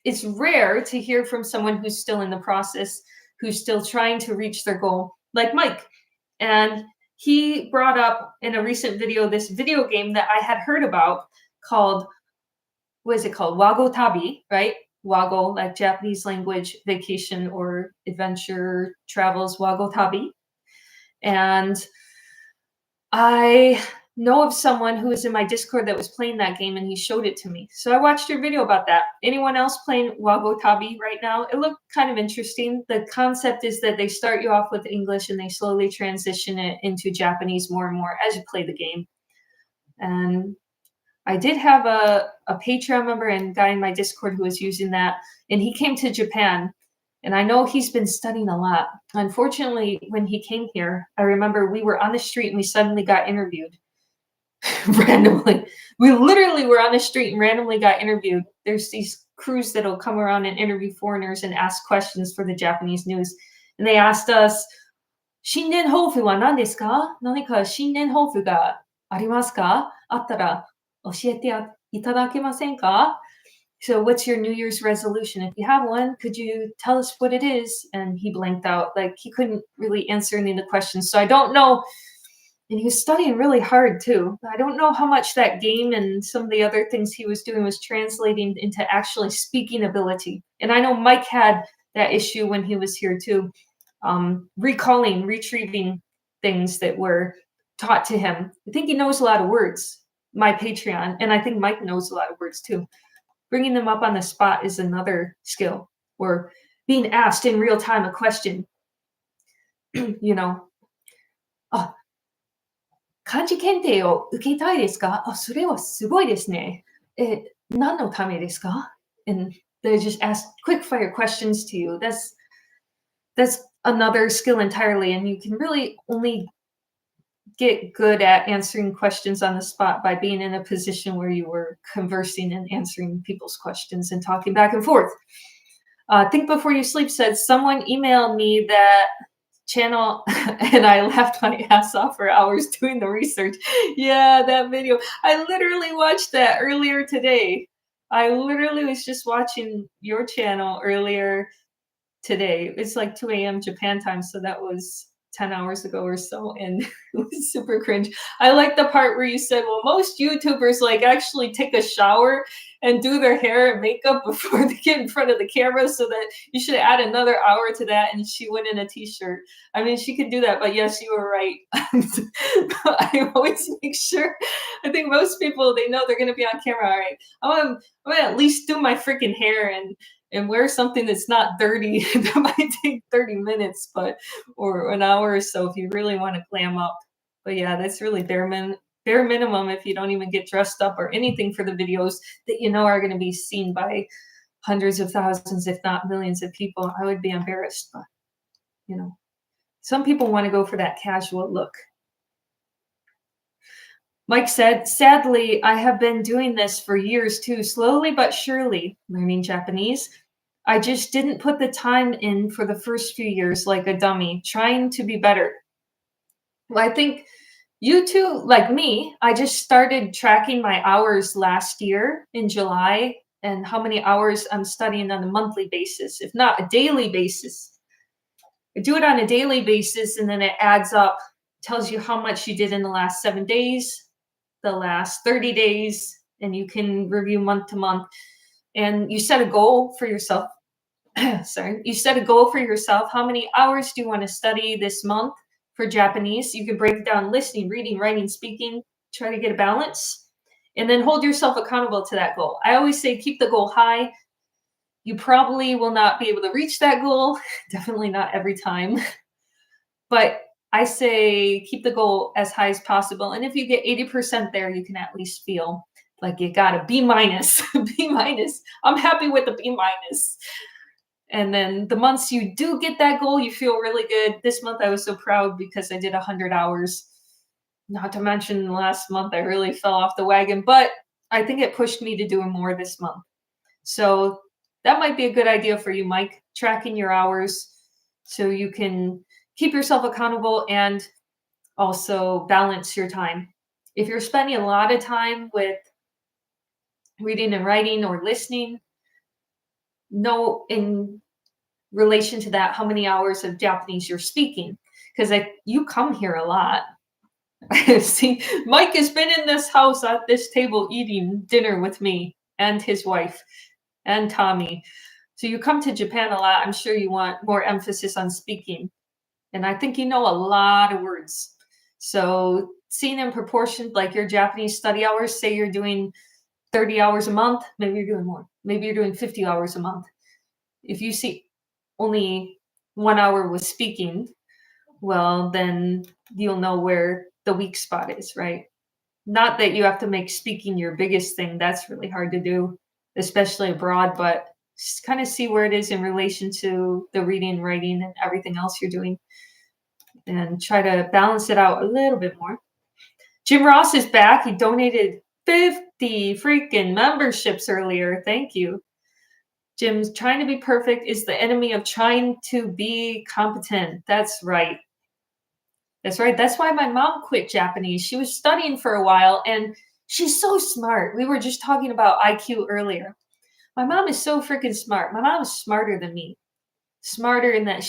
it's rare to hear from someone who's still in the process, who's still trying to reach their goal, like Mike. And he brought up in a recent video this video game that I had heard about called, what is it called? Wago Tabi, right? Wago, like Japanese language, vacation or adventure travels, Wago Tabi. And I know of someone who was in my Discord that was playing that game and he showed it to me. So I watched your video about that. Anyone else playing Wago Tabi right now? It looked kind of interesting. The concept is that they start you off with English and they slowly transition it into Japanese more and more as you play the game. And I did have a Patreon member and guy in my Discord who was using that, and he came to Japan. And I know he's been studying a lot. Unfortunately, when he came here, I remember we were on the street and we suddenly got interviewed. Randomly. We literally were on the street and randomly got interviewed. There's these crews that'll come around and interview foreigners and ask questions for the Japanese news. And they asked us, 新年抱負は何ですか? 何か新年抱負がありますか? あったら教えていただけませんか? So what's your New Year's resolution? If you have one, could you tell us what it is? And he blanked out. Like he couldn't really answer any of the questions. So I don't know. And he was studying really hard too. I don't know how much that game and some of the other things he was doing was translating into actually speaking ability. And I know Mike had that issue when he was here too. Retrieving things that were taught to him. I think he knows a lot of words, my Patreon. And I think Mike knows a lot of words too. bringing them up on the spot is another skill. Or being asked in real time a question. You know, あ、漢字検定を受けたいですか？あ、それはすごいですね。何のためですか? And they just ask quick fire questions to you. That's another skill entirely, and you can really only get good at answering questions on the spot by being in a position where you were conversing and answering people's questions and talking back and forth. Think Before You Sleep said, someone emailed me that channel and I laughed my ass off for hours doing the research. Yeah, that video. I literally watched that earlier today. I literally was just watching your channel earlier today. It's like 2 a.m. Japan time, so that was 10 hours ago or so, and it was super cringe. I like the part where you said, well, most YouTubers like actually take a shower and do their hair and makeup before they get in front of the camera, so that you should add another hour to that. And she went in a t-shirt. I mean, she could do that, but yes, you were right. I always make sure. I think most people, they know they're going to be on camera. All right, I'm gonna at least do my freaking hair and wear something that's not dirty. That might take 30 minutes, or an hour or so if you really want to glam up. But yeah, that's really bare minimum if you don't even get dressed up or anything for the videos that you know are going to be seen by hundreds of thousands, if not millions of people. I would be embarrassed, but you know, some people want to go for that casual look. Mike said, sadly, I have been doing this for years too, slowly but surely, learning Japanese. I just didn't put the time in for the first few years like a dummy, trying to be better. Well, I think you too, like me, I just started tracking my hours last year in July and how many hours I'm studying on a monthly basis, if not a daily basis. I do it on a daily basis and then it adds up, tells you how much you did in the last 7 days, the last 30 days, and you can review month to month. And you set a goal for yourself. Sorry, you set a goal for yourself. How many hours do you want to study this month for Japanese? You can break it down: listening, reading, writing, speaking. Try to get a balance, and then hold yourself accountable to that goal. I always say keep the goal high. You probably will not be able to reach that goal. Definitely not every time. But I say keep the goal as high as possible. And if you get 80% there, you can at least feel like you got a B minus. B minus. I'm happy with the B minus. And then the months you do get that goal, you feel really good. This month I was so proud because I did 100 hours. Not to mention last month I really fell off the wagon, but I think it pushed me to do more this month. So that might be a good idea for you, Mike, tracking your hours so you can keep yourself accountable and also balance your time. If you're spending a lot of time with reading and writing or listening, know in relation to that how many hours of Japanese you're speaking, because you come here a lot. See, Mike has been in this house at this table eating dinner with me and his wife and Tommy. So you come to Japan a lot. I'm sure you want more emphasis on speaking. And I think you know a lot of words. So seeing in proportion, like your Japanese study hours, say you're doing 30 hours a month, maybe you're doing more. Maybe you're doing 50 hours a month. If you see only 1 hour with speaking, well, then you'll know where the weak spot is, right? Not that you have to make speaking your biggest thing. That's really hard to do, especially abroad, but just kind of see where it is in relation to the reading, writing, and everything else you're doing, and try to balance it out a little bit more. Jim Ross is back. He donated 50 freaking memberships earlier. Thank you. Jim's trying to be perfect is the enemy of trying to be competent. That's right. That's right. That's why my mom quit Japanese. She was studying for a while and she's so smart. We were just talking about IQ earlier. My mom is so freaking smart. My mom is smarter than me. Smarter in that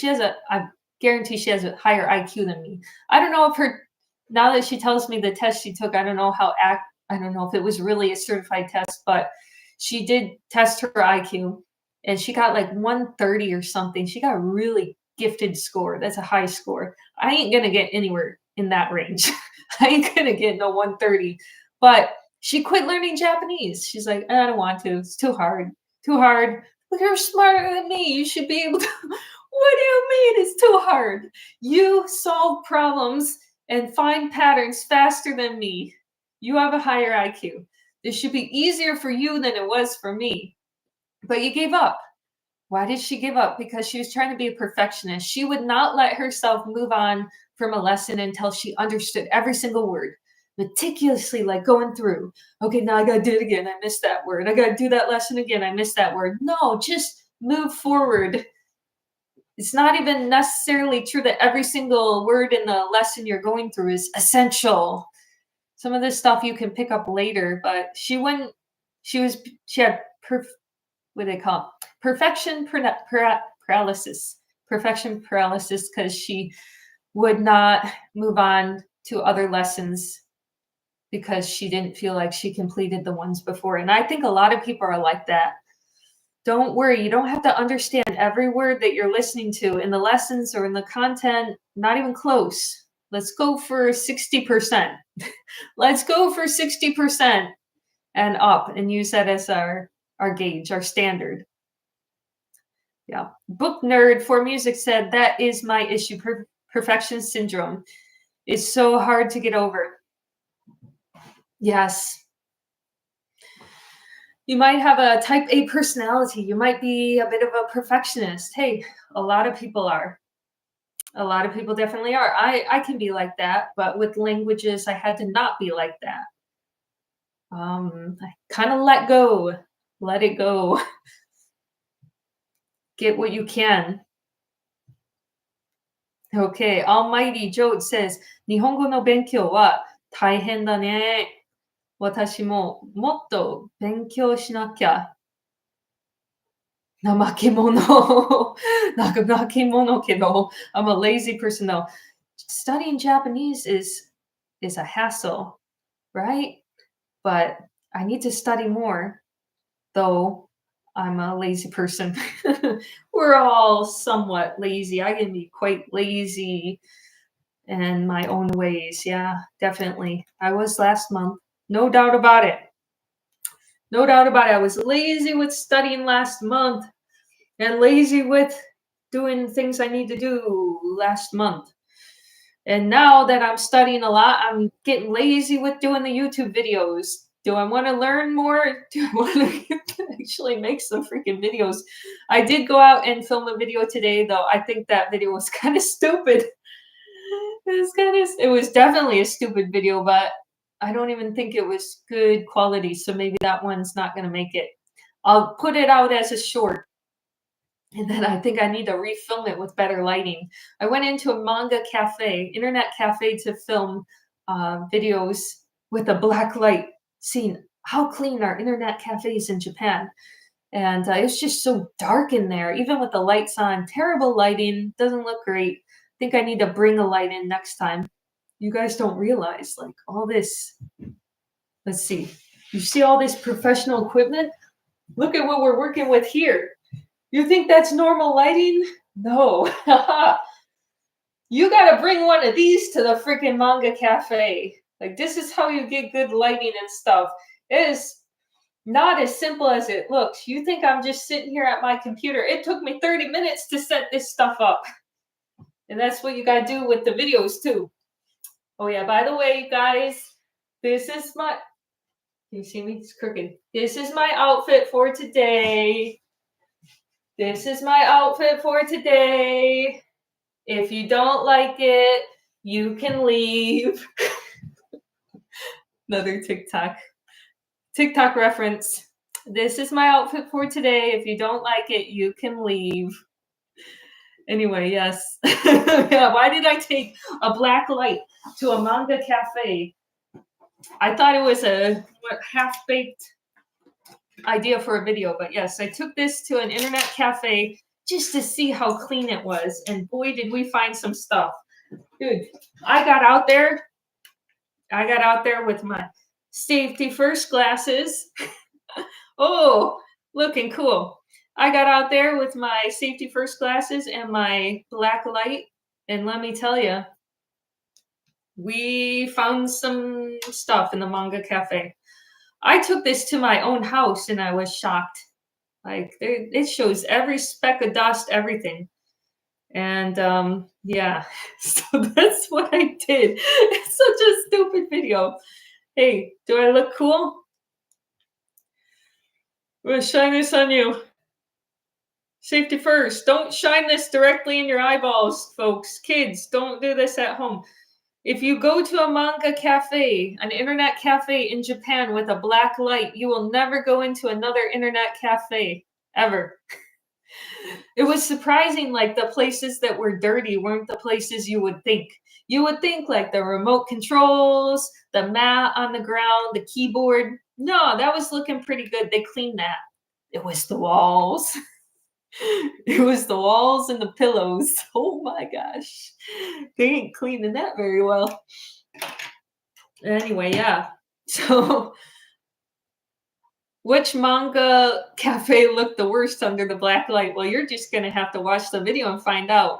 I guarantee she has a higher IQ than me. I don't know if now that she tells me the test she took, I don't know if it was really a certified test, but she did test her IQ. And she got like 130 or something. She got a really gifted score. That's a high score. I ain't going to get anywhere in that range. I ain't going to get no 130. But She quit learning Japanese. She's like, I don't want to. It's too hard. Too hard. Well, you're smarter than me. You should be able to. What do you mean it's too hard? You solve problems and find patterns faster than me. You have a higher IQ. This should be easier for you than it was for me. But you gave up. Why did she give up? Because she was trying to be a perfectionist. She would not let herself move on from a lesson until she understood every single word, meticulously, like going through. Okay, now I got to do it again. I missed that word. I got to do that lesson again. I missed that word. No, just move forward. It's not even necessarily true that every single word in the lesson you're going through is essential. Some of this stuff you can pick up later, but she had what do they call it? Perfection paralysis. Perfection paralysis because she would not move on to other lessons because she didn't feel like she completed the ones before. And I think a lot of people are like that. Don't worry, you don't have to understand every word that you're listening to in the lessons or in the content, not even close. Let's go for 60%. Let's go for 60% and up and use that as our gauge, our standard. Yeah. Book Nerd for Music said, that is my issue. Perfection syndrome is so hard to get over. Yes. You might have a type A personality. You might be a bit of a perfectionist. Hey, a lot of people are. A lot of people definitely are. I can be like that, but with languages, I had to not be like that. I kind of let go. Let it go. Get what you can. Okay, Almighty Joe says, 日本語の勉強は大変だね。私ももっと勉強しなきゃ。怠け者。怠け者けど、I'm a lazy person though. Studying Japanese is a hassle, right? But I need to study more, though I'm a lazy person. We're all somewhat lazy. I can be quite lazy in my own ways. Yeah, definitely. I was last month. No doubt about it. No doubt about it. I was lazy with studying last month and lazy with doing things I need to do last month. And now that I'm studying a lot, I'm getting lazy with doing the YouTube videos. Do I want to learn more? Do I want to actually make some freaking videos? I did go out and film a video today, though. I think that video was kind of stupid. It was definitely a stupid video, but I don't even think it was good quality. So maybe that one's not going to make it. I'll put it out as a short. And then I think I need to refilm it with better lighting. I went into a manga cafe, internet cafe, to film videos with a black light, seeing how clean our internet cafes in Japan. And it's just so dark in there, even with the lights on. Terrible lighting, doesn't look great. I think I need to bring a light in next time. You guys don't realize, like, all this. Let's see. You see all this professional equipment? Look at what we're working with here. You think that's normal lighting? No. You gotta bring one of these to the freaking manga cafe. Like, this is how you get good lighting and stuff. It is not as simple as it looks. You think I'm just sitting here at my computer. It took me 30 minutes to set this stuff up. And that's what you gotta do with the videos too. Oh yeah, by the way, guys, this is my... Can you see me? It's crooked. This is my outfit for today. This is my outfit for today. If you don't like it, you can leave. Another TikTok reference. This is my outfit for today. If you don't like it, you can leave. Anyway, yes. Yeah, why did I take a black light to a manga cafe? I thought it was a half-baked idea for a video, but yes, I took this to an internet cafe just to see how clean it was, and boy, did we find some stuff. Dude, I got out there with my safety first glasses. Oh, looking cool. I got out there with my safety first glasses and my black light, and let me tell you, we found some stuff in the manga cafe. I took this to my own house and I was shocked. Like it shows every speck of dust, everything. And yeah, so that's what I did. It's such a stupid video. Hey, do I look cool? I'm gonna shine this on you. Safety first. Don't shine this directly in your eyeballs, folks. Kids, don't do this at home. If you go to a manga cafe, an internet cafe in Japan with a black light, you will never go into another internet cafe ever. It was surprising, like the places that were dirty weren't the places you would think. You would think like the remote controls, the mat on the ground, the keyboard. No, that was looking pretty good. They cleaned that. It was the walls. It was the walls and the pillows. Oh my gosh. They ain't cleaning that very well. Anyway, yeah. So which manga cafe looked the worst under the black light? Well, you're just going to have to watch the video and find out.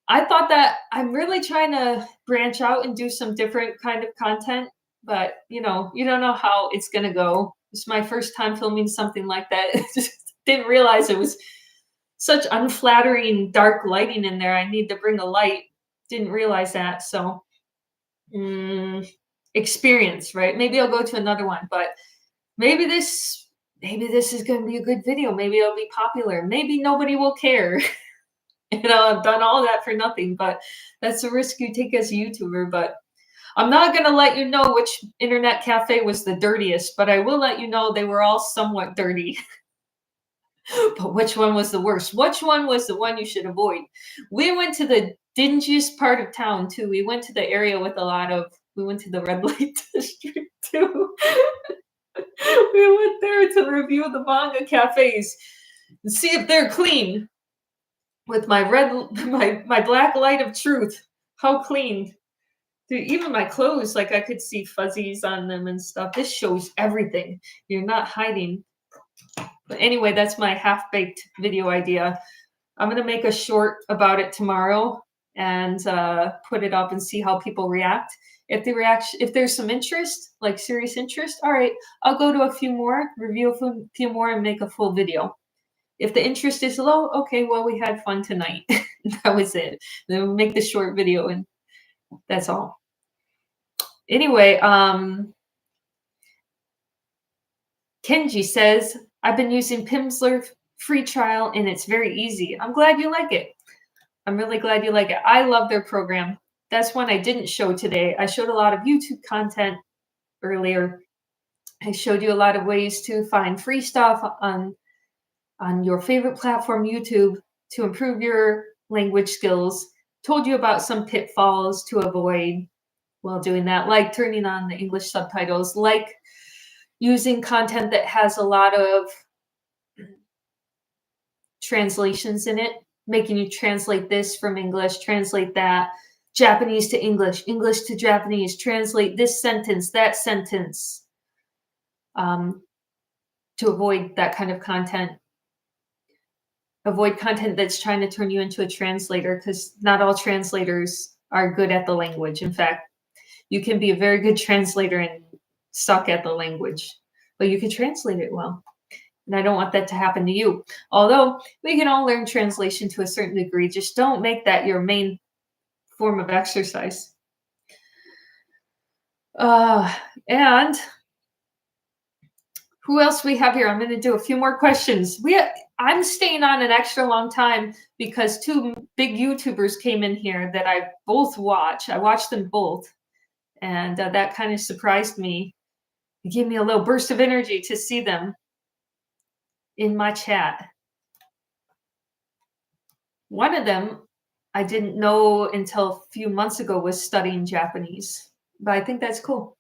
I thought that I'm really trying to branch out and do some different kind of content, but you don't know how it's going to go. It's my first time filming something like that. Just didn't realize it was such unflattering dark lighting in there. I need to bring a light. Didn't realize that. So experience, right? Maybe I'll go to another one, but maybe this is going to be a good video. Maybe it'll be popular. Maybe nobody will care. I've done all that for nothing, but that's a risk you take as a YouTuber. But I'm not going to let you know which internet cafe was the dirtiest, but I will let you know they were all somewhat dirty. But which one was the worst? Which one was the one you should avoid? We went to the dingiest part of town too. We went to the area with we went to the red light district too. We went there to review the manga cafes and see if they're clean. With my my black light of truth. How clean. Dude, even my clothes, like I could see fuzzies on them and stuff. This shows everything. You're not hiding. But anyway, that's my half-baked video idea. I'm going to make a short about it tomorrow and put it up and see how people react. If there's some interest, like serious interest, all right, I'll go to a few more, review a few more, and make a full video. If the interest is low, okay, well, we had fun tonight. That was it. Then we'll make the short video, and that's all. Anyway, Kenji says, I've been using Pimsleur free trial, and it's very easy. I'm glad you like it. I'm really glad you like it. I love their program. That's one I didn't show today. I showed a lot of YouTube content earlier. I showed you a lot of ways to find free stuff on your favorite platform, YouTube, to improve your language skills. Told you about some pitfalls to avoid while doing that, like turning on the English subtitles, like using content that has a lot of translations in it, making you translate this from English, translate that, Japanese to English, English to Japanese, translate this sentence, that sentence, to avoid that kind of content. Avoid content that's trying to turn you into a translator, because not all translators are good at the language. In fact, you can be a very good translator and suck at the language, but you can translate it well. And I don't want that to happen to you. Although we can all learn translation to a certain degree, just don't make that your main form of exercise. And who else we have here? I'm going to do a few more questions. I'm staying on an extra long time because two big YouTubers came in here that I both watch. I watched them both, and that kind of surprised me. It gave me a little burst of energy to see them in my chat. One of them I didn't know until a few months ago was studying Japanese, but I think that's cool.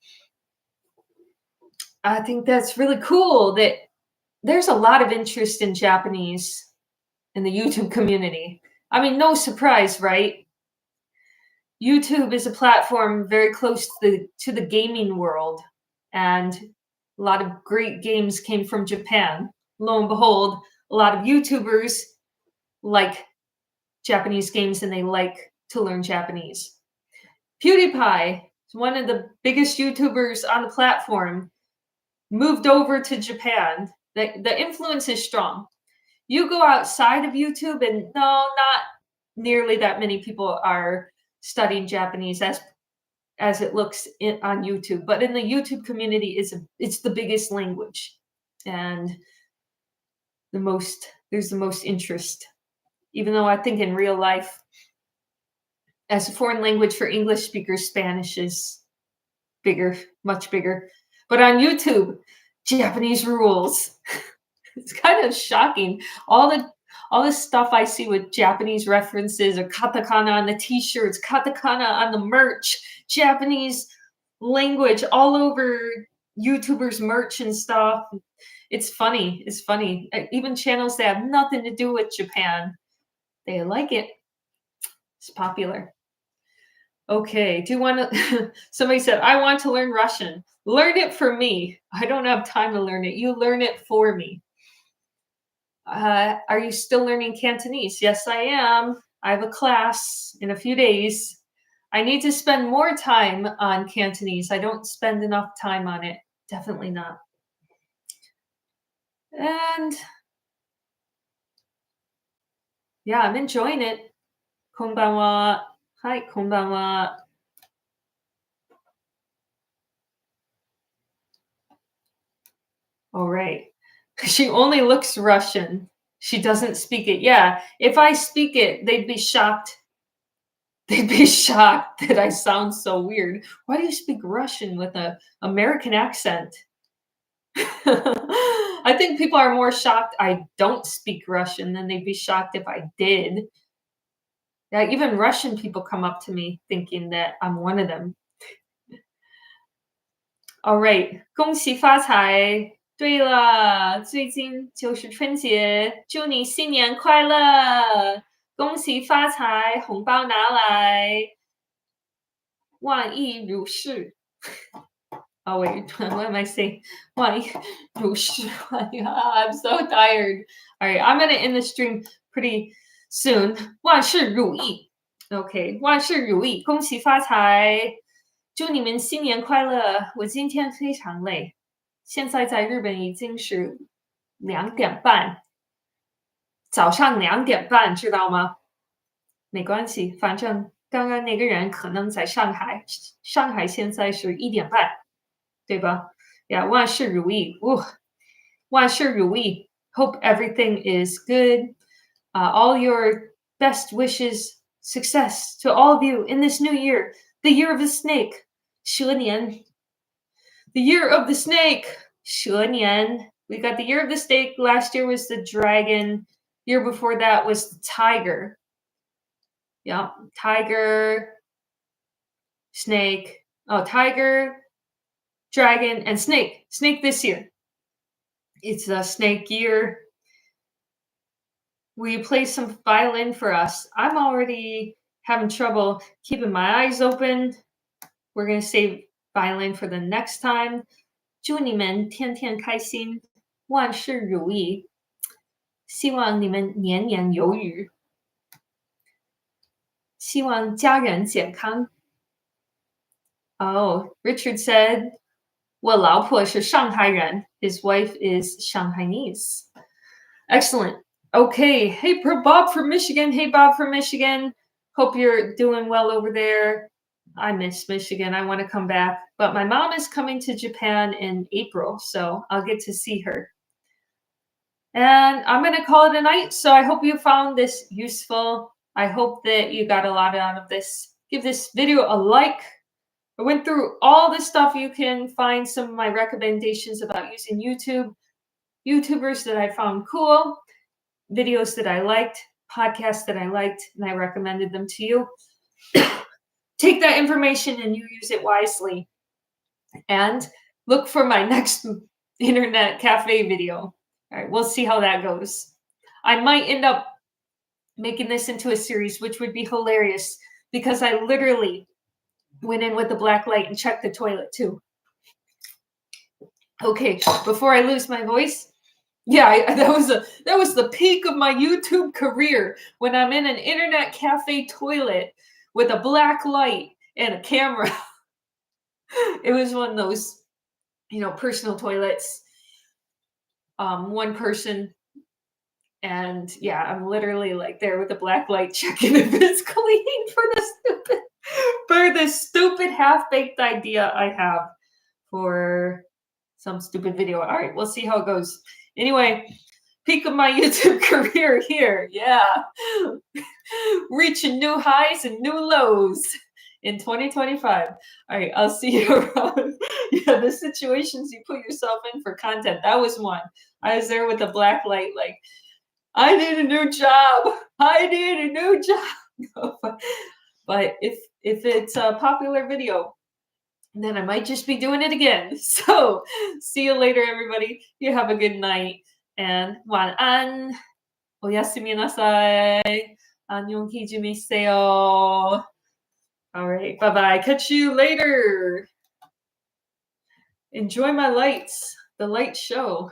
I think that's really cool that there's a lot of interest in Japanese in the YouTube community. I mean, no surprise, right? YouTube is a platform very close to the gaming world, and a lot of great games came from Japan. Lo and behold, a lot of YouTubers like Japanese games and they like to learn Japanese. PewDiePie is one of the biggest YouTubers on the platform. moved over to Japan, the influence is strong. You go outside of YouTube and no, not nearly that many people are studying Japanese as it looks on YouTube. But in the YouTube community, it's the biggest language, and there's the most interest. Even though I think in real life, as a foreign language for English speakers, Spanish is bigger, much bigger. But on YouTube, Japanese rules. It's kind of shocking. All the stuff I see with Japanese references, or katakana on the t-shirts, katakana on the merch, Japanese language all over YouTubers' merch and stuff. It's funny. It's funny. Even channels that have nothing to do with Japan, they like it. It's popular. Okay, do you want to? Somebody said, I want to learn Russian. Learn it for me. I don't have time to learn it. You learn it for me. Are you still learning Cantonese? Yes, I am. I have a class in a few days. I need to spend more time on Cantonese. I don't spend enough time on it. Definitely not. And yeah, I'm enjoying it. Konbanwa. Hi, konbanwa. All right. She only looks Russian. She doesn't speak it. Yeah, if I speak it, they'd be shocked. They'd be shocked that I sound so weird. Why do you speak Russian with an American accent? I think people are more shocked I don't speak Russian than they'd be shocked if I did. Yeah, even Russian people come up to me thinking that I'm one of them. All right. 恭喜发财。对了，最近就是春节，祝你新年快乐，恭喜发财，红包拿来，万亿如是。Oh wait, what am I saying? 万亿如是，I'm so tired. All right, I'm gonna end the stream pretty soon. 万事如意 ，OK， 万事如意，恭喜发财，祝你们新年快乐。我今天非常累。现在在日本已经是2点半，早上2点半，知道吗？没关系，反正刚刚那个人可能在上海，上海现在是1点半，对吧？ Yeah, 万事如意，万事如意。Hope everything is good. All your best wishes, success to all of you in this new year, the year of the snake, 蛇年。The year of the snake, 蛇年. We got the year of the snake. Last year was the dragon. Year before that was the tiger. Yeah, tiger, snake. Oh, tiger, dragon, and snake. Snake this year. It's a snake year. Will you play some violin for us? I'm already having trouble keeping my eyes open. We're going to save violin for the next time. 祝你们天天开心，万事如意。希望你们年年有余。希望家人健康。Oh, Richard said, 我老婆是上海人. His wife is Shanghainese. Excellent. Okay. Hey, Bob from Michigan. Hey, Bob from Michigan. Hope you're doing well over there. I miss Michigan. I want to come back. But my mom is coming to Japan in April, so I'll get to see her. And I'm going to call it a night. So I hope you found this useful. I hope that you got a lot out of this. Give this video a like. I went through all the stuff. You can find some of my recommendations about using YouTube, YouTubers that I found cool, videos that I liked, podcasts that I liked, and I recommended them to you. Take that information and you use it wisely. And look for my next internet cafe video. All right, we'll see how that goes. I might end up making this into a series, which would be hilarious because I literally went in with the black light and checked the toilet too. Okay, before I lose my voice, yeah, that was the peak of my YouTube career when I'm in an internet cafe toilet with a black light and a camera. It was one of those personal toilets, one person. And yeah, I'm literally like there with the black light checking if it's clean for the stupid half-baked idea I have for some stupid video. All right, we'll see how it goes. Anyway, peak of my YouTube career here. Yeah. Reaching new highs and new lows in 2025. All right, I'll see you around. Yeah, the situations you put yourself in for content. That was one. I was there with the black light, like, I need a new job. I need a new job. But if it's a popular video, then I might just be doing it again. So see you later, everybody. You have a good night. And晚安. 오야스미 나사이. 안녕히 주무세요. All right, bye-bye. Catch you later. Enjoy my lights. The light show.